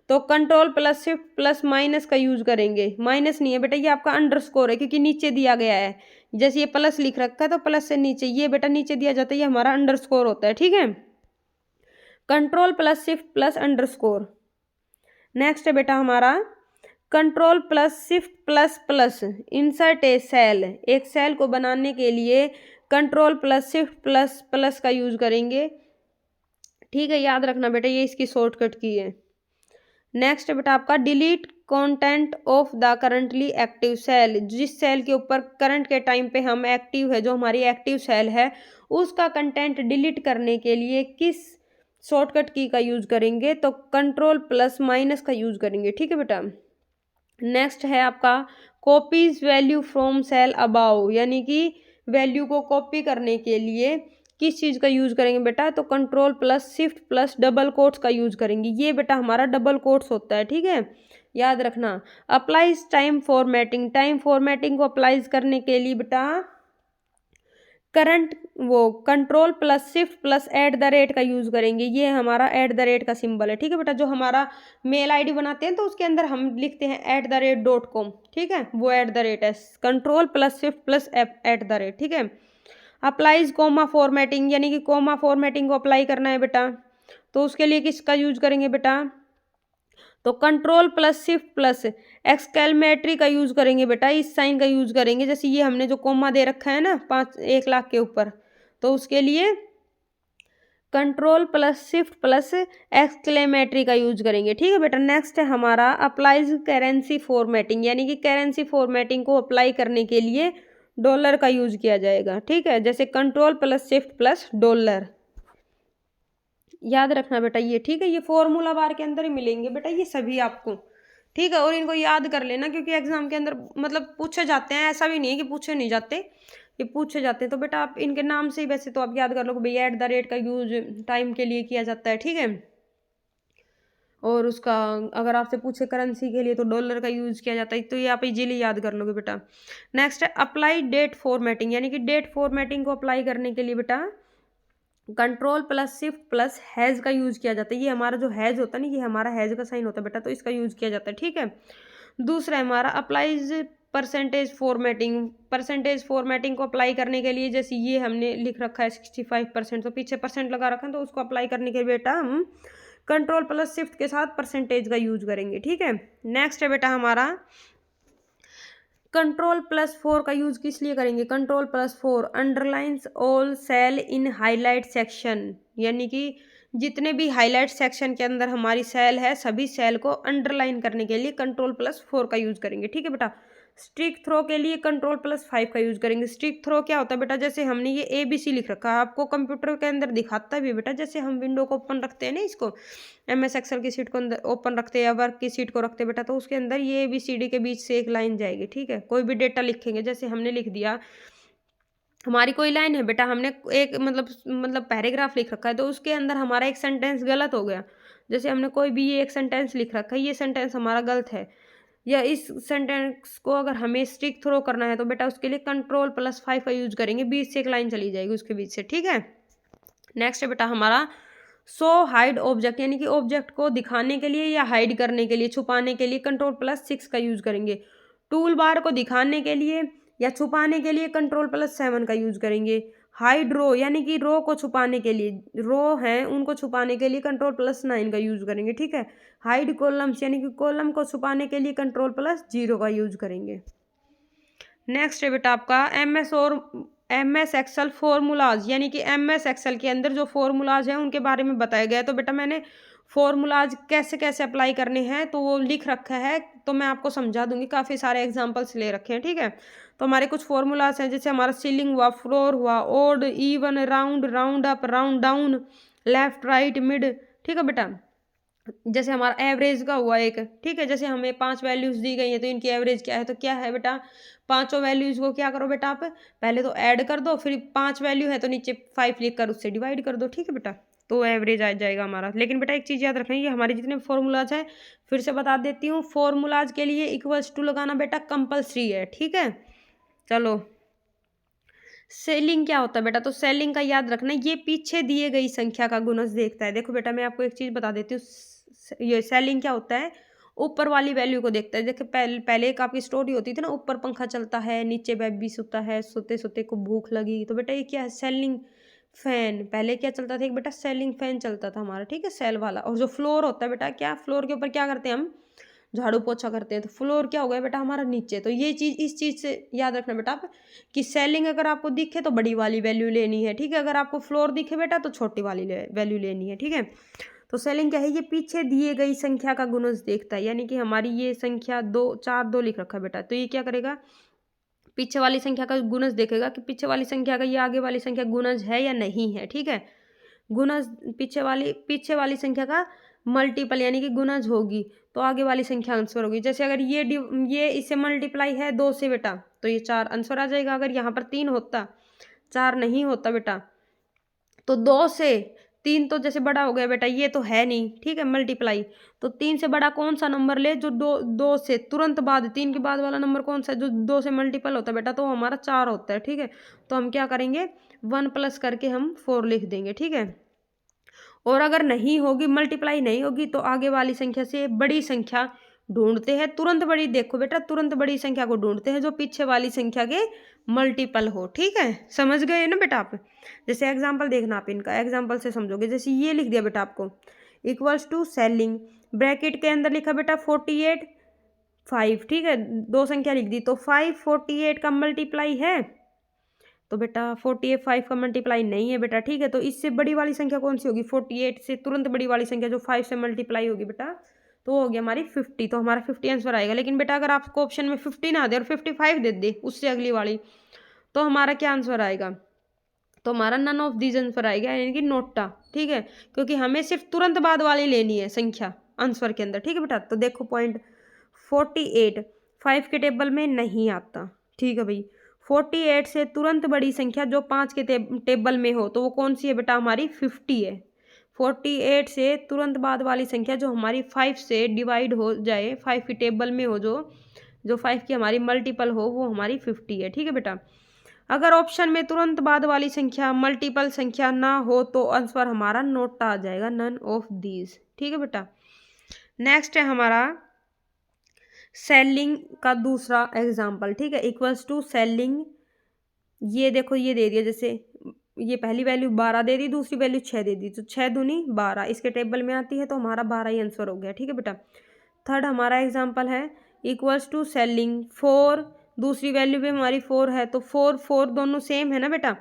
तो Ctrl+Shift+ माइनस का यूज करेंगे। माइनस नहीं है बेटा, ये आपका अंडरस्कोर है क्योंकि नीचे दिया गया है। जैसे ये प्लस लिख रखा है तो प्लस से नीचे, ये बेटा नीचे दिया जाता है, ये हमारा अंडरस्कोर होता है, ठीक है। Ctrl+Shift+_। नेक्स्ट है बेटा हमारा Ctrl+Shift++ इंसर्ट ए सेल, एक सेल को बनाने के लिए Ctrl+Shift++ का यूज करेंगे, ठीक है। याद रखना बेटा ये इसकी शॉर्टकट की है। नेक्स्ट बेटा आपका delete content of the currently active cell, जिस सेल के ऊपर करंट के टाइम पे हम एक्टिव है, जो हमारी एक्टिव सेल है उसका कंटेंट डिलीट करने के लिए किस शॉर्टकट की का यूज करेंगे तो Ctrl+- का यूज करेंगे, ठीक है बेटा। नेक्स्ट है आपका copies value from cell above, यानी कि वैल्यू को कॉपी करने के लिए किस चीज़ का यूज करेंगे बेटा तो Ctrl+Shift+ डबल कोट्स का यूज करेंगे। ये बेटा हमारा डबल कोट्स होता है, ठीक है, याद रखना। Applies time formatting, time formatting को अप्लाइज करने के लिए बेटा करंट वो Ctrl+Shift+@ का यूज करेंगे। ये हमारा @ का सिंबल है, ठीक है बेटा। जो हमारा मेल आईडी बनाते हैं तो उसके अंदर हम लिखते हैं @.com, ठीक है, वो @ है Ctrl+Shift+@, ठीक है। अप्लाइज कोमा फॉर्मेटिंग, यानी कि कोमा फॉर्मेटिंग को अप्लाई करना है बेटा, तो उसके लिए किसका यूज करेंगे बेटा तो Ctrl+Shift+ एक्सक्लेमेटरी का यूज करेंगे बेटा, इस साइन का यूज करेंगे। जैसे ये हमने जो कोमा दे रखा है ना 1 लाख के ऊपर, तो उसके लिए Ctrl+Shift+ एक्सक्लेमेटरी का यूज करेंगे, ठीक है बेटा। नेक्स्ट है हमारा अप्लाइज करेंसी फॉर्मेटिंग, यानी कि करेंसी फॉर्मेटिंग को अप्लाई करने के लिए डॉलर का यूज किया जाएगा, ठीक है, जैसे Ctrl+Shift+$। याद रखना बेटा ये, ठीक है। ये फॉर्मूला बार के अंदर ही मिलेंगे बेटा ये सभी आपको, ठीक है। और इनको याद कर लेना क्योंकि एग्जाम के अंदर मतलब पूछे जाते हैं, ऐसा भी नहीं है कि पूछे नहीं जाते, ये पूछे जाते हैं। तो बेटा आप इनके नाम से ही वैसे तो आप याद कर लो कि भैया @ का यूज टाइम के लिए किया जाता है, ठीक है। और उसका अगर आपसे पूछे करेंसी के लिए तो डॉलर का यूज किया जाता है, तो ये आप इजीली याद कर लोगे बेटा। नेक्स्ट है अप्लाई डेट फॉर्मेटिंग, यानी कि डेट फॉर्मेटिंग को अप्लाई करने के लिए बेटा Ctrl+Shift+ हैज का यूज किया जाता है। ये हमारा जो हैज होता है ना, ये हमारा हैज का साइन होता है बेटा, तो इसका यूज किया जाता है, ठीक है। दूसरा हमारा applies percentage formatting, percentage formatting को अप्लाई करने के लिए जैसे ये हमने लिख रखा है 65%, तो पीछे परसेंट लगा रखा है, तो उसको अप्लाई करने के लिए बेटा हम Ctrl+Shift के साथ परसेंटेज का यूज करेंगे, ठीक है। नेक्स्ट है बेटा हमारा Ctrl+4 का यूज किस लिए करेंगे Ctrl+4 अंडरलाइंस ऑल सेल इन हाईलाइट सेक्शन, यानी कि जितने भी हाईलाइट सेक्शन के अंदर हमारी सेल है सभी सेल को अंडरलाइन करने के लिए Ctrl+4 का यूज करेंगे, ठीक है बेटा। स्टिक थ्रो के लिए Ctrl+5 का यूज़ करेंगे। स्टिक थ्रो क्या होता है बेटा, जैसे हमने ये ABC लिख रखा है, आपको कंप्यूटर के अंदर दिखाता भी बेटा, जैसे हम विंडो को ओपन रखते हैं ना, इसको MS एक्सेल की शीट को अंदर ओपन रखते हैं या वर्क की शीट को रखते हैं बेटा, तो उसके अंदर ये ABCD के बीच से एक लाइन जाएगी, ठीक है। कोई भी डेटा लिखेंगे, जैसे हमने लिख दिया, हमारी कोई लाइन है बेटा, हमने एक मतलब पैराग्राफ लिख रखा है, तो उसके अंदर हमारा एक सेंटेंस गलत हो गया। जैसे हमने कोई भी ये एक सेंटेंस लिख रखा है, ये सेंटेंस हमारा गलत है, या इस सेंटेंस को अगर हमें स्टिक थ्रो करना है तो बेटा उसके लिए Ctrl+5 का यूज़ करेंगे, बीच से एक लाइन चली जाएगी उसके बीच से, ठीक है। नेक्स्ट है बेटा हमारा शो हाइड ऑब्जेक्ट, यानी कि ऑब्जेक्ट को दिखाने के लिए या हाइड करने के लिए, छुपाने के लिए Ctrl+6 का यूज़ करेंगे। टूल बार को दिखाने के लिए या छुपाने के लिए Ctrl+7 का यूज़ करेंगे। हाइड रो, यानी कि रो को छुपाने के लिए, रो हैं उनको छुपाने के लिए Ctrl+9 का यूज़ करेंगे, ठीक है। हाइड कॉलम्स, यानी कि कॉलम को छुपाने के लिए Ctrl+0 का यूज़ करेंगे। नेक्स्ट है बेटा आपका MS एक्सेल फॉर्मूलाज, यानी कि MS एक्सेल के अंदर जो फॉर्मूलाज हैं उनके बारे में बताया गया है। तो बेटा मैंने फॉर्मूलाज कैसे कैसे अप्लाई करने हैं तो वो लिख रखा है, तो मैं आपको समझा दूंगी, काफ़ी सारे एग्जांपल्स ले रखे हैं, ठीक है। तो हमारे कुछ फॉर्मूलाज हैं, जैसे हमारा सीलिंग हुआ, फ्लोर हुआ, odd, even, round, round up, round down, left, right, mid, ठीक है बेटा। जैसे हमारा एवरेज का हुआ एक, ठीक है, जैसे हमें 5 वैल्यूज़ दी गई हैं तो इनकी एवरेज क्या है, तो क्या है बेटा, पाँचों वैल्यूज़ को क्या करो बेटा, आप पहले तो ऐड कर दो, फिर 5 वैल्यू है तो नीचे 5 लिख कर उससे डिवाइड कर दो, ठीक है बेटा, तो एवरेज आ जाएगा हमारा। लेकिन बेटा एक चीज़ याद रखना, ये हमारे जितने फॉर्मूलाज हैं, फिर से बता देती हूँ, फॉर्मूलाज के लिए इक्वल्स टू लगाना बेटा कंपल्सरी है, ठीक है। चलो, सेलिंग क्या होता है बेटा, तो सेलिंग का याद रखना, ये पीछे दिए गई संख्या का गुणज देखता है। देखो बेटा मैं आपको एक चीज़ बता देती हूँ, ये सेलिंग क्या होता है, ऊपर वाली वैल्यू को देखता है। देखो पहले एक आपकी स्टोरी होती थी ना, ऊपर पंखा चलता है, नीचे बेबी सोता है, सोते सोते को भूख लगी, तो बेटा ये क्या है, सेलिंग फैन। पहले क्या चलता था एक बेटा, सेलिंग फैन चलता था हमारा, ठीक है, सेल वाला। और जो फ्लोर होता है बेटा, क्या फ्लोर के ऊपर क्या करते हैं हम, झाड़ू पोछा करते हैं, तो फ्लोर क्या हो गया बेटा हमारा नीचे। तो ये चीज़, इस चीज़ से याद रखना बेटा आप, कि सेलिंग अगर आपको दिखे तो बड़ी वाली वैल्यू लेनी है, ठीक है। अगर आपको फ्लोर दिखे बेटा तो छोटी वाली वैल्यू लेनी है, ठीक है। तो सेलिंग क्या है, ये पीछे दिए गई संख्या का गुणज देखता है, यानी कि हमारी ये संख्या 2 4 2 लिख रखा है बेटा, तो ये क्या करेगा, पीछे वाली संख्या का गुणज देखेगा कि पीछे वाली संख्या का ये आगे वाली संख्या गुणज है या नहीं है, ठीक है। गुणज पीछे वाली संख्या का मल्टीपल, यानी कि गुणज होगी तो आगे वाली संख्या आंसर होगी। जैसे अगर ये इससे मल्टीप्लाई है 2 से बेटा, तो ये 4 आंसर आ जाएगा। अगर यहाँ पर 3 होता, 4 नहीं होता बेटा, तो 2 से 3 तो जैसे बड़ा हो गया बेटा, ये तो है नहीं, ठीक है, मल्टीप्लाई। तो 3 से बड़ा कौन सा नंबर ले, जो 2 से तुरंत बाद, 3 के बाद वाला नंबर कौन सा है, जो 2 से मल्टीपल होता है बेटा, तो हमारा 4 होता है, ठीक है। तो हम क्या करेंगे, 1 प्लस करके हम 4 लिख देंगे, ठीक है। और अगर नहीं होगी, मल्टीप्लाई नहीं होगी, तो आगे वाली संख्या से बड़ी संख्या ढूंढते हैं, तुरंत बड़ी, देखो बेटा तुरंत बड़ी संख्या को ढूंढते हैं जो पीछे वाली संख्या के मल्टीपल हो, ठीक है। समझ गए ना बेटा आप। जैसे एग्जांपल देखना, आप इनका एग्जांपल से समझोगे। जैसे ये लिख दिया बेटा आपको, इक्वल्स टू सेलिंग, ब्रैकेट के अंदर लिखा बेटा 48 5, ठीक है, 2 संख्या लिख दी, तो 5 48 का मल्टीप्लाई है, तो बेटा 48 5 का मल्टीप्लाई नहीं है बेटा, ठीक है। तो इससे बड़ी वाली संख्या कौन सी होगी, 48 से तुरंत बड़ी वाली संख्या जो 5 से मल्टीप्लाई होगी बेटा, तो वो हो गया हमारी 50, तो हमारा 50 आंसर आएगा। लेकिन बेटा अगर आपको ऑप्शन में 50 ना दे और 55 दे दे उससे अगली वाली, तो हमारा क्या आंसर आएगा, तो हमारा नन ऑफ दीज आंसर आएगा, यानी कि नोटा, ठीक है। क्योंकि हमें सिर्फ तुरंत बाद वाली लेनी है संख्या आंसर के अंदर, ठीक है बेटा। तो देखो पॉइंट 48 5 के टेबल में नहीं आता, ठीक है भाई। 48 से तुरंत बड़ी संख्या जो 5 के टेबल में हो, तो वो कौन सी है बेटा, हमारी 50 है। 48 से तुरंत बाद वाली संख्या जो हमारी 5 से डिवाइड हो जाए, 5 की टेबल में हो, जो 5 की हमारी मल्टीपल हो, वो हमारी 50 है, ठीक है बेटा। अगर ऑप्शन में तुरंत बाद वाली संख्या मल्टीपल संख्या ना हो तो आंसर हमारा नोटा आ जाएगा, नन ऑफ दीज, ठीक है बेटा। नेक्स्ट है हमारा सेलिंग का दूसरा एग्जाम्पल, ठीक है, इक्वल्स टू सेलिंग। ये देखो ये दे दिया, जैसे ये पहली वैल्यू 12 दे दी, दूसरी वैल्यू 6 दे दी, तो 6 दूनी 12 इसके टेबल में आती है, तो हमारा 12 ही आंसर हो गया, ठीक है बेटा। थर्ड हमारा एग्जाम्पल है इक्वल्स टू सेलिंग 4, दूसरी वैल्यू भी हमारी 4 है, तो 4 4 दोनों सेम है ना बेटा,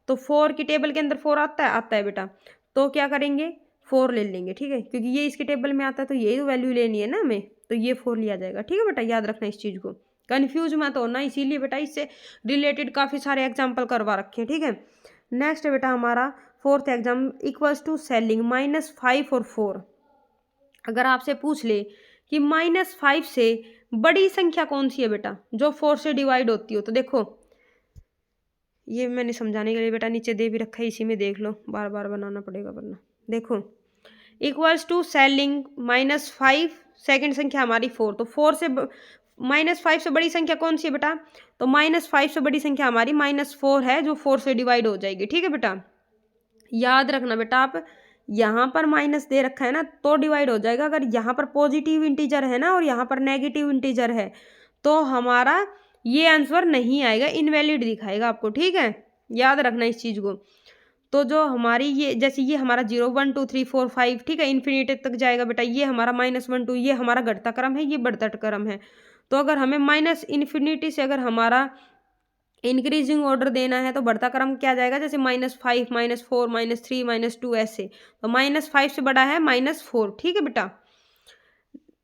तो 4 की टेबल के अंदर 4 आता है बेटा, तो क्या करेंगे 4 ले लेंगे, ठीक है, क्योंकि ये इसके टेबल में आता है तो यही तो वैल्यू लेनी है ना हमें, तो ये 4 लिया जाएगा, ठीक है बेटा, याद रखना इस चीज़ को। कन्फ्यूज मत होना, इसीलिए बेटा इससे रिलेटेड काफ़ी सारे एग्जाम्पल करवा रखे हैं, ठीक है। नेक्स्ट है बेटा हमारा fourth exam, equals to ceiling -5 और 4। अगर आपसे पूछ ले कि -5 से बड़ी संख्या कौन सी है बेटा जो 4 से डिवाइड होती हो, तो देखो ये मैंने समझाने के लिए बेटा नीचे दे भी रखा है, इसी में देख लो, बार बार बनाना पड़ेगा वरना। देखो इक्वल्स टू सेलिंग -5, सेकेंड संख्या हमारी 4, तो 4 से -5 से बड़ी संख्या कौन सी है बेटा, तो -5 से बड़ी संख्या हमारी -4 है जो 4 से डिवाइड हो जाएगी, ठीक है बेटा। याद रखना बेटा, आप यहाँ पर माइनस दे रखा है ना तो डिवाइड हो जाएगा, अगर यहाँ पर पॉजिटिव इंटीजर है ना और यहाँ पर नेगेटिव इंटीजर है तो हमारा ये आंसर नहीं आएगा, इनवैलिड दिखाएगा आपको, ठीक है। याद रखना इस चीज़ को। तो जो हमारी ये जैसे ये हमारा 0 1 2 3 4 5 ठीक है, इन्फिनिटी तक जाएगा बेटा, ये हमारा -1 2 ये हमारा घटता क्रम है, ये बढ़ता क्रम है। तो अगर हमें माइनस इन्फिनिटी से अगर हमारा इंक्रीजिंग ऑर्डर देना है तो बढ़ता क्रम क्या जाएगा, जैसे -5 -4 -3 -2 ऐसे। तो -5 से बड़ा है -4, ठीक है बेटा।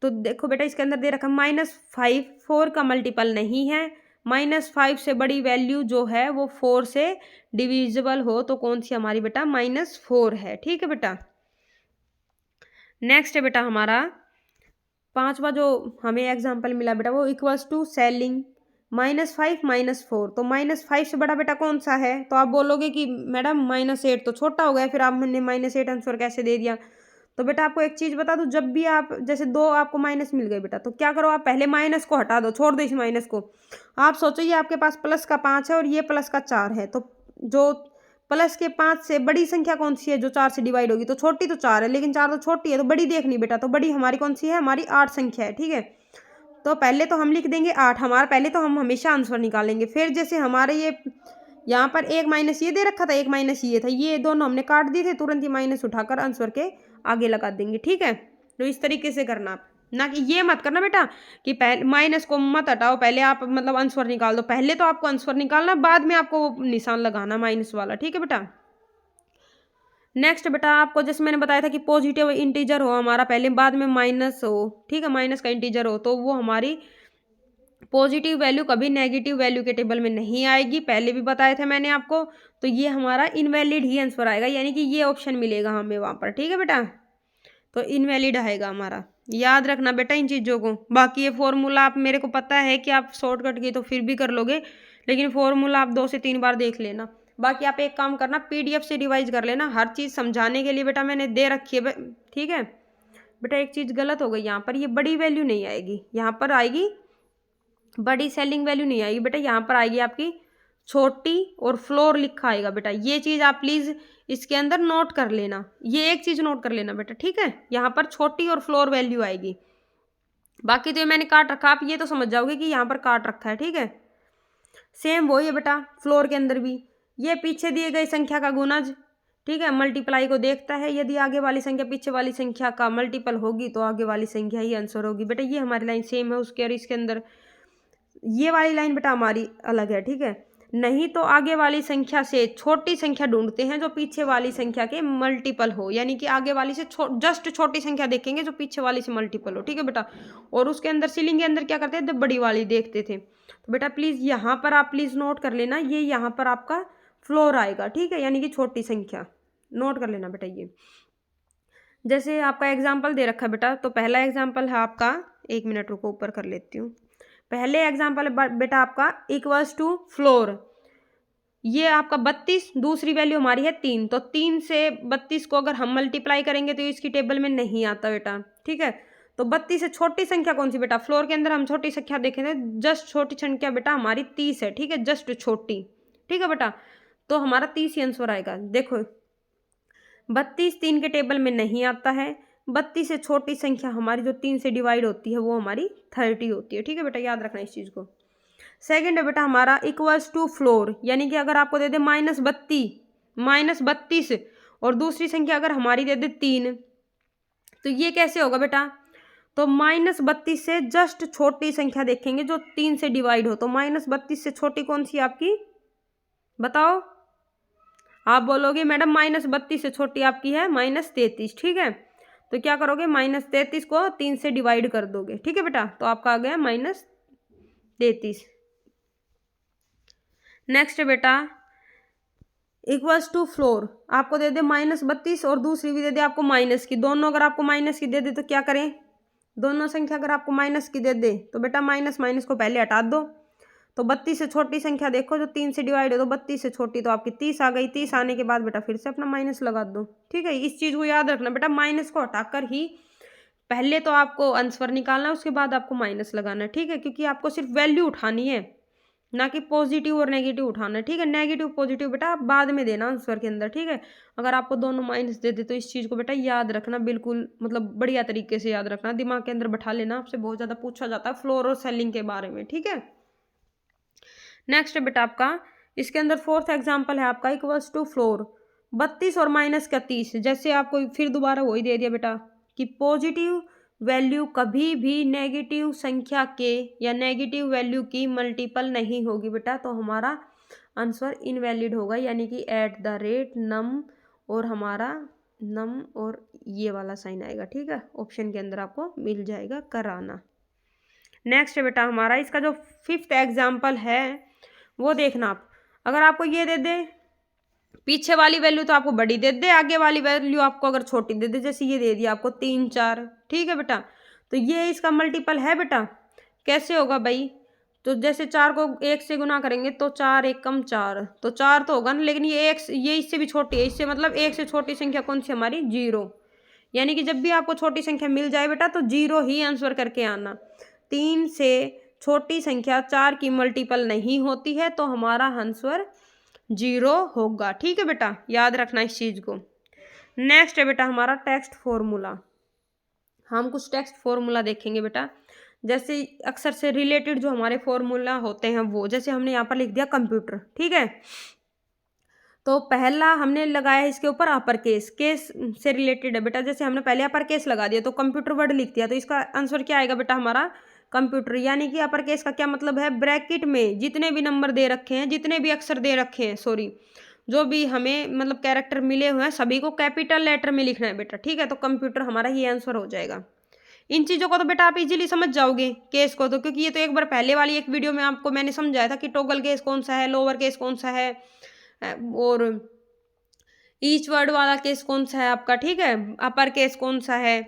तो देखो बेटा इसके अंदर दे रखा -5 4 का मल्टीपल नहीं है, -5 से बड़ी वैल्यू जो है वो 4 से डिविजिबल हो तो कौन सी हमारी बेटा -4 है, ठीक है बेटा। नेक्स्ट है बेटा हमारा पांचवा जो हमें एग्जाम्पल मिला बेटा, वो इक्वल्स टू सेलिंग -5 -4। तो -5 से बड़ा बेटा कौन सा है, तो आप बोलोगे कि मैडम -8 तो छोटा हो गया, फिर आपने -8 आंसर कैसे दे दिया। तो बेटा आपको एक चीज़ बता दूं, जब भी आप जैसे 2 आपको माइनस मिल गए बेटा, तो क्या करो, आप पहले माइनस को हटा दो, छोड़ दो इस माइनस को। आप सोचो ये आपके पास प्लस का 5 है और ये प्लस का 4 है, तो जो प्लस के 5 से बड़ी संख्या कौन सी है जो 4 से डिवाइड होगी, तो छोटी तो 4 है, लेकिन 4 तो छोटी है, तो बड़ी देखनी बेटा, तो बड़ी हमारी कौन सी है, हमारी 8 संख्या है, ठीक है। तो पहले तो हम लिख देंगे 8, हमारा पहले तो हम हमेशा आंसर निकालेंगे, फिर जैसे हमारे ये यहाँ पर एक माइनस ये दे रखा था, एक माइनस ये था, ये दोनों हमने काट दिए थे, तुरंत ही माइनस उठाकर आंसर के आगे लगा देंगे, ठीक है। तो इस तरीके से करना आप, ना कि ये मत करना बेटा कि पहले माइनस को मत हटाओ, पहले आप मतलब आंसर निकाल दो, पहले तो आपको आंसर निकालना, बाद में आपको वो निशान लगाना माइनस वाला, ठीक है बेटा। नेक्स्ट बेटा आपको जैसे मैंने बताया था कि पॉजिटिव इंटीजर हो हमारा पहले, बाद में माइनस हो, ठीक है, माइनस का इंटीजर हो, तो वो हमारी पॉजिटिव वैल्यू कभी नेगेटिव वैल्यू के टेबल में नहीं आएगी, पहले भी बताया था मैंने आपको। तो ये हमारा इनवैलिड ही आंसर आएगा, यानी कि ये ऑप्शन मिलेगा हमें वहाँ पर, ठीक है बेटा। तो इनवैलिड आएगा हमारा, याद रखना बेटा इन चीज़ों को। बाकी ये फॉर्मूला आप, मेरे को पता है कि आप शॉर्टकट की तो फिर भी कर लोगे, लेकिन फॉर्मूला आप 2 से 3 बार देख लेना। बाकी आप एक काम करना, PDF से रिवाइज कर लेना, हर चीज़ समझाने के लिए बेटा मैंने दे रखी है, ठीक है बेटा। एक चीज़ गलत हो गई यहाँ पर, ये बड़ी वैल्यू नहीं आएगी, यहाँ पर आएगी बड़ी सेलिंग वैल्यू नहीं आएगी बेटा, यहाँ पर आएगी आपकी छोटी और फ्लोर लिखा आएगा बेटा। ये चीज़ आप प्लीज़ इसके अंदर नोट कर लेना, ये एक चीज़ नोट कर लेना बेटा, ठीक है। यहाँ पर छोटी और फ्लोर वैल्यू आएगी, बाकी तो ये मैंने काट रखा, आप ये तो समझ जाओगे कि यहाँ पर काट रखा है, ठीक है। सेम वही है बेटा फ्लोर के अंदर भी, ये पीछे दिए गई संख्या का गुणज, ठीक है, मल्टीप्लाई को देखता है, यदि आगे वाली संख्या पीछे वाली संख्या का मल्टीपल होगी तो आगे वाली संख्या ही आंसर होगी बेटा। ये हमारी लाइन सेम है उसके, और इसके अंदर ये वाली लाइन बेटा हमारी अलग है, ठीक है। नहीं तो आगे वाली संख्या से छोटी संख्या ढूंढते हैं जो पीछे वाली संख्या के मल्टीपल हो, यानी कि आगे वाली से जस्ट छोटी संख्या देखेंगे जो पीछे वाली से मल्टीपल हो, ठीक है बेटा। और उसके अंदर सीलिंग के अंदर क्या करते थे, बड़ी वाली देखते थे। तो बेटा प्लीज़ यहाँ पर आप प्लीज़ नोट कर लेना, ये यहाँ पर आपका फ्लोर आएगा, ठीक है, यानी कि छोटी संख्या, नोट कर लेना बेटा। ये जैसे आपका एग्जाम्पल दे रखा है बेटा, तो पहला एग्जाम्पल है आपका, 1 मिनट रुको ऊपर कर लेती हूँ। पहले एग्जाम्पल बेटा आपका इक्वल्स टू फ्लोर, ये आपका 32, दूसरी वैल्यू हमारी है 3, तो 3 से 32 को अगर हम मल्टीप्लाई करेंगे तो इसकी टेबल में नहीं आता बेटा, ठीक है। तो 32 से छोटी संख्या कौन सी बेटा, फ्लोर के अंदर हम छोटी संख्या देखे थे, जस्ट छोटी संख्या बेटा हमारी 30 है, ठीक है, जस्ट छोटी, ठीक है बेटा। तो हमारा 30 ही आंसर आएगा। देखो 32 3 के टेबल में नहीं आता है, 32 से छोटी संख्या हमारी जो 3 से डिवाइड होती है वो हमारी 30 होती है, ठीक है बेटा, याद रखना इस चीज़ को। सेकेंड है बेटा हमारा इक्वल्स टू फ्लोर, यानी कि अगर आपको दे दे -32 और दूसरी संख्या अगर हमारी दे दे 3, तो ये कैसे होगा बेटा, तो -32 से जस्ट छोटी संख्या देखेंगे जो 3 से डिवाइड हो, तो -32 से छोटी कौन सी आपकी, बताओ। आप बोलोगे मैडम -32 से छोटी आपकी है -33, ठीक है। तो क्या करोगे, -33 को 3 से डिवाइड कर दोगे, ठीक है बेटा, तो आपका आ गया 33। नेक्स्ट बेटा इक्वल्स टू फ्लोर, आपको दे दे -32 और दूसरी भी दे दे आपको माइनस की। दोनों अगर आपको माइनस की दे दे तो क्या करें, दोनों संख्या अगर आपको माइनस की दे दे तो बेटा माइनस माइनस को पहले हटा दो। तो 32 से छोटी संख्या देखो जो 3 से डिवाइड हो, तो 32 से छोटी तो आपकी 30 आ गई। 30 आने के बाद बेटा फिर से अपना माइनस लगा दो। ठीक है, इस चीज़ को याद रखना बेटा, माइनस को हटाकर ही पहले तो आपको आंसर निकालना है, उसके बाद आपको माइनस लगाना है। ठीक है, क्योंकि आपको सिर्फ वैल्यू उठानी है, ना कि पॉजिटिव और नेगेटिव उठाना है। ठीक है, नेगेटिव पॉजिटिव बेटा आप बाद में देना आंसर के अंदर। ठीक है, अगर आपको दोनों माइनस दे दे तो इस चीज़ को बेटा याद रखना, बिल्कुल मतलब बढ़िया तरीके से याद रखना, दिमाग के अंदर बैठा लेना। आपसे बहुत ज़्यादा पूछा जाता है फ्लोर और सेलिंग के बारे में। ठीक है, नेक्स्ट बेटा आपका इसके अंदर फोर्थ एग्जाम्पल है आपका इक्वल्स टू फ्लोर 32 और -31। जैसे आपको फिर दोबारा वही दे दिया बेटा कि पॉजिटिव वैल्यू कभी भी नेगेटिव संख्या के या नेगेटिव वैल्यू की मल्टीपल नहीं होगी बेटा, तो हमारा आंसर इनवैलिड होगा, यानी कि एट द रेट नम और हमारा नम और ये वाला साइन आएगा। ठीक है, ऑप्शन के अंदर आपको मिल जाएगा कराना। नेक्स्ट बेटा हमारा इसका जो फिफ्थ एग्जाम्पल है वो देखना आप, अगर आपको ये दे दे पीछे वाली वैल्यू तो आपको बड़ी दे दे, आगे वाली वैल्यू आपको अगर छोटी दे दे, जैसे ये दे दिया आपको 3 4। ठीक है बेटा, तो ये इसका मल्टीपल है बेटा, कैसे होगा भाई, तो जैसे 4 को 1 से गुना करेंगे तो 4 1 कम 4, तो 4 तो होगा ना, लेकिन ये इससे भी छोटी है, इससे मतलब 1 से छोटी संख्या कौन सी हमारी 0। यानी कि जब भी आपको छोटी संख्या मिल जाए बेटा तो 0 ही आंसर करके आना। 3 से छोटी संख्या 4 की मल्टीपल नहीं होती है, तो हमारा आंसर 0 होगा। ठीक है बेटा, याद रखना इस चीज को। नेक्स्ट है बेटा हमारा टेक्स्ट फॉर्मूला, हम कुछ टेक्स्ट फॉर्मूला देखेंगे बेटा, जैसे अक्सर से रिलेटेड जो हमारे फॉर्मूला होते हैं वो, जैसे हमने यहाँ पर लिख दिया कंप्यूटर। ठीक है, तो पहला हमने लगाया है इसके ऊपर अपर केस, केस से रिलेटेड है बेटा, जैसे हमने पहले अपर केस लगा दिया तो कंप्यूटर वर्ड लिख दिया, तो इसका आंसर क्या आएगा बेटा हमारा कंप्यूटर। यानी कि अपर केस का क्या मतलब है, ब्रैकेट में जितने भी नंबर दे रखे हैं, जितने भी अक्षर दे रखे हैं, सॉरी जो भी हमें मतलब कैरेक्टर मिले हुए हैं सभी को कैपिटल लेटर में लिखना है बेटा। ठीक है, तो कंप्यूटर हमारा ही आंसर हो जाएगा। इन चीज़ों को तो बेटा आप इजीली समझ जाओगे केस को, तो क्योंकि ये तो एक बार पहले वाली एक वीडियो में आपको मैंने समझाया था कि टॉगल केस कौन सा है, लोअर केस कौन सा है और ईच वर्ड वाला केस कौन सा है आपका। ठीक है, अपर केस कौन सा है,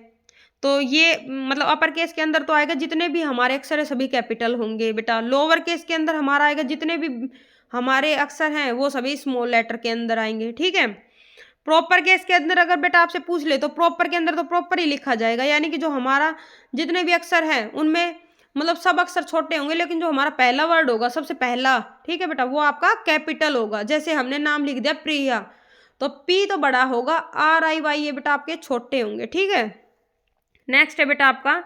तो ये मतलब अपर केस के अंदर तो आएगा जितने भी हमारे अक्षर है सभी कैपिटल होंगे बेटा। लोअर केस के अंदर हमारा आएगा जितने भी हमारे अक्षर हैं वो सभी स्मॉल लेटर के अंदर आएंगे। ठीक है, प्रॉपर केस के अंदर अगर बेटा आपसे पूछ ले तो प्रॉपर के अंदर तो प्रॉपर ही लिखा जाएगा, यानी कि जो हमारा जितने भी अक्षर हैं उनमें मतलब सब अक्षर छोटे होंगे, लेकिन जो हमारा पहला वर्ड होगा सबसे पहला, ठीक है बेटा, वो आपका कैपिटल होगा। जैसे हमने नाम लिख दिया प्रिया, तो पी तो बड़ा होगा, आर आई वाई ये बेटा आपके छोटे होंगे। ठीक है, नेक्स्ट है बेटा आपका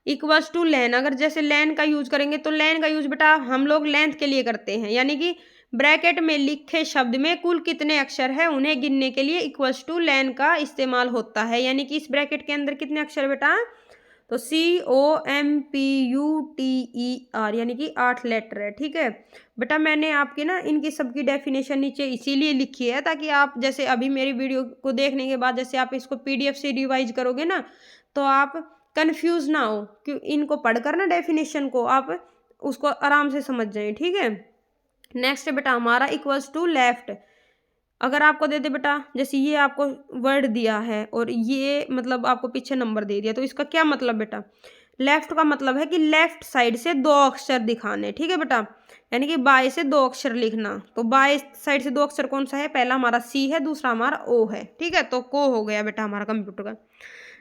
इक्वल्स टू लेन, अगर जैसे लेन का यूज करेंगे तो लेन का यूज बेटा हम लोग लेंथ के लिए करते हैं, यानी कि ब्रैकेट में लिखे शब्द में कुल कितने अक्षर है उन्हें गिनने के लिए इक्वल्स टू लेन का इस्तेमाल होता है। यानी कि इस ब्रैकेट के अंदर कितने अक्षर बेटा, तो COMPUTER यानी कि 8 लेटर है। ठीक है बेटा, मैंने आपकी ना इनकी सबकी डेफिनेशन नीचे इसीलिए लिखी है ताकि आप जैसे अभी मेरी वीडियो को देखने के बाद जैसे आप इसको PDF से रिवाइज करोगे ना तो आप कंफ्यूज ना हो, क्यों इनको पढ़कर ना डेफिनेशन को आप उसको आराम से समझ जाए। ठीक है, नेक्स्ट बेटा हमारा इक्वल्स टू लेफ्ट, अगर आपको दे दे बेटा जैसे ये आपको वर्ड दिया है और ये मतलब आपको पीछे नंबर दे दिया, तो इसका क्या मतलब बेटा, लेफ्ट का मतलब है कि लेफ्ट साइड से 2 अक्षर दिखाने। ठीक है बेटा, यानी कि बाय से 2 अक्षर लिखना, तो बाय साइड से 2 अक्षर कौन सा है, पहला हमारा C है, दूसरा हमारा O है। ठीक है, तो को हो गया बेटा हमारा कंप्यूटर का।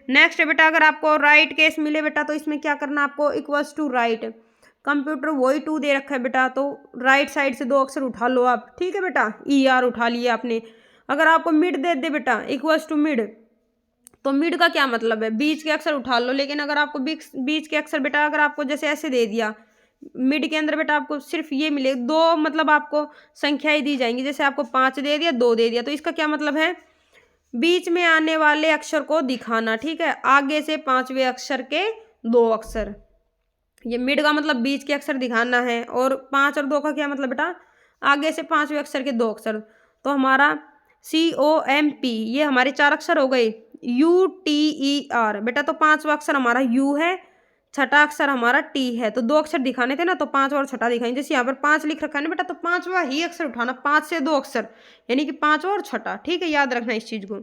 नेक्स्ट है बेटा अगर आपको राइट केस मिले बेटा तो इसमें क्या करना आपको, इक्वल्स टू राइट, कंप्यूटर वही 2 दे रखा है बेटा, तो राइट साइड से 2 अक्षर उठा लो आप। ठीक है बेटा, ER उठा लिया आपने। अगर आपको मिड दे दे बेटा इक्वल्स टू मिड, तो मिड का क्या मतलब है, बीच के अक्षर उठा लो, लेकिन अगर आपको बीच के अक्षर बेटा अगर आपको जैसे ऐसे दे दिया मिड के अंदर बेटा आपको सिर्फ ये मिले 2, मतलब आपको संख्याएं दी जाएंगी, जैसे आपको 5 दे दिया 2 दे दिया, तो इसका क्या मतलब है, बीच में आने वाले अक्षर को दिखाना। ठीक है, आगे से 5वें अक्षर के 2 अक्षर, ये मिड का मतलब बीच के अक्षर दिखाना है, और 5 और 2 का क्या मतलब बेटा, आगे से 5वें अक्षर के 2 अक्षर। तो हमारा COMP ये हमारे 4 अक्षर हो गए, UTER बेटा, तो 5वां अक्षर हमारा U है, छठा अक्षर हमारा टी है, तो 2 अक्षर दिखाने थे ना, तो 5 और छठा दिखाएंगे। जैसे यहाँ पर 5 लिख रखा है ना बेटा, तो 5वां ही अक्षर उठाना, 5 से 2 अक्षर, यानी कि 5वां और छठा। ठीक है, याद रखना इस चीज को।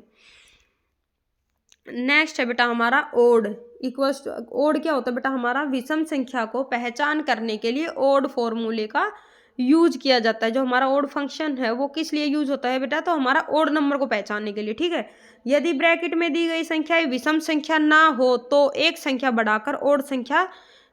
नेक्स्ट है बेटा हमारा ओड इक्वल्स टू। ओड क्या होता है बेटा, हमारा विषम संख्या को पहचान करने के लिए ओड फॉर्मूले का यूज किया जाता है। जो हमारा ओड फंक्शन है वो किस लिए यूज होता है बेटा, तो हमारा ओड नंबर को पहचानने के लिए। ठीक है, यदि ब्रैकेट में दी गई संख्या विषम संख्या ना हो तो एक संख्या बढ़ाकर ओड संख्या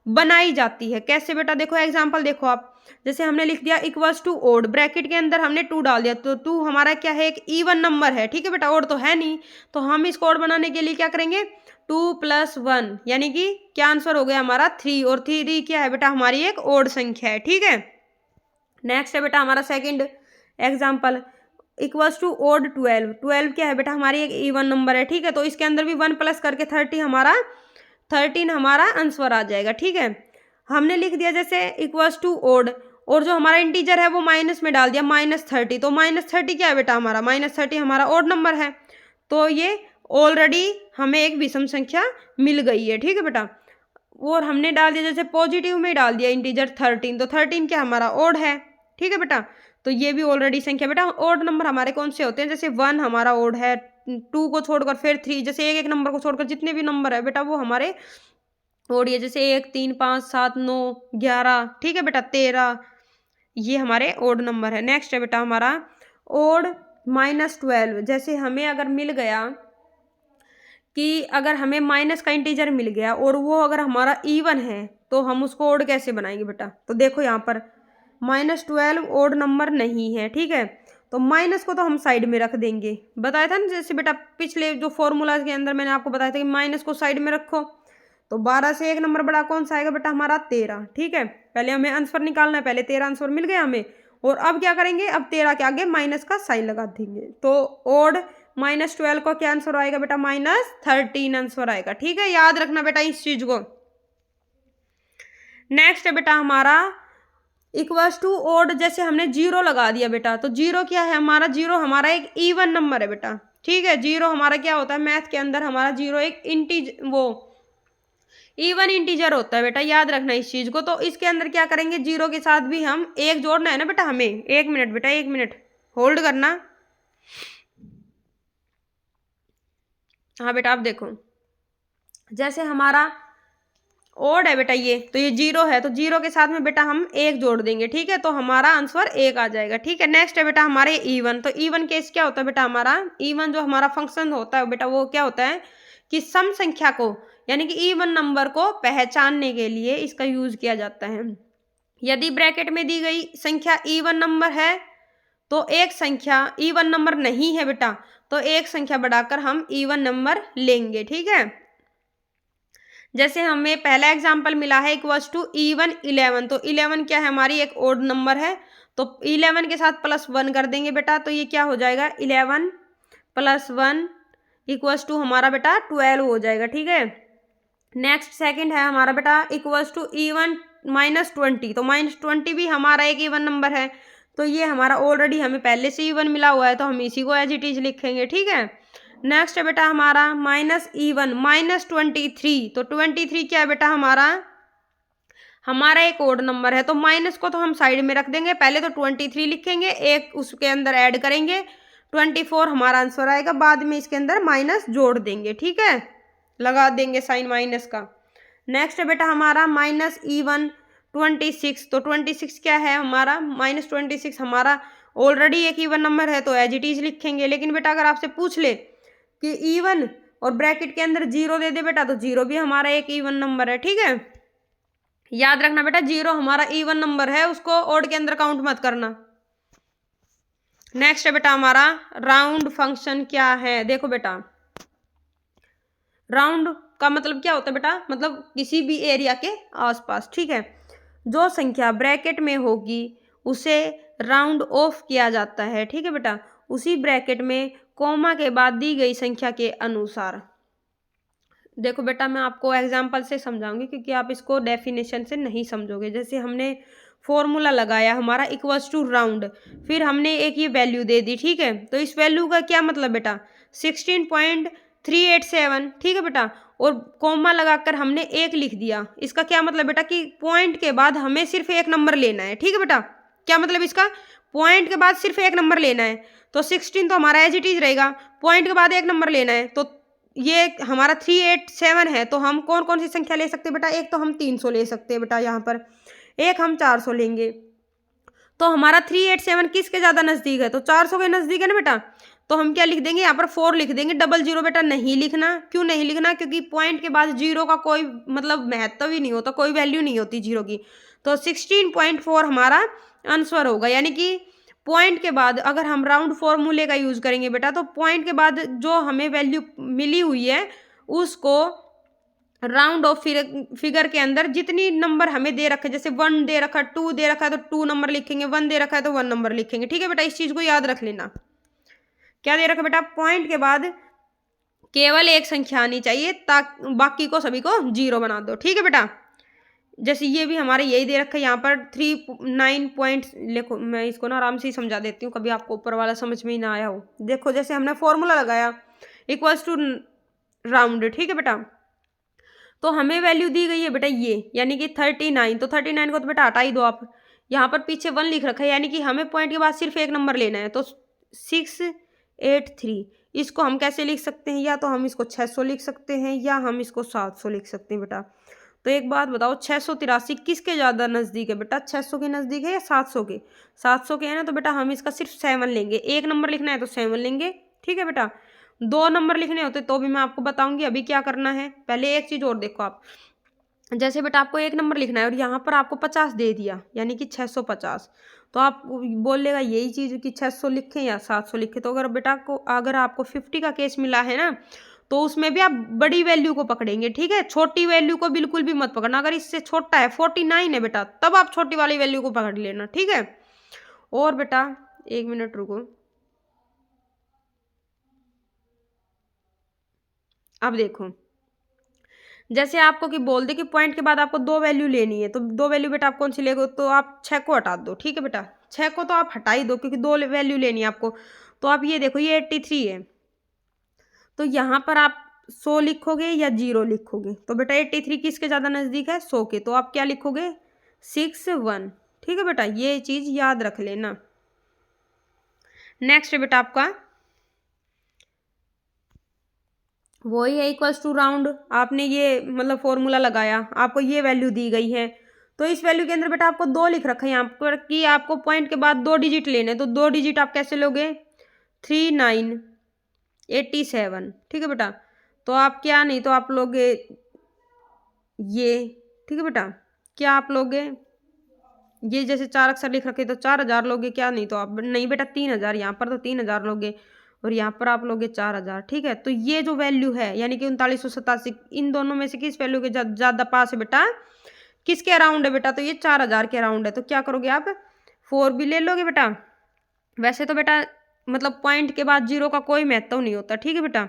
बनाई जाती है। कैसे बेटा, देखो एग्जाम्पल देखो आप। जैसे हमने लिख दिया इक्वल्स टू ओड, ब्रैकेट के अंदर हमने 2 डाल दिया, तो 2 हमारा क्या है, एक इवन नंबर है। ठीक है बेटा, ओड तो है नहीं, तो हम इसको ओड बनाने के लिए क्या करेंगे, 2 + 1, यानी कि क्या आंसर हो गया हमारा 3, और 3 क्या है बेटा, हमारी एक ओड संख्या है। ठीक है, नेक्स्ट है बेटा हमारा second example equals to odd 12। 12 क्या है बेटा, हमारी एक इवन नंबर है। ठीक है, तो इसके अंदर भी 1 प्लस करके 13 हमारा आंसर आ जाएगा। ठीक है, हमने लिख दिया जैसे इक्वल्स टू ओड, और जो हमारा इंटीजर है वो माइनस में डाल दिया -30, तो -30 क्या है बेटा, हमारा -30 हमारा ओड नंबर है, तो ये ऑलरेडी हमें एक विषम संख्या मिल गई है। ठीक है बेटा, और हमने डाल दिया जैसे पॉजिटिव में डाल दिया इंटीजर 13, तो 13 क्या हमारा ओड है। ठीक है बेटा, तो ये भी ऑलरेडी संख्या। बेटा ओड नंबर हमारे कौन से होते हैं, जैसे 1 हमारा ओड है, 2 को छोड़कर फिर 3, जैसे एक नंबर को छोड़कर जितने भी नंबर है बेटा वो हमारे ओड है। जैसे 1, 3, 5, 7, 9, 11। ठीक है बेटा, 13, ये हमारे ओड नंबर है। नेक्स्ट है बेटा हमारा ओड -12। जैसे हमें अगर मिल गया कि अगर हमें माइनस का इंटीजर मिल गया और वो अगर हमारा इवन है, तो हम उसको ओड कैसे बनाएंगे बेटा, तो देखो यहाँ पर -12 ओड नंबर नहीं है। ठीक है, तो माइनस को तो हम साइड में रख देंगे, बताया था ना जैसे बेटा पिछले जो फॉर्मूला के अंदर मैंने आपको बताया था कि माइनस को साइड में रखो, तो 12 से एक नंबर बड़ा कौन सा आएगा बेटा, हमारा 13। ठीक है, पहले हमें आंसर निकालना है, पहले 13 आंसर मिल गया हमें, और अब क्या करेंगे, अब 13 के आगे माइनस का साइन लगा देंगे, तो ओड -12 का क्या आंसर आएगा बेटा, -13 आंसर आएगा। ठीक है, याद रखना बेटा इस चीज को। नेक्स्ट है बेटा हमारा इक्वल्स टू ओड, जैसे हमने 0 लगा दिया बेटा, तो 0 क्या है हमारा, 0 हमारा एक इवन नंबर है बेटा। ठीक है, 0 हमारा क्या होता है, मैथ के अंदर हमारा 0 एक इवन इंटीजर होता है बेटा, याद रखना इस चीज को। तो इसके अंदर क्या करेंगे, 0 के साथ भी हम 1 जोड़ना है ना बेटा हमें। 1 मिनट बेटा, 1 मिनट होल्ड करना। हाँ बेटा, आप देखो जैसे हमारा ओड है बेटा ये, तो ये 0 है, तो 0 के साथ में बेटा हम 1 जोड़ देंगे। ठीक है, तो हमारा आंसर 1 आ जाएगा। ठीक है, नेक्स्ट है बेटा हमारे इवन। तो इवन केस क्या होता है बेटा, हमारा इवन जो हमारा फंक्शन होता है बेटा, वो क्या होता है कि सम संख्या को, यानी कि इवन नंबर को पहचानने के लिए इसका यूज किया जाता है। यदि ब्रैकेट में दी गई संख्या इवन नंबर है, तो एक संख्या इवन नंबर नहीं है बेटा, तो एक संख्या बढ़ाकर हम इवन नंबर लेंगे। ठीक है, जैसे हमें पहला एग्जाम्पल मिला है इक्वल्स टू इवन 11, तो 11 क्या है, हमारी एक ओड नंबर है, तो 11 के साथ +1 कर देंगे बेटा, तो ये क्या हो जाएगा, 11 + 1 इक्वल्स टू हमारा बेटा 12 हो जाएगा। ठीक है, नेक्स्ट सेकंड है हमारा बेटा इक्वल्स टू इवन -20, तो -20 भी हमारा एक इवन नंबर है, तो ये हमारा ऑलरेडी हमें पहले से इवन मिला हुआ है, तो हम इसी को एज इट इज लिखेंगे। ठीक है, नेक्स्ट है बेटा हमारा -23, तो 23 क्या है बेटा, हमारा एक ओड नंबर है, तो माइनस को तो हम साइड में रख देंगे, पहले तो 23 लिखेंगे, एक उसके अंदर ऐड करेंगे, 24 हमारा आंसर आएगा, बाद में इसके अंदर माइनस जोड़ देंगे। ठीक है, लगा देंगे साइन माइनस का। नेक्स्ट है बेटा हमारा -26, तो 26 क्या है हमारा, -26 हमारा ऑलरेडी एक इवन नंबर है, तो एज इट इज लिखेंगे। लेकिन बेटा अगर आपसे पूछ ले कि इवन और ब्रैकेट के अंदर 0 दे दे बेटा, तो 0 भी हमारा एक इवन नंबर है। ठीक है, याद रखना बेटा 0 हमारा इवन नंबर है, उसको ओड के अंदर काउंट मत करना। नेक्स्ट है बेटा हमारा राउंड फंक्शन क्या है, देखो बेटा राउंड का मतलब क्या होता है बेटा, मतलब किसी भी एरिया के आसपास। ठीक है, जो संख्या ब्रैकेट में होगी उसे राउंड ऑफ किया जाता है। ठीक है बेटा, उसी ब्रैकेट में कॉमा के बाद दी गई संख्या के अनुसार। देखो बेटा मैं आपको एग्जाम्पल से समझाऊंगी, क्योंकि आप इसको डेफिनेशन से नहीं समझोगे। जैसे हमने फॉर्मूला लगाया हमारा इक्वल्स टू राउंड, फिर हमने एक ये वैल्यू दे दी। ठीक है, तो इस वैल्यू का क्या मतलब बेटा 16.387। ठीक है बेटा, और कॉमा लगाकर हमने 1 लिख दिया। इसका क्या मतलब बेटा कि पॉइंट के बाद हमें सिर्फ 1 नंबर लेना है। ठीक है बेटा, क्या मतलब इसका, पॉइंट के बाद सिर्फ 1 नंबर लेना है। तो 16 तो हमारा एज इट इज रहेगा, पॉइंट के बाद 1 नंबर लेना है, तो ये हमारा 387 है। तो हम कौन कौन सी संख्या ले सकते हैं बेटा, एक तो हम 300 ले सकते हैं बेटा यहाँ पर, एक हम 400 लेंगे। तो हमारा 387 किसके ज़्यादा नज़दीक है, तो 400 के नज़दीक है ना बेटा। तो हम क्या लिख देंगे यहाँ पर 4 लिख देंगे, डबल जीरो बेटा नहीं लिखना। क्यों नहीं लिखना, क्योंकि पॉइंट के बाद जीरो का कोई मतलब महत्व ही नहीं होता, कोई वैल्यू नहीं होती जीरो की। तो 16.4 हमारा आंसर होगा। यानी कि पॉइंट के बाद अगर हम राउंड फॉर्मूले का यूज करेंगे बेटा, तो पॉइंट के बाद जो हमें वैल्यू मिली हुई है उसको राउंड ऑफ फिगर के अंदर जितनी नंबर हमें दे रखे, जैसे 1 दे रखा, 2 दे रखा है तो 2 नंबर लिखेंगे, 1 दे रखा है तो 1 नंबर लिखेंगे। ठीक है बेटा, इस चीज को याद रख लेना। क्या दे रखा बेटा, पॉइंट के बाद केवल एक संख्या आनी चाहिए, ताकि बाकी को सभी को जीरो बना दो। ठीक है बेटा, जैसे ये भी हमारे यही दे रखा है यहाँ पर 39 पॉइंट्स लिखो। मैं इसको ना आराम से ही समझा देती हूँ, कभी आपको ऊपर वाला समझ में ही ना आया हो। देखो जैसे हमने फॉर्मूला लगाया इक्वल्स टू राउंड। ठीक है बेटा, तो हमें वैल्यू दी गई है बेटा ये, यानी कि 39। तो 39 को तो बेटा हटा ही दो आप, यहाँ पर पीछे 1 लिख रखा है, यानी कि हमें पॉइंट के बाद सिर्फ 1 नंबर लेना है। तो 683 इसको हम कैसे लिख सकते हैं, या तो हम इसको 600 लिख सकते हैं या हम इसको 700 लिख सकते हैं बेटा। तो एक बात बताओ, 683 किसके ज़्यादा नज़दीक है बेटा, 600 के नज़दीक है या 700 के, 700 के है ना। तो बेटा हम इसका सिर्फ 7 लेंगे, 1 नंबर लिखना है तो 7 लेंगे। ठीक है बेटा, 2 नंबर लिखने होते तो भी मैं आपको बताऊंगी अभी क्या करना है। पहले एक चीज़ और देखो आप, जैसे बेटा आपको 1 नंबर लिखना है और यहाँ पर आपको 50 दे दिया, यानी कि 650। तो आप बोलेगा यही चीज़ कि 600 लिखें या 700 लिखें। तो अगर बेटा को अगर आपको 50 का केस मिला है ना, तो उसमें भी आप बड़ी वैल्यू को पकड़ेंगे। ठीक है, छोटी वैल्यू को बिल्कुल भी मत पकड़ना। अगर इससे छोटा है 49 है बेटा, तब आप छोटी वाली वैल्यू को पकड़ लेना। ठीक है, और बेटा 1 मिनट रुको, अब देखो जैसे आपको कि बोल दे कि पॉइंट के बाद आपको 2 वैल्यू लेनी है, तो 2 वैल्यू बेटा आप कौन सी लेगो, तो आप 6 को हटा दो। ठीक है बेटा, 6 को तो आप हटा ही दो क्योंकि 2 वैल्यू लेनी है आपको। तो आप ये देखो ये 83 है, तो यहाँ पर आप 100 लिखोगे या 0 लिखोगे, तो बेटा 83 किसके ज़्यादा नज़दीक है, 100 के। तो आप क्या लिखोगे, 61। ठीक है बेटा, ये चीज़ याद रख लेना। नेक्स्ट बेटा आपका वही है इक्वल्स टू राउंड। आपने ये मतलब फॉर्मूला लगाया, आपको ये वैल्यू दी गई है, तो इस वैल्यू के अंदर बेटा आपको 2 लिख रखा है यहाँ पर कि आपको पॉइंट के बाद 2 डिजिट लेने। तो 2 डिजिट आप कैसे लोगे, 3987। ठीक है बेटा, तो आप क्या नहीं तो आप लोगे ये। ठीक है बेटा, क्या आप लोगे ये, जैसे 4 अक्षर लिख रखे तो 4000 लोगे, क्या नहीं तो आप नहीं बेटा 3000, यहाँ पर तो 3000 लोगे और यहाँ पर आप लोगे 4000। ठीक है, तो ये जो वैल्यू है यानी कि 3987, इन दोनों में से किस वैल्यू के ज़्यादा पास है बेटा, किसके अराउंड है बेटा, तो ये 4000 के अराउंड है। तो क्या करोगे आप, 4 भी ले लोगे बेटा। वैसे तो बेटा मतलब पॉइंट के बाद 0 का कोई महत्व नहीं होता। ठीक है बेटा,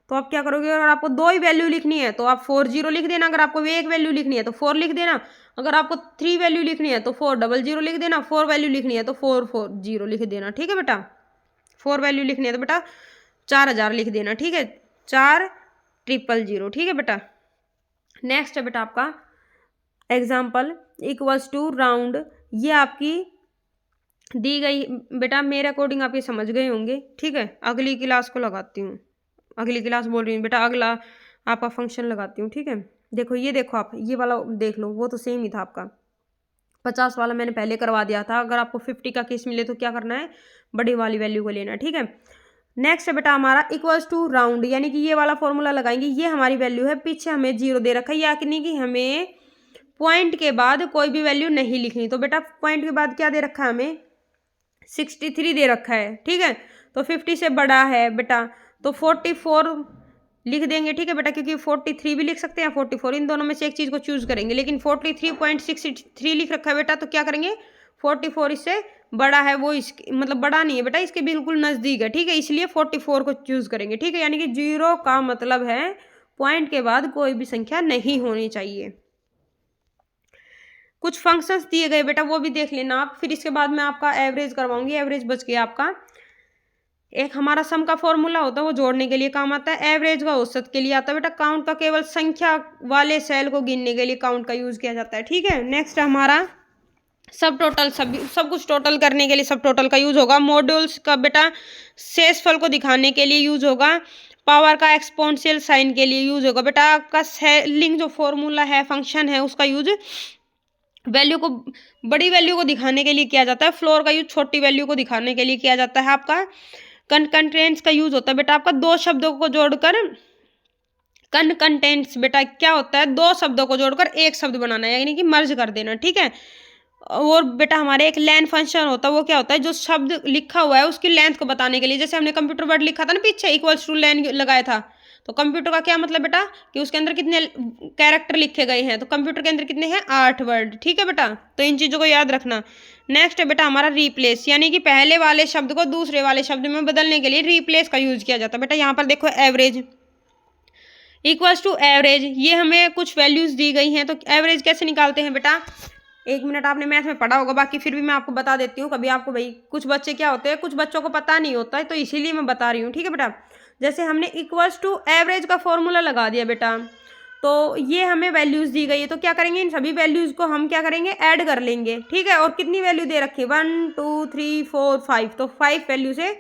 तो आप क्या करोगे, अगर आपको 2 ही वैल्यू लिखनी है तो आप 40 लिख देना, अगर आपको 1 वैल्यू लिखनी है तो 4 लिख देना, अगर आपको 3 वैल्यू लिखनी है तो 400 लिख देना, 4 वैल्यू लिखनी है तो 440 लिख देना। ठीक है बेटा, 4 वैल्यू लिखनी है तो बेटा 4000 लिख देना। ठीक है, 4000। ठीक है बेटा, नेक्स्ट है बेटा आपका एग्जाम्पल इक्वल्स टू राउंड। ये आपकी दी गई बेटा, मेरे अकॉर्डिंग आप ये समझ गए होंगे। ठीक है, अगली क्लास को लगाती हूँ, अगली क्लास बोल रही हूँ बेटा, अगला आपका फंक्शन लगाती हूँ। ठीक है, देखो ये देखो आप ये वाला देख लो, वो तो सेम ही था आपका 50 वाला मैंने पहले करवा दिया था। अगर आपको 50 का केस मिले तो क्या करना है, बड़ी वाली वैल्यू को लेना है। ठीक है, नेक्स्ट है बेटा हमारा इक्वल्स टू राउंड, यानी कि ये वाला फॉर्मूला लगाएंगे। ये हमारी वैल्यू है, पीछे हमें 0 दे रखा है, यानी कि हमें पॉइंट के बाद कोई भी वैल्यू नहीं लिखनी। तो बेटा पॉइंट के बाद क्या दे रखा है, हमें 63 दे रखा है। ठीक है, तो 50 से बड़ा है बेटा, तो 44 लिख देंगे। ठीक है बेटा, क्योंकि 43 भी लिख सकते हैं 44, इन दोनों में से एक चीज़ को चूज करेंगे। लेकिन 43.63 लिख रखा है बेटा, तो क्या करेंगे, 44 इससे बड़ा है, वो इसके मतलब बड़ा नहीं है बेटा, इसके बिल्कुल नज़दीक है। ठीक है, इसलिए 44 को चूज करेंगे। ठीक है, यानी कि 0 का मतलब है पॉइंट के बाद कोई भी संख्या नहीं होनी चाहिए। कुछ फंक्शंस दिए गए बेटा, वो भी देख लेना आप, फिर इसके बाद मैं आपका एवरेज करवाऊंगी। एवरेज बच गया आपका एक हमारा सम का फॉर्मूला होता है, वो जोड़ने के लिए काम आता है। एवरेज का औसत के लिए आता है बेटा। काउंट का केवल संख्या वाले सेल को गिनने के लिए काउंट का यूज किया जाता है। ठीक है, नेक्स्ट हमारा सब टोटल, सब कुछ टोटल करने के लिए सब टोटल का यूज होगा। मॉड्यूल्स का बेटा शेषफल को दिखाने के लिए यूज होगा। पावर का एक्सपोनेंशियल साइन के लिए यूज होगा बेटा। आपका सेलिंग जो फॉर्मूला है, फंक्शन है, उसका यूज वैल्यू को, बड़ी वैल्यू को दिखाने के लिए किया जाता है। फ्लोर का यूज छोटी वैल्यू को दिखाने के लिए किया जाता है। आपका कंटेंट्स का यूज होता है बेटा आपका दो शब्दों को जोड़कर। कंटेंट्स बेटा क्या होता है, दो शब्दों को जोड़कर एक शब्द बनाना, यानी कि मर्ज कर देना। ठीक है, और बेटा हमारे एक लेंथ फंक्शन होता है, वो क्या होता है, जो शब्द लिखा हुआ है उसकी लेंथ को बताने के लिए। जैसे हमने कंप्यूटर वर्ड लिखा था ना पीछे, इक्वल्स टू लेन लगाया था, तो कंप्यूटर का क्या मतलब बेटा कि उसके अंदर कितने कैरेक्टर लिखे गए हैं, तो कंप्यूटर के अंदर कितने हैं, 8 वर्ड। ठीक है बेटा, तो इन चीज़ों को याद रखना। नेक्स्ट है बेटा हमारा रिप्लेस, यानी कि पहले वाले शब्द को दूसरे वाले शब्द में बदलने के लिए रिप्लेस का यूज किया जाता है। बेटा यहाँ पर देखो एवरेज इक्वल्स टू एवरेज, ये हमें कुछ वैल्यूज दी गई हैं, तो एवरेज कैसे निकालते हैं बेटा, एक मिनट, आपने मैथ में पढ़ा होगा, बाकी फिर भी मैं आपको बता देती हूँ। कभी आपको भाई कुछ बच्चे क्या होते हैं, कुछ बच्चों को पता नहीं होता है, तो इसीलिए मैं बता रही हूँ। ठीक है बेटा, जैसे हमने इक्वल्स टू एवरेज का फॉर्मूला लगा दिया बेटा, तो ये हमें वैल्यूज दी गई है, तो क्या करेंगे, इन सभी वैल्यूज को हम क्या करेंगे, ऐड कर लेंगे। ठीक है, और कितनी वैल्यू दे रखी है, 1 2 3 4 5, तो 5 वैल्यू से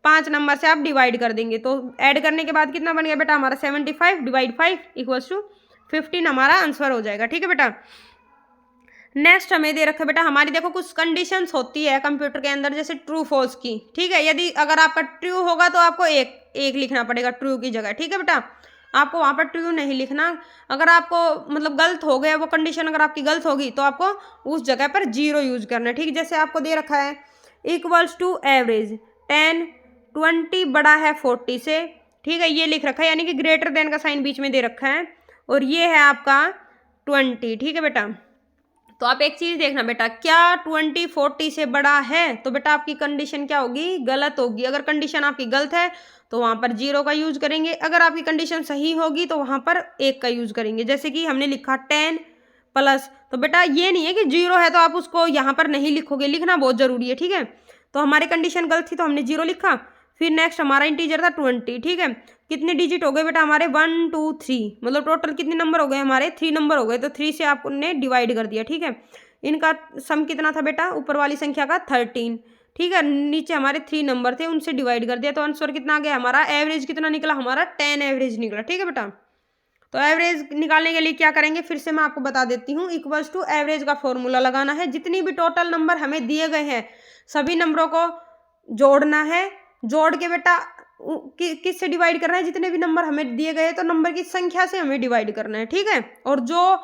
5 नंबर से आप डिवाइड कर देंगे, तो ऐड करने के बाद कितना बन गया बेटा हमारा 75 डिवाइड 5 इक्वल्स टू 15 हमारा आंसर हो जाएगा। ठीक है बेटा, नेक्स्ट हमें दे रखा है बेटा, हमारी देखो कुछ कंडीशंस होती है कंप्यूटर के अंदर, जैसे ट्रू फॉल्स की। ठीक है, यदि अगर आपका ट्रू होगा तो आपको एक लिखना पड़ेगा ट्रू की जगह। ठीक है बेटा, आपको वहाँ पर ट्रू नहीं लिखना। अगर आपको मतलब गलत हो गया वो कंडीशन, अगर आपकी गलत होगी तो आपको उस जगह पर 0 यूज करना है। ठीक है, जैसे आपको दे रखा है इक्वल्स टू एवरेज 10 20 बड़ा है 40 से। ठीक है, ये लिख रखा है, यानी कि ग्रेटर देन का साइन बीच में दे रखा है, और ये है आपका 20। ठीक है बेटा, तो आप एक चीज देखना बेटा, क्या 20 40 से बड़ा है, तो बेटा आपकी कंडीशन क्या होगी, गलत होगी। अगर कंडीशन आपकी गलत है तो वहां पर 0 का यूज करेंगे, अगर आपकी कंडीशन सही होगी तो वहां पर 1 का यूज करेंगे। जैसे कि हमने लिखा 10 प्लस, तो बेटा ये नहीं है कि 0 है तो आप उसको यहाँ पर नहीं लिखोगे, लिखना बहुत जरूरी है। ठीक है, तो हमारी कंडीशन गलत थी तो हमने 0 लिखा। फिर नेक्स्ट हमारा इंटीजर था 20। ठीक है, कितने डिजिट हो गए बेटा हमारे, 1 2 3, मतलब टोटल कितने नंबर हो गए हमारे, 3 नंबर हो गए, तो 3 से आपने डिवाइड कर दिया। ठीक है, इनका सम कितना था बेटा, ऊपर वाली संख्या का 13। ठीक है, नीचे हमारे 3 नंबर थे, उनसे डिवाइड कर दिया, तो आंसर कितना आ गया हमारा, एवरेज कितना निकला हमारा, 10 एवरेज निकला। ठीक है बेटा, तो एवरेज निकालने के लिए क्या करेंगे, फिर से मैं आपको बता देती हूँ। इक्वल्स टू एवरेज का फॉर्मूला लगाना है, जितनी भी टोटल नंबर हमें दिए गए हैं सभी नंबरों को जोड़ना है। जोड़ के बेटा किस से डिवाइड करना है, जितने भी नंबर हमें दिए गए तो नंबर की संख्या से हमें डिवाइड करना है। ठीक है, और जो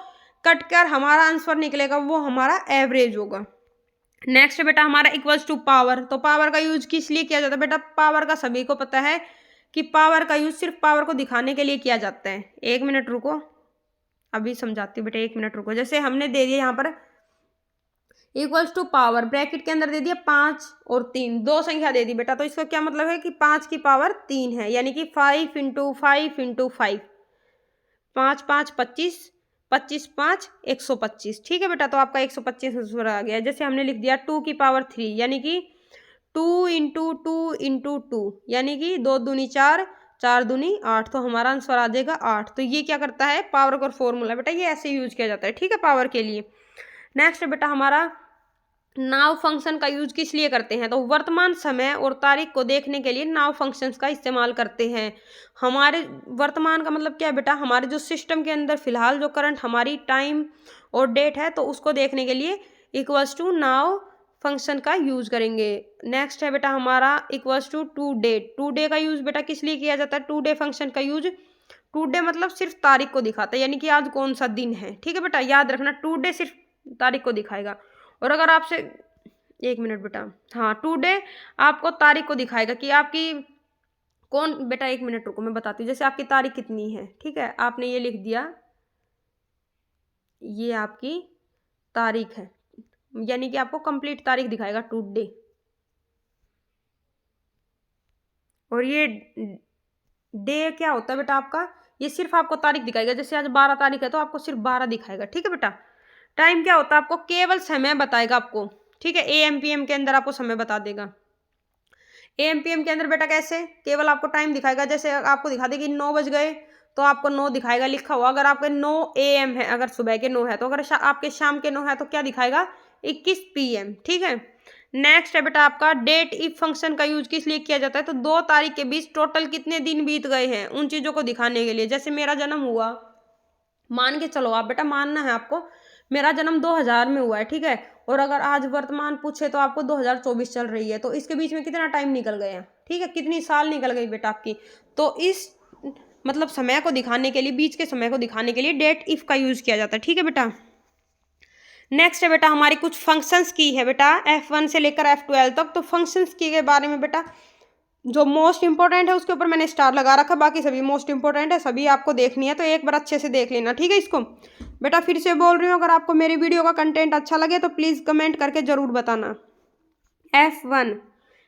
कट कर हमारा आंसर निकलेगा वो हमारा एवरेज होगा। नेक्स्ट बेटा हमारा इक्वल्स टू पावर, तो पावर का यूज किस लिए किया जाता है बेटा, पावर का सभी को पता है कि पावर का यूज सिर्फ पावर को दिखाने के लिए किया जाता है। एक मिनट रुको, अभी समझाती हूँ बेटा, एक मिनट रुको। जैसे हमने दे दिया यहाँ पर इक्वल्स टू पावर, ब्रैकेट के अंदर दे दिया 5 और 3, दो संख्या दे दी बेटा, तो इसका क्या मतलब है कि 5 की पावर 3 है, यानी कि 5 इंटू 5 इंटू 5, 5 5 25, 25 5 125। ठीक है बेटा, तो आपका 125 आंसर आ गया। जैसे हमने लिख दिया 2 की पावर 3, यानी कि 2 इंटू 2 इंटू 2, यानी कि 2 दूनी 4, 4 दूनी 8, तो हमारा आंसर आ जाएगा 8। तो ये क्या करता है, पावर का फॉर्मूला बेटा, ये ऐसे यूज किया जाता है। ठीक है, पावर के लिए। नेक्स्ट बेटा हमारा नाउ फंक्शन का यूज किस लिए करते हैं, तो वर्तमान समय और तारीख को देखने के लिए नाउ फंक्शंस का इस्तेमाल करते हैं। हमारे वर्तमान का मतलब क्या है बेटा, हमारे जो सिस्टम के अंदर फिलहाल जो करंट हमारी टाइम और डेट है, तो उसको देखने के लिए इक्वल्स टू नाउ फंक्शन का यूज करेंगे। नेक्स्ट है बेटा हमारा equals to to date, today का यूज बेटा किस लिए किया जाता है, टू डे फंक्शन का यूज, टू डे मतलब सिर्फ तारीख को दिखाता है, यानी कि आज कौन सा दिन है। ठीक है बेटा, याद रखना, टू डे सिर्फ तारीख को दिखाएगा। और अगर आपसे, एक मिनट बेटा, हाँ, टू डे आपको तारीख को दिखाएगा कि आपकी कौन, बेटा एक मिनट रुको मैं बताती हूँ। जैसे आपकी तारीख कितनी है, ठीक है, आपने ये लिख दिया, ये आपकी तारीख है, यानी कि आपको कंप्लीट तारीख दिखाएगा टू डे। और ये डे क्या होता है बेटा आपका, ये सिर्फ आपको तारीख दिखाएगा। जैसे आज 12 तारीख है तो आपको सिर्फ 12 दिखाएगा। ठीक है बेटा, टाइम क्या होता है, आपको केवल समय बताएगा आपको। ठीक है, AM PM के अंदर आपको समय बता देगा। AM PM के अंदर बेटा कैसे, केवल आपको टाइम दिखाएगा, जैसे आपको दिखा दे कि 9 बज गए तो आपको 9 दिखाएगा लिखा हुआ। अगर आपके 9 AM है, अगर सुबह के 9 है, तो अगर आपके शाम के 9 है तो क्या दिखाएगा, 21 PM। ठीक है। नेक्स्ट है बेटा आपका डेट इफ फंक्शन का यूज किस लिए किया जाता है, तो 2 तारीख के बीच टोटल कितने दिन बीत गए हैं उन चीजों को दिखाने के लिए। जैसे मेरा जन्म हुआ, मान के चलो आप, बेटा मानना है आपको, मेरा जन्म 2000 में हुआ है, ठीक है, और अगर आज वर्तमान पूछे तो आपको 2024 चल रही है, तो इसके बीच में कितना टाइम निकल गया, ठीक है, कितनी साल निकल गई बेटा आपकी। तो इस मतलब समय को दिखाने के लिए, बीच के समय को दिखाने के लिए डेट इफ का यूज किया जाता है। ठीक है बेटा। नेक्स्ट है बेटा हमारी कुछ फंक्शंस की है बेटा, F1 से लेकर F12 तक। तो फंक्शंस की के बारे में बेटा जो मोस्ट इंपॉर्टेंट है उसके ऊपर मैंने स्टार लगा रखा, बाकी सभी मोस्ट इंपॉर्टेंट है, सभी आपको देखनी है, तो एक बार अच्छे से देख लेना। ठीक है। इसको बेटा फिर से बोल रही हूँ, अगर आपको मेरी वीडियो का कंटेंट अच्छा लगे तो प्लीज़ कमेंट करके ज़रूर बताना। F1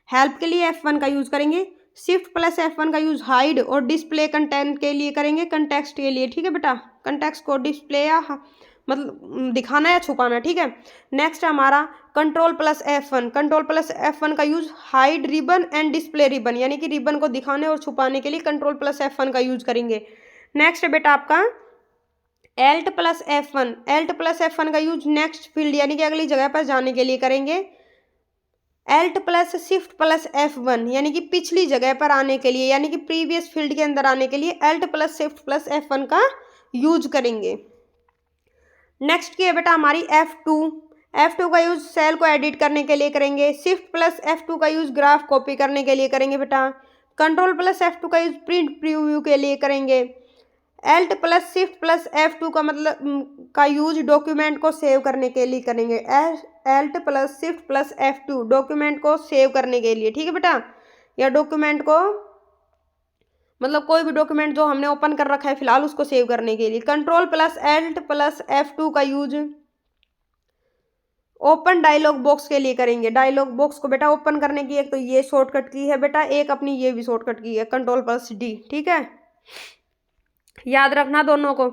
हेल्प के लिए F1 का यूज़ करेंगे। शिफ्ट प्लस F1 का यूज़ हाइड और डिस्प्ले कंटेंट के लिए करेंगे, कंटेक्स्ट के लिए। ठीक है बेटा, कंटेक्स्ट को डिस्प्ले या मतलब दिखाना या छुपाना। ठीक है। नेक्स्ट हमारा control plus F1, control plus F1 का use hide ribbon and display ribbon, यानी कि रिबन को दिखाने और छुपाने के लिए कंट्रोल प्लस F1 का यूज करेंगे। नेक्स्ट है बेटा आपका Alt plus F1, Alt plus F1 का यूज नेक्स्ट फील्ड यानी कि अगली जगह पर जाने के लिए करेंगे। Alt plus shift plus F1 यानी कि पिछली जगह पर आने के लिए, यानी कि प्रीवियस फील्ड के अंदर आने के लिए Alt plus shift plus F1 का यूज करेंगे। नेक्स्ट की है बेटा हमारी F2, F2 का यूज सेल को एडिट करने के लिए करेंगे। शिफ्ट प्लस F2 का यूज ग्राफ कॉपी करने के लिए करेंगे बेटा। कंट्रोल प्लस F2 का यूज प्रिंट प्रीव्यू के लिए करेंगे। Alt plus shift plus F2 का मतलब का यूज डॉक्यूमेंट को सेव करने के लिए करेंगे। Alt plus shift plus F2 document को सेव करने के लिए। ठीक है बेटा, या डॉक्यूमेंट को मतलब कोई भी डॉक्यूमेंट जो हमने ओपन कर रखा है फिलहाल उसको सेव करने के लिए। Control plus Alt plus F2 का यूज ओपन डायलॉग बॉक्स के लिए करेंगे। डायलॉग बॉक्स को बेटा ओपन करने की एक तो ये शॉर्टकट की है बेटा, एक अपनी ये भी शॉर्टकट की है, कंट्रोल प्लस D। ठीक है, याद रखना दोनों को।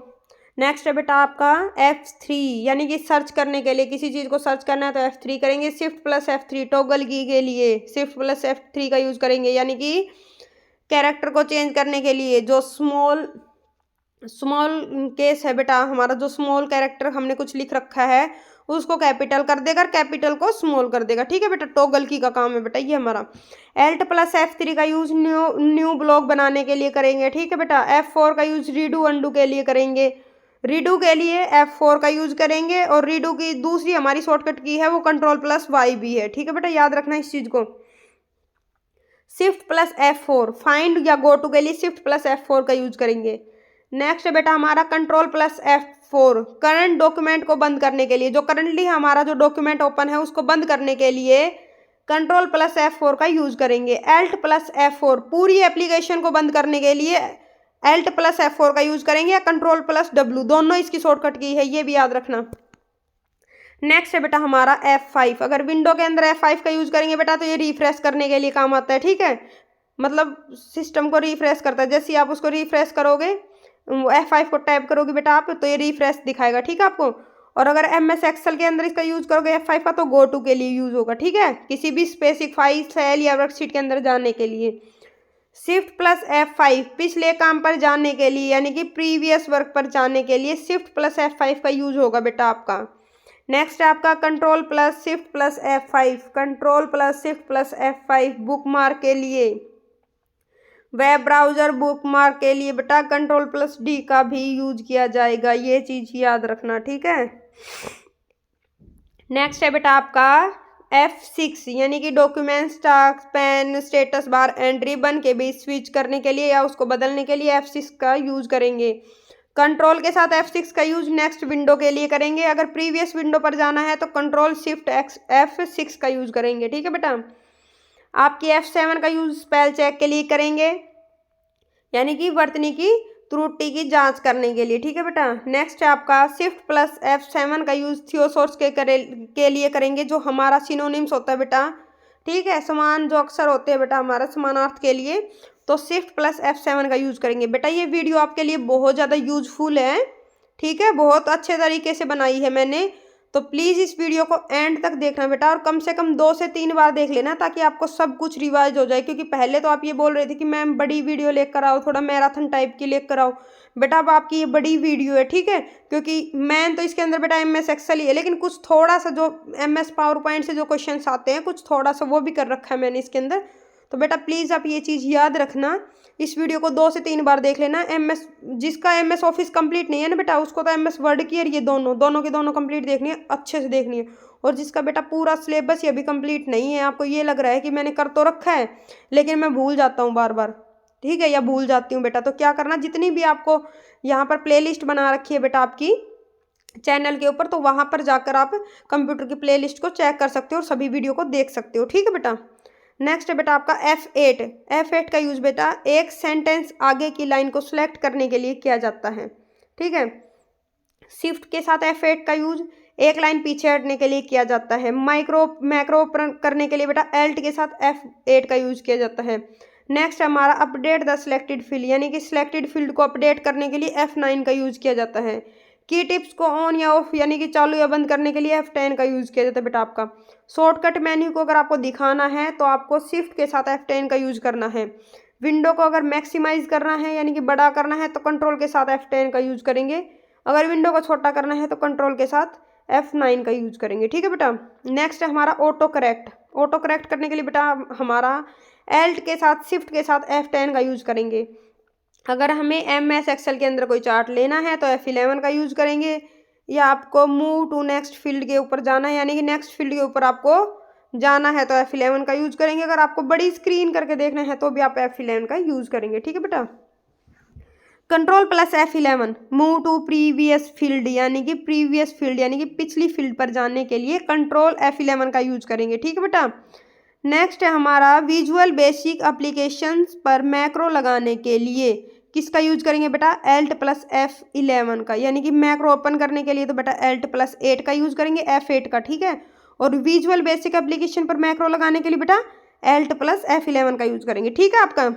नेक्स्ट है बेटा आपका F3 यानी कि सर्च करने के लिए, किसी चीज़ को सर्च करना है तो F3 करेंगे। शिफ्ट प्लस F3 टॉगल की के लिए शिफ्ट प्लस F3 का यूज़ करेंगे, यानी कि कैरेक्टर को चेंज करने के लिए। जो स्मॉल केस है बेटा हमारा, जो स्मॉल कैरेक्टर हमने कुछ लिख रखा है उसको कैपिटल कर देगा, कैपिटल को स्मॉल कर देगा। ठीक है बेटा, टॉगल की का काम है बेटा ये हमारा। एल्ट प्लस F3 का यूज न्यू ब्लॉक बनाने के लिए करेंगे। ठीक है बेटा, F4 का यूज रीडू अंडू के लिए करेंगे। रीडू के लिए F4 का यूज करेंगे, और रीडू की दूसरी हमारी शॉर्टकट की है वो कंट्रोल प्लस Y भी है। ठीक है बेटा, याद रखना इस चीज को। शिफ्ट प्लस F4 फाइंड या गो टू के लिए शिफ्ट प्लस F4 का यूज करेंगे। नेक्स्ट है बेटा हमारा control plus F4 current document को बंद करने के लिए, जो करंटली हमारा जो डॉक्यूमेंट ओपन है उसको बंद करने के लिए कंट्रोल प्लस F4 का यूज करेंगे। एल्ट प्लस F4 पूरी एप्लीकेशन को बंद करने के लिए एल्ट प्लस F4 का यूज करेंगे, या कंट्रोल प्लस W, दोनों इसकी शॉर्टकट की है, ये भी याद रखना। नेक्स्ट है बेटा हमारा F5, अगर विंडो के अंदर F5 का यूज करेंगे बेटा तो ये रिफ्रेश करने के लिए काम आता है। ठीक है, मतलब सिस्टम को रिफ्रेश करता है, जैसे आप उसको रिफ्रेश करोगे F5 को टैप करोगे बेटा आप तो ये रिफ्रेश दिखाएगा। ठीक है आपको, और अगर MS एक्सेल के अंदर इसका यूज करोगे F5 का तो गो टू के लिए यूज होगा। ठीक है, किसी भी स्पेसिफाई सेल या वर्कशीट के अंदर जाने के लिए। शिफ्ट प्लस F5 पिछले काम पर जाने के लिए, यानी कि प्रीवियस वर्क पर जाने के लिए शिफ्ट प्लस F5 का यूज होगा बेटा आपका। नेक्स्ट है आपका control plus shift plus F5, control plus shift plus F5 book mark के लिए। वेब ब्राउजर बुक मार्क के लिए बेटा कंट्रोल प्लस D का भी यूज किया जाएगा, ये चीज याद रखना। ठीक है। नेक्स्ट है बेटा आपका F6 यानी कि documents task pen status bar and ribbon के बीच स्विच करने के लिए या उसको बदलने के लिए F6 का यूज करेंगे। कंट्रोल के साथ F6 का यूज नेक्स्ट विंडो के लिए करेंगे, अगर प्रीवियस विंडो पर जाना है तो कंट्रोल शिफ्ट F6 का यूज करेंगे। ठीक है बेटा, आपकी F7 का यूज स्पेल चेक के लिए करेंगे, यानी कि वर्तनी की त्रुटि की जांच करने के लिए। ठीक है बेटा, नेक्स्ट है आपका शिफ्ट प्लस F7 का यूज थियोसॉर्स के लिए करेंगे, जो हमारा सिनोनिम्स होता है बेटा। ठीक है, समान जो अक्षर होते हैं बेटा हमारा समानार्थ के लिए, तो शिफ्ट प्लस F7 का यूज करेंगे। बेटा ये वीडियो आपके लिए बहुत ज़्यादा यूजफुल है। ठीक है, बहुत अच्छे तरीके से बनाई है मैंने, तो प्लीज़ इस वीडियो को एंड तक देखना बेटा, और कम से कम 2 से 3 बार देख लेना, ताकि आपको सब कुछ रिवाइज हो जाए। क्योंकि पहले तो आप ये बोल रहे थे कि मैम बड़ी वीडियो लेकर आओ, थोड़ा मैराथन टाइप की लेकर आओ। बेटा अब आपकी ये बड़ी वीडियो है, ठीक है, क्योंकि मैन तो इसके अंदर बेटा MS एक्सेल ही है, लेकिन कुछ थोड़ा सा जो MS पावर पॉइंट से जो क्वेश्चन आते हैं, कुछ थोड़ा सा वो भी कर रखा है मैंने इसके अंदर। तो बेटा प्लीज़ आप ये चीज़ याद रखना, इस वीडियो को 2 से 3 बार देख लेना। जिसका MS ऑफिस कंप्लीट नहीं है ना बेटा, उसको तो MS वर्ड की और ये दोनों की दोनों कंप्लीट देखनी है, अच्छे से देखनी है। और जिसका बेटा पूरा सिलेबस ये अभी कंप्लीट नहीं है, आपको ये लग रहा है कि मैंने कर तो रखा है लेकिन मैं भूल जाता हूँ बार बार, ठीक है, या भूल जाती हूँ बेटा, तो क्या करना, जितनी भी आपको यहाँ पर प्लेलिस्ट बना रखी है बेटा आपकी चैनल के ऊपर, तो वहाँ पर जाकर आप कंप्यूटर की प्लेलिस्ट को चेक कर सकते हो और सभी वीडियो को देख सकते हो, ठीक है बेटा। नेक्स्ट है बेटा आपका F8 का यूज़ बेटा एक सेंटेंस आगे की लाइन को सिलेक्ट करने के लिए किया जाता है, ठीक है। शिफ्ट के साथ F8 का यूज़ एक लाइन पीछे हटने के लिए किया जाता है। मैक्रो करने के लिए बेटा Alt के साथ F8 का यूज़ किया जाता है। नेक्स्ट हमारा अपडेट द सिलेक्टेड फील्ड, यानी कि सिलेक्टेड फील्ड को अपडेट करने के लिए F9 का यूज़ किया जाता है। की टिप्स को ऑन या ऑफ यानी कि चालू या बंद करने के लिए F10 का यूज़ किया जाता है बेटा आपका। शॉर्टकट मेन्यू को अगर आपको दिखाना है तो आपको शिफ्ट के साथ F10 का यूज़ करना है। विंडो को अगर मैक्सिमाइज करना है यानी कि बड़ा करना है तो कंट्रोल के साथ F10 का यूज़ करेंगे। अगर विंडो को छोटा करना है तो कंट्रोल के साथ F9 का यूज़ करेंगे, ठीक है बेटा। नेक्स्ट है हमारा ऑटो करेक्ट करने के लिए बेटा हमारा Alt के साथ शिफ्ट के साथ F10 का यूज़ करेंगे। अगर हमें MS एक्सेल के अंदर कोई चार्ट लेना है तो F11 का यूज़ करेंगे, या आपको मूव टू नेक्स्ट फील्ड के ऊपर जाना है यानी कि नेक्स्ट फील्ड के ऊपर आपको जाना है तो F11 का यूज़ करेंगे। अगर आपको बड़ी स्क्रीन करके देखना है तो भी आप F11 का यूज़ करेंगे, ठीक है बेटा। Control plus F11 move to previous field यानी कि पिछली फील्ड पर जाने के लिए कंट्रोल F11 का यूज़ करेंगे, ठीक है बेटा। नेक्स्ट है हमारा विजुअल बेसिक एप्लीकेशंस पर मैक्रो लगाने के लिए किसका यूज करेंगे बेटा, Alt प्लस F11 का, यानी कि मैक्रो ओपन करने के लिए तो बेटा Alt प्लस 8 का यूज करेंगे, F8 का, ठीक है। और विजुअल बेसिक एप्लीकेशन पर मैक्रो लगाने के लिए बेटा Alt प्लस F11 का यूज करेंगे, ठीक है आपका।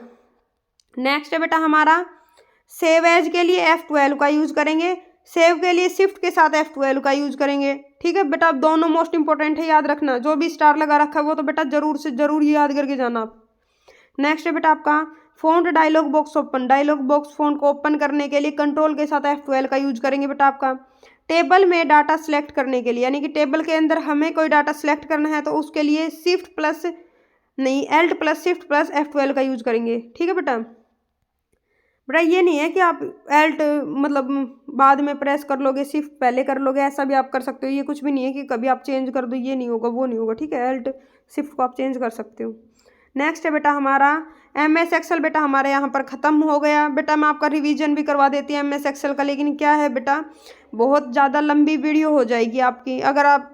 नेक्स्ट है बेटा हमारा सेव एज के लिए F12 का यूज करेंगे, सेव के लिए शिफ्ट के साथ F12 का यूज करेंगे, ठीक है बेटा। दोनों मोस्ट इंपॉर्टेंट है, याद रखना। जो भी स्टार लगा रखा है वो तो बेटा जरूर से जरूर याद करके जाना आप। नेक्स्ट है बेटा आपका फ़ॉन्ट डायलॉग बॉक्स फ़ॉन्ट को ओपन करने के लिए कंट्रोल के साथ F12 का यूज करेंगे बेटा आपका। टेबल में डाटा सेलेक्ट करने के लिए यानी कि टेबल के अंदर हमें कोई डाटा सेलेक्ट करना है तो उसके लिए Alt plus shift plus F12 का यूज करेंगे, ठीक है बेटा। बेटा ये नहीं है कि आप Alt मतलब बाद में प्रेस कर लोगे, शिफ्ट पहले कर लोगे, ऐसा भी आप कर सकते हो। ये कुछ भी नहीं है कि कभी आप चेंज कर दो, ये नहीं होगा वो नहीं होगा, ठीक है। Alt शिफ्ट को आप चेंज कर सकते हो। नेक्स्ट है बेटा हमारा MS एक्सेल बेटा हमारे यहाँ पर ख़त्म हो गया। बेटा मैं आपका रिवीजन भी करवा देती हूँ MS एक्सेल का, लेकिन क्या है बेटा बहुत ज़्यादा लंबी वीडियो हो जाएगी आपकी, अगर आप,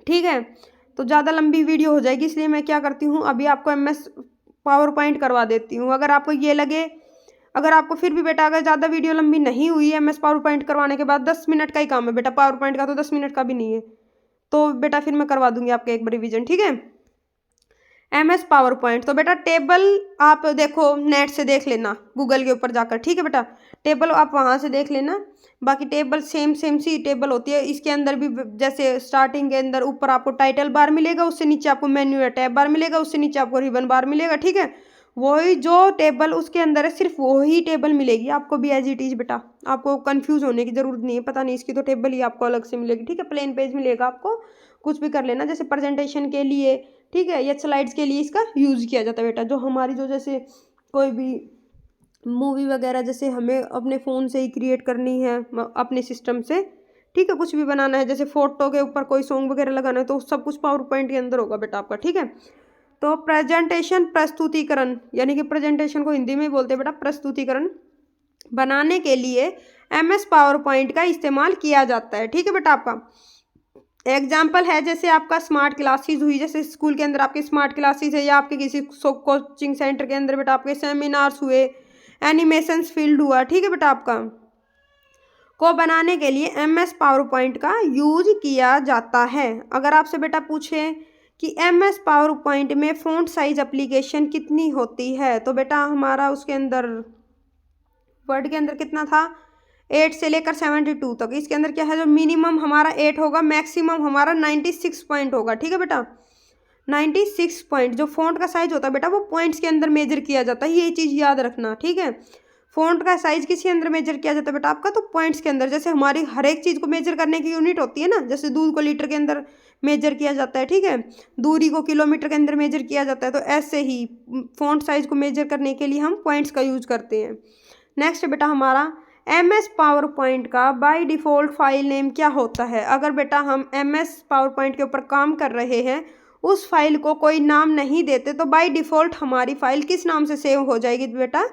ठीक है, तो ज़्यादा लंबी वीडियो हो जाएगी, इसलिए मैं क्या करती हूँ अभी आपको MS पावर पॉइंट करवा देती हूँ। अगर आपको ये लगे, अगर आपको फिर भी बेटा अगर ज़्यादा वीडियो लंबी नहीं हुई है MS पावर पॉइंट करवाने के बाद, 10 मिनट का ही काम है बेटा, पावर पॉइंट का तो 10 मिनट का भी नहीं है, तो बेटा फिर मैं करवा दूंगी आपके एक बार रिवीजन, ठीक है। MS पावर पॉइंट तो बेटा टेबल आप देखो नेट से देख लेना गूगल के ऊपर जाकर, ठीक है बेटा। टेबल आप वहाँ से देख लेना, बाकी टेबल सेम सी टेबल होती है। इसके अंदर भी जैसे स्टार्टिंग के अंदर ऊपर आपको टाइटल बार मिलेगा, उससे नीचे आपको मेन्यू या टैब बार मिलेगा, उससे नीचे आपको रिबन बार मिलेगा, ठीक है। वही जो टेबल उसके अंदर है सिर्फ वही टेबल मिलेगी आपको भी एज इट इज बेटा, आपको कंफ्यूज होने की जरूरत नहीं है। पता नहीं इसकी तो टेबल ही आपको अलग से मिलेगी, ठीक है। प्लेन पेज मिलेगा आपको, कुछ भी कर लेना, जैसे प्रेजेंटेशन के लिए, ठीक है, या स्लाइड्स के लिए इसका यूज़ किया जाता है बेटा। जो हमारी जो जैसे कोई भी मूवी वगैरह जैसे हमें अपने फ़ोन से ही क्रिएट करनी है अपने सिस्टम से, ठीक है, कुछ भी बनाना है, जैसे फ़ोटो के ऊपर कोई सॉन्ग वगैरह लगाना है तो सब कुछ पावर पॉइंट के अंदर होगा बेटा आपका, ठीक है। तो प्रेजेंटेशन प्रस्तुतिकरण यानी कि प्रेजेंटेशन को हिंदी में बोलते हैं बेटा प्रस्तुतिकरण बनाने के लिए MS पावर पॉइंट का इस्तेमाल किया जाता है, ठीक है बेटा आपका। एग्जाम्पल है जैसे आपका स्मार्ट क्लासेस हुई, जैसे स्कूल के अंदर आपके स्मार्ट क्लासेस है, या आपके किसी कोचिंग सेंटर के अंदर बेटा आपके सेमिनार्स हुए, एनिमेशंस फील्ड हुआ, ठीक है बेटा आपका, को बनाने के लिए MS पावर पॉइंट का यूज किया जाता है। अगर आपसे बेटा पूछे कि MS पावर पॉइंट में फ़ॉन्ट साइज एप्लीकेशन कितनी होती है, तो बेटा हमारा उसके अंदर वर्ड के अंदर कितना था, 8 से लेकर 72 तक। इसके अंदर क्या है, जो मिनिमम हमारा 8 होगा, मैक्सिमम हमारा 96 पॉइंट होगा। ठीक है बेटा, 96 पॉइंट। जो फ़ॉन्ट का साइज होता है बेटा वो पॉइंट्स के अंदर मेजर किया जाता है, ये चीज़ याद रखना। ठीक है, फ़ॉन्ट का साइज किसके अंदर मेजर किया जाता है बेटा आपका, तो पॉइंट्स के अंदर। जैसे हमारी हर एक चीज़ को मेजर करने की यूनिट होती है ना, जैसे दूध को लीटर के अंदर मेजर किया जाता है। ठीक है, दूरी को किलोमीटर के अंदर मेजर किया जाता है, तो ऐसे ही फ़ॉन्ट साइज को मेजर करने के लिए हम पॉइंट्स का यूज़ करते हैं। नेक्स्ट बेटा हमारा MS पावर पॉइंट का बाय डिफ़ॉल्ट फाइल नेम क्या होता है। अगर बेटा हम MS पावर पॉइंट के ऊपर काम कर रहे हैं, उस फाइल को कोई नाम नहीं देते, तो बाय डिफ़ॉल्ट हमारी फाइल किस नाम से सेव हो जाएगी बेटा,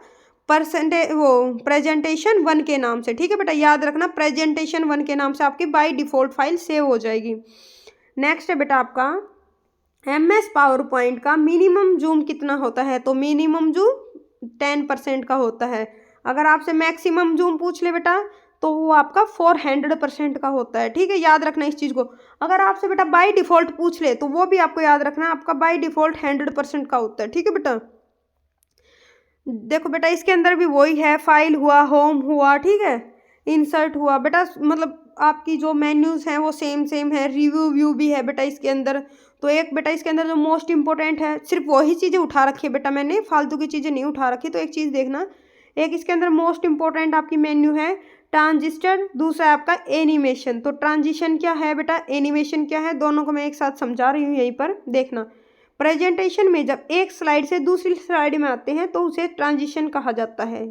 प्रेजेंटेशन 1 के नाम से। ठीक है बेटा, याद रखना, प्रेजेंटेशन 1 के नाम से आपकी बाय डिफ़ॉल्ट फाइल सेव हो जाएगी। नेक्स्ट है बेटा आपका MS पावर पॉइंट का मिनिमम जूम कितना होता है, तो मिनिमम जूम 10% का होता है। अगर आपसे मैक्सिमम जूम पूछ ले बेटा तो वो आपका 400% का होता है। ठीक है, याद रखना इस चीज़ को। अगर आपसे बेटा बाय डिफ़ॉल्ट पूछ ले तो वो भी आपको याद रखना, आपका बाय डिफ़ॉल्ट 100% का होता है। ठीक है बेटा, देखो बेटा इसके अंदर भी वही है, फाइल हुआ, होम हुआ, ठीक है, इंसर्ट हुआ बेटा, मतलब आपकी जो मेन्यूज़ हैं वो सेम है, रिव्यू व्यू भी है बेटा इसके अंदर। तो एक बेटा इसके अंदर जो मोस्ट इंपॉर्टेंट है, सिर्फ वही चीज़ें उठा रखी है बेटा मैंने, फालतू की चीज़ें नहीं उठा रखी। तो एक चीज़ देखना, एक इसके अंदर मोस्ट इंपॉर्टेंट आपकी मेन्यू है ट्रांजिस्टर, दूसरा है आपका एनिमेशन। तो ट्रांजिशन क्या है बेटा, एनिमेशन क्या है, दोनों को मैं एक साथ समझा रही हूँ, यहीं पर देखना। प्रेजेंटेशन में जब एक स्लाइड से दूसरी स्लाइड में आते हैं तो उसे ट्रांजिशन कहा जाता है।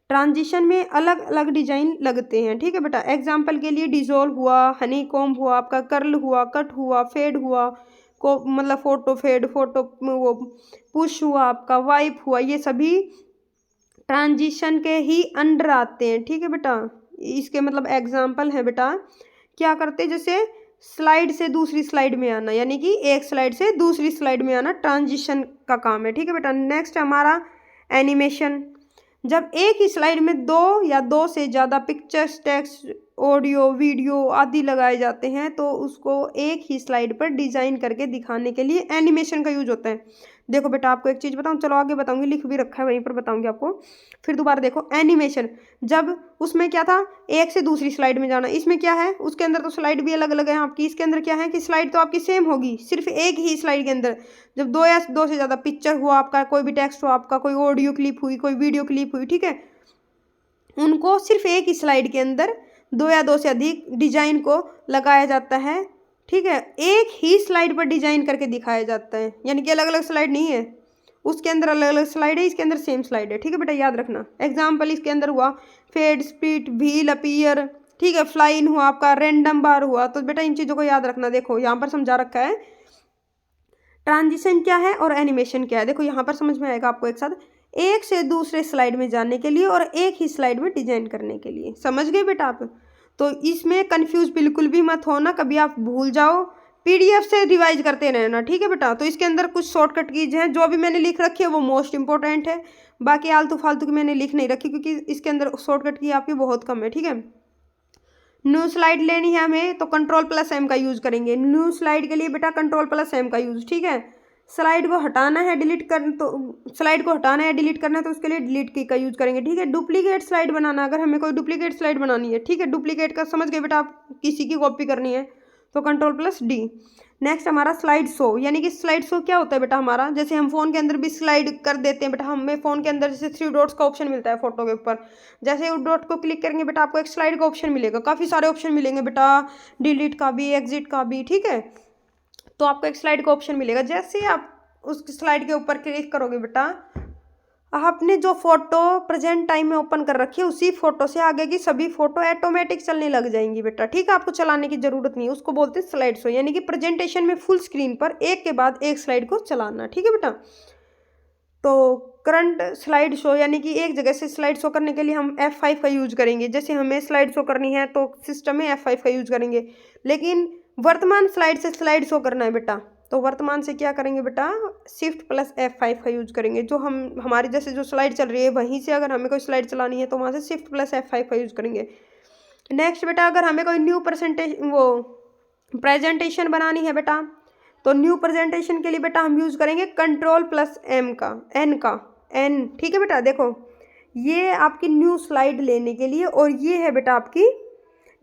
ट्रांजिशन में अलग अलग डिजाइन लगते हैं। ठीक है बेटा, एग्जाम्पल के लिए डिजोल्व हुआ, हनी कॉम्ब हुआ, आपका कर्ल हुआ, कट हुआ, फेड हुआ, को मतलब फोटो फेड, फोटो वो पुश हुआ, आपका वाइप हुआ, ये सभी ट्रांजिशन के ही अंडर आते हैं। ठीक है बेटा, इसके मतलब एग्जाम्पल है बेटा, क्या करते जैसे स्लाइड से दूसरी स्लाइड में आना, यानी कि एक स्लाइड से दूसरी स्लाइड में आना ट्रांजिशन का काम है। ठीक है बेटा, नेक्स्ट हमारा एनिमेशन। जब एक ही स्लाइड में दो या दो से ज़्यादा पिक्चर्स, टेक्स्ट, ऑडियो, वीडियो आदि लगाए जाते हैं तो उसको एक ही स्लाइड पर डिज़ाइन करके दिखाने के लिए एनिमेशन का यूज होता है। देखो बेटा आपको एक चीज़ बताऊँ, चलो आगे बताऊंगी, लिख भी रखा है वहीं पर बताऊंगी आपको। फिर दोबारा देखो, एनिमेशन जब उसमें क्या था, एक से दूसरी स्लाइड में जाना, इसमें क्या है, उसके अंदर तो स्लाइड भी अलग अलग है आपकी, इसके अंदर क्या है कि स्लाइड तो आपकी सेम होगी, सिर्फ एक ही स्लाइड के अंदर जब दो या दो से ज़्यादा पिक्चर हुआ आपका, कोई भी टेक्स्ट हुआ आपका, कोई ऑडियो क्लिप हुई, कोई वीडियो क्लिप हुई, ठीक है, उनको सिर्फ एक ही स्लाइड के अंदर दो या दो से अधिक डिजाइन को लगाया जाता है। ठीक है, एक ही स्लाइड पर डिजाइन करके दिखाया जाता है, यानी कि अलग अलग स्लाइड नहीं है, उसके अंदर अलग अलग स्लाइड है, इसके अंदर सेम स्लाइड है। ठीक है बेटा, याद रखना। एग्जाम्पल इसके अंदर हुआ फेड, स्प्लिट, व्हील, अपीयर, ठीक है, फ्लाई इन हुआ आपका, रैंडम बार हुआ। तो बेटा इन चीज़ों को याद रखना। देखो यहाँ पर समझा रखा है ट्रांजिशन क्या है और एनिमेशन क्या है। देखो यहाँ पर समझ में आएगा आपको एक साथ, एक से दूसरे स्लाइड में जाने के लिए और एक ही स्लाइड में डिजाइन करने के लिए। समझ गए बेटा आप? तो इसमें कंफ्यूज बिल्कुल भी मत होना, कभी आप भूल जाओ, PDF से रिवाइज करते रहना। ठीक है बेटा, तो इसके अंदर कुछ शॉर्टकट कीज हैं, जो भी मैंने लिख रखी है वो मोस्ट इंपॉर्टेंट है, बाकी आलतू फालतू की मैंने लिख नहीं रखी क्योंकि इसके अंदर शॉर्टकट की आपकी बहुत कम है। ठीक है, न्यू स्लाइड लेनी है हमें तो Ctrl+M का यूज़ करेंगे। न्यू स्लाइड के लिए बेटा Ctrl+M का यूज़। ठीक है, स्लाइड को हटाना है डिलीट कर, तो स्लाइड को हटाना है डिलीट करना है तो उसके लिए डिलीट की का यूज़ करेंगे। ठीक है, डुप्लीकेट स्लाइड बनाना, अगर हमें कोई डुप्लीकेट स्लाइड बनानी है, ठीक है, डुप्लीकेट का समझ गए बेटा, आप किसी की कॉपी करनी है तो Ctrl+D। नेक्स्ट हमारा स्लाइड शो, यानी कि स्लाइड शो क्या होता है बेटा हमारा, जैसे हम फ़ोन के अंदर भी स्लाइड कर देते हैं बेटा, हमें फ़ोन के अंदर जैसे 3 डॉट्स का ऑप्शन मिलता है फोटो के ऊपर, जैसे उस डॉट को क्लिक करेंगे बेटा आपको एक स्लाइड का ऑप्शन मिलेगा, काफ़ी सारे ऑप्शन मिलेंगे बेटा, डिलीट का भी, एग्जिट का भी। ठीक है, तो आपको एक स्लाइड का ऑप्शन मिलेगा, जैसे ही आप उस स्लाइड के ऊपर क्लिक करोगे बेटा, आपने जो फोटो प्रेजेंट टाइम में ओपन कर रखी है उसी फोटो से आगे की सभी फोटो ऑटोमेटिक चलने लग जाएंगी बेटा। ठीक है, आपको चलाने की जरूरत नहीं है, उसको बोलते हैं स्लाइड शो, यानी कि प्रेजेंटेशन में फुल स्क्रीन पर एक के बाद एक स्लाइड को चलाना। ठीक है बेटा, तो करंट स्लाइड शो, यानी कि एक जगह से स्लाइड शो करने के लिए हम F5 का यूज करेंगे। जैसे हमें स्लाइड शो करनी है तो सिस्टम में F5 का यूज करेंगे, लेकिन वर्तमान स्लाइड से स्लाइड शो करना है बेटा तो वर्तमान से क्या करेंगे बेटा, Shift+F5 का यूज करेंगे। जो हम हमारी जैसे जो स्लाइड चल रही है वहीं से अगर हमें कोई स्लाइड चलानी है तो वहाँ से Shift+F5 का यूज करेंगे। नेक्स्ट बेटा, अगर हमें कोई न्यू प्रेजेंटेशन बनानी है बेटा तो न्यू प्रेजेंटेशन के लिए बेटा हम यूज़ करेंगे Ctrl+M का, N। ठीक है बेटा, देखो ये आपकी न्यू स्लाइड लेने के लिए, और ये है बेटा आपकी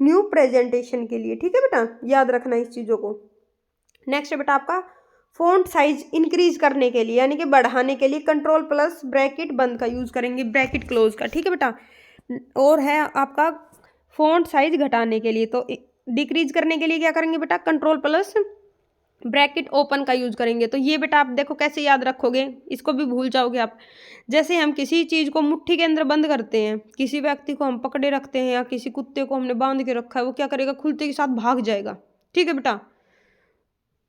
न्यू प्रेजेंटेशन के लिए। ठीक है बेटा, याद रखना इस चीज़ों को। नेक्स्ट है बेटा आपका फ़ॉन्ट साइज इंक्रीज करने के लिए यानी कि बढ़ाने के लिए कंट्रोल प्लस ब्रैकेट बंद का यूज़ करेंगे, ब्रैकेट क्लोज का। ठीक है बेटा, और है आपका फ़ॉन्ट साइज घटाने के लिए, तो डिक्रीज करने के लिए क्या करेंगे बेटा, कंट्रोल प्लस ब्रैकेट ओपन का यूज़ करेंगे। तो ये बेटा आप देखो कैसे याद रखोगे, इसको भी भूल जाओगे आप। जैसे हम किसी चीज़ को मुट्ठी के अंदर बंद करते हैं, किसी व्यक्ति को हम पकड़े रखते हैं या किसी कुत्ते को हमने बांध के रखा है, वो क्या करेगा, खुलते के साथ भाग जाएगा। ठीक है बेटा,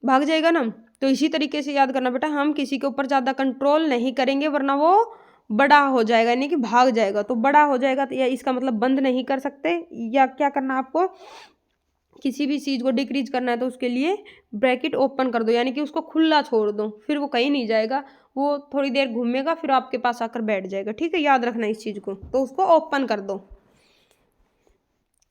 भाग जाएगा ना। तो इसी तरीके से याद करना बेटा, हम किसी के ऊपर ज़्यादा कंट्रोल नहीं करेंगे वरना वो बड़ा हो जाएगा यानी कि भाग जाएगा। तो बड़ा हो जाएगा तो या इसका मतलब बंद नहीं कर सकते, या क्या करना आपको, किसी भी चीज़ को डिक्रीज करना है तो उसके लिए ब्रैकेट ओपन कर दो यानी कि उसको खुला छोड़ दो, फिर वो कहीं नहीं जाएगा, वो थोड़ी देर घूमेगा फिर आपके पास आकर बैठ जाएगा। ठीक है, याद रखना इस चीज़ को, तो उसको ओपन कर दो।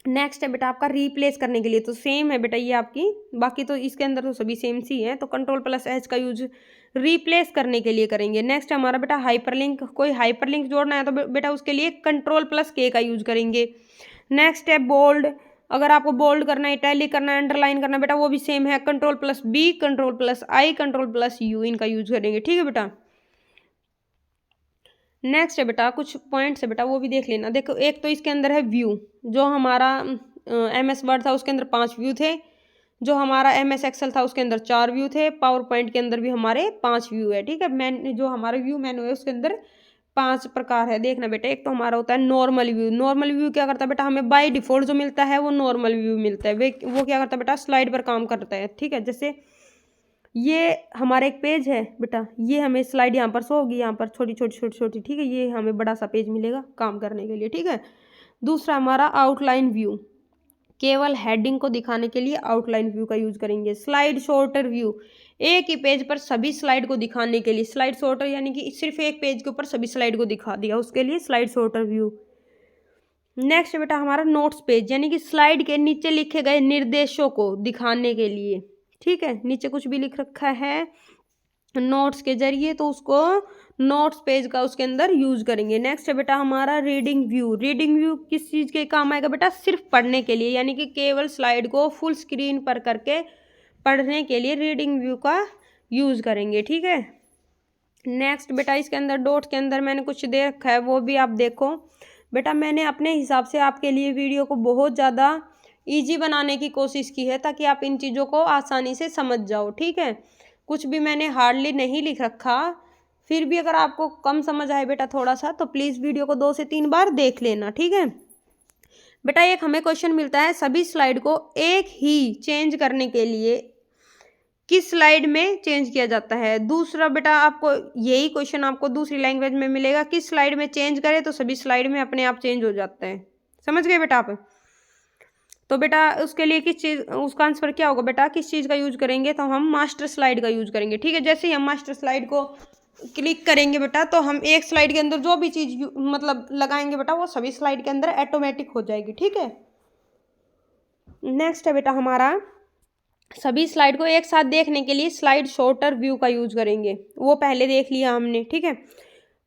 नेक्स्ट है बेटा आपका रिप्लेस करने के लिए, तो सेम है बेटा ये आपकी, बाकी तो इसके अंदर तो सभी सेम सी है, तो कंट्रोल प्लस एच का यूज रिप्लेस करने के लिए करेंगे। नेक्स्ट हमारा बेटा हाइपरलिंक, कोई हाइपरलिंक जोड़ना है तो बेटा उसके लिए कंट्रोल प्लस के का यूज करेंगे। नेक्स्ट है बोल्ड, अगर आपको बोल्ड करना है, इटैलिक करना है, अंडरलाइन करना है बेटा वो भी सेम है, control plus B, control plus I, control plus U इनका यूज करेंगे। ठीक है बेटा, नेक्स्ट है बेटा कुछ पॉइंट्स है बेटा वो भी देख लेना। देखो एक तो इसके अंदर है व्यू, जो हमारा MS वर्ड था उसके अंदर 5 व्यू थे, जो हमारा MS एक्सेल था उसके अंदर 4 व्यू थे, पावर पॉइंट के अंदर भी हमारे 5 व्यू है। ठीक है, जो हमारा व्यू मेनू है उसके अंदर 5 प्रकार है। देखना बेटा, एक तो हमारा होता है नॉर्मल व्यू। नॉर्मल व्यू क्या करता है बेटा, हमें बाय डिफॉल्ट जो मिलता है वो नॉर्मल व्यू मिलता है। वो क्या करता है बेटा, स्लाइड पर काम करता है। ठीक है, जैसे ये हमारा एक पेज है बेटा, ये हमें स्लाइड यहाँ पर शो होगी, यहाँ पर छोटी छोटी छोटी छोटी। ठीक है, ये हमें बड़ा सा पेज मिलेगा काम करने के लिए। ठीक है, दूसरा हमारा आउटलाइन व्यू, केवल हेडिंग को दिखाने के लिए आउटलाइन व्यू का यूज करेंगे। स्लाइड शॉर्टर व्यू, एक ही पेज पर सभी स्लाइड को दिखाने के लिए, स्लाइड शॉर्टर यानी कि सिर्फ एक पेज के ऊपर सभी स्लाइड को दिखा दिया, उसके लिए स्लाइड शॉर्टर व्यू। नेक्स्ट बेटा हमारा नोट्स पेज, यानी कि स्लाइड के नीचे लिखे गए निर्देशों को दिखाने के लिए। ठीक है, नीचे कुछ भी लिख रखा है नोट्स के जरिए तो उसको नोट्स पेज का उसके अंदर यूज करेंगे। नेक्स्ट है बेटा हमारा रीडिंग व्यू। रीडिंग व्यू किस चीज़ के काम आएगा बेटा, सिर्फ पढ़ने के लिए, यानी कि केवल स्लाइड को फुल स्क्रीन पर करके पढ़ने के लिए रीडिंग व्यू का यूज करेंगे। ठीक है, नेक्स्ट बेटा इसके अंदर डॉट के अंदर मैंने कुछ दे रखा है वो भी आप देखो बेटा। मैंने अपने हिसाब से आपके लिए वीडियो को बहुत ज़्यादा ईजी बनाने की कोशिश की है ताकि आप इन चीज़ों को आसानी से समझ जाओ। ठीक है, कुछ भी मैंने हार्डली नहीं लिख रखा, फिर भी अगर आपको कम समझ आए बेटा थोड़ा सा तो प्लीज़ वीडियो को 2 से 3 बार देख लेना। ठीक है बेटा, एक हमें क्वेश्चन मिलता है सभी स्लाइड को एक ही चेंज करने के लिए किस स्लाइड में चेंज किया जाता है। दूसरा बेटा आपको यही क्वेश्चन आपको दूसरी लैंग्वेज में मिलेगा, किस स्लाइड में चेंज करें तो सभी स्लाइड में अपने आप चेंज हो जाता है। समझ गए बेटा आप। तो बेटा उसके लिए किस चीज़, उसका आंसर क्या होगा बेटा, किस चीज़ का यूज करेंगे, तो हम मास्टर स्लाइड का यूज करेंगे। ठीक है, जैसे ही हम मास्टर स्लाइड को क्लिक करेंगे बेटा तो हम एक स्लाइड के अंदर जो भी चीज़ मतलब लगाएंगे बेटा वो सभी स्लाइड के अंदर ऑटोमेटिक हो जाएगी। ठीक है, नेक्स्ट है बेटा हमारा सभी स्लाइड को एक साथ देखने के लिए स्लाइड शॉर्टर व्यू का यूज करेंगे, वो पहले देख लिया हमने। ठीक है,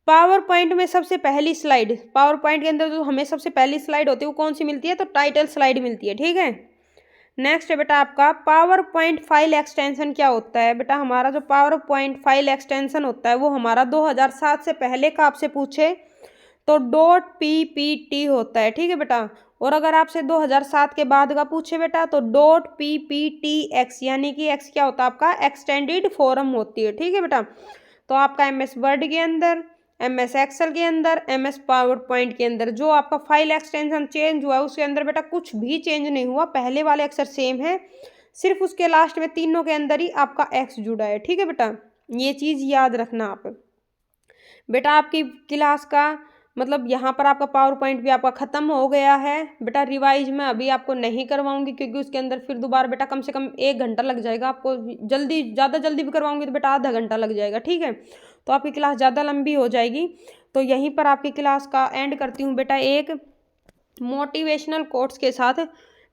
पावर पॉइंट में सबसे पहली स्लाइड, पावर पॉइंट के अंदर जो हमें सबसे पहली स्लाइड होती है वो कौन सी मिलती है, तो टाइटल स्लाइड मिलती है। ठीक है, नेक्स्ट है बेटा आपका पावर पॉइंट फाइल एक्सटेंशन क्या होता है बेटा। हमारा जो पावर पॉइंट फाइल एक्सटेंशन होता है वो हमारा 2007 से पहले का आपसे पूछे तो .ppt होता है। ठीक है बेटा, और अगर आपसे 2007 के बाद का पूछे बेटा तो .pptx, यानी कि x क्या होता है आपका एक्सटेंडेड फॉर्म होती है। ठीक है बेटा, तो आपका MS वर्ड के अंदर, MS एक्सेल के अंदर, MS पावर पॉइंट के अंदर जो आपका फाइल एक्सटेंशन चेंज हुआ है उसके अंदर बेटा कुछ भी चेंज नहीं हुआ, पहले वाले अक्षर सेम है, सिर्फ उसके लास्ट में तीनों के अंदर ही आपका x जुड़ा है। ठीक है बेटा, ये चीज़ याद रखना आप बेटा। आपकी क्लास का मतलब यहाँ पर आपका पावर पॉइंट भी आपका ख़त्म हो गया है बेटा। रिवाइज में अभी आपको नहीं करवाऊंगी क्योंकि उसके अंदर फिर दोबारा बेटा कम से कम 1 घंटा लग जाएगा आपको, जल्दी ज़्यादा जल्दी भी करवाऊंगी तो बेटा आधा घंटा लग जाएगा। ठीक है, तो आपकी क्लास ज़्यादा लंबी हो जाएगी, तो यहीं पर आपकी क्लास का एंड करती हूँ बेटा एक मोटिवेशनल कोट्स के साथ।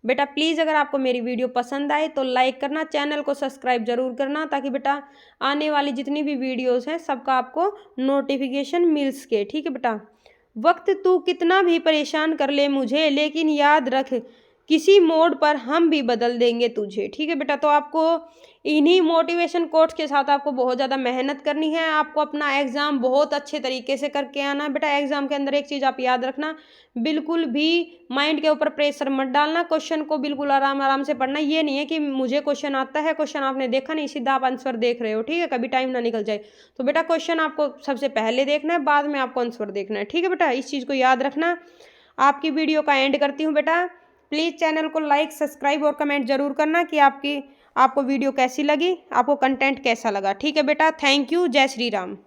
बेटा प्लीज़ अगर आपको मेरी वीडियो पसंद आए तो लाइक करना, चैनल को सब्सक्राइब जरूर करना ताकि बेटा आने वाली जितनी भी वीडियोस हैं सबका आपको नोटिफिकेशन मिल सके। ठीक है बेटा, वक्त तू कितना भी परेशान कर ले मुझे, लेकिन याद रख किसी मोड़ पर हम भी बदल देंगे तुझे। ठीक है बेटा, तो आपको इन्हीं मोटिवेशन कोट्स के साथ आपको बहुत ज़्यादा मेहनत करनी है। आपको अपना एग्ज़ाम बहुत अच्छे तरीके से करके आना है। बेटा एग्ज़ाम के अंदर एक चीज़ आप याद रखना, बिल्कुल भी माइंड के ऊपर प्रेशर मत डालना। क्वेश्चन को बिल्कुल आराम आराम से पढ़ना। ये नहीं है कि मुझे क्वेश्चन आता है, क्वेश्चन आपने देखा नहीं, सीधा आप आंसर देख रहे हो। ठीक है, कभी टाइम ना निकल जाए। तो बेटा क्वेश्चन आपको सबसे पहले देखना है, बाद में आपको आंसर देखना है। ठीक है बेटा, इस चीज़ को याद रखना। आपकी वीडियो का एंड करती हूँ बेटा। प्लीज़ चैनल को लाइक, सब्सक्राइब और कमेंट ज़रूर करना कि आपको वीडियो कैसी लगी, आपको कंटेंट कैसा लगा। ठीक है बेटा, थैंक यू। जय श्री राम।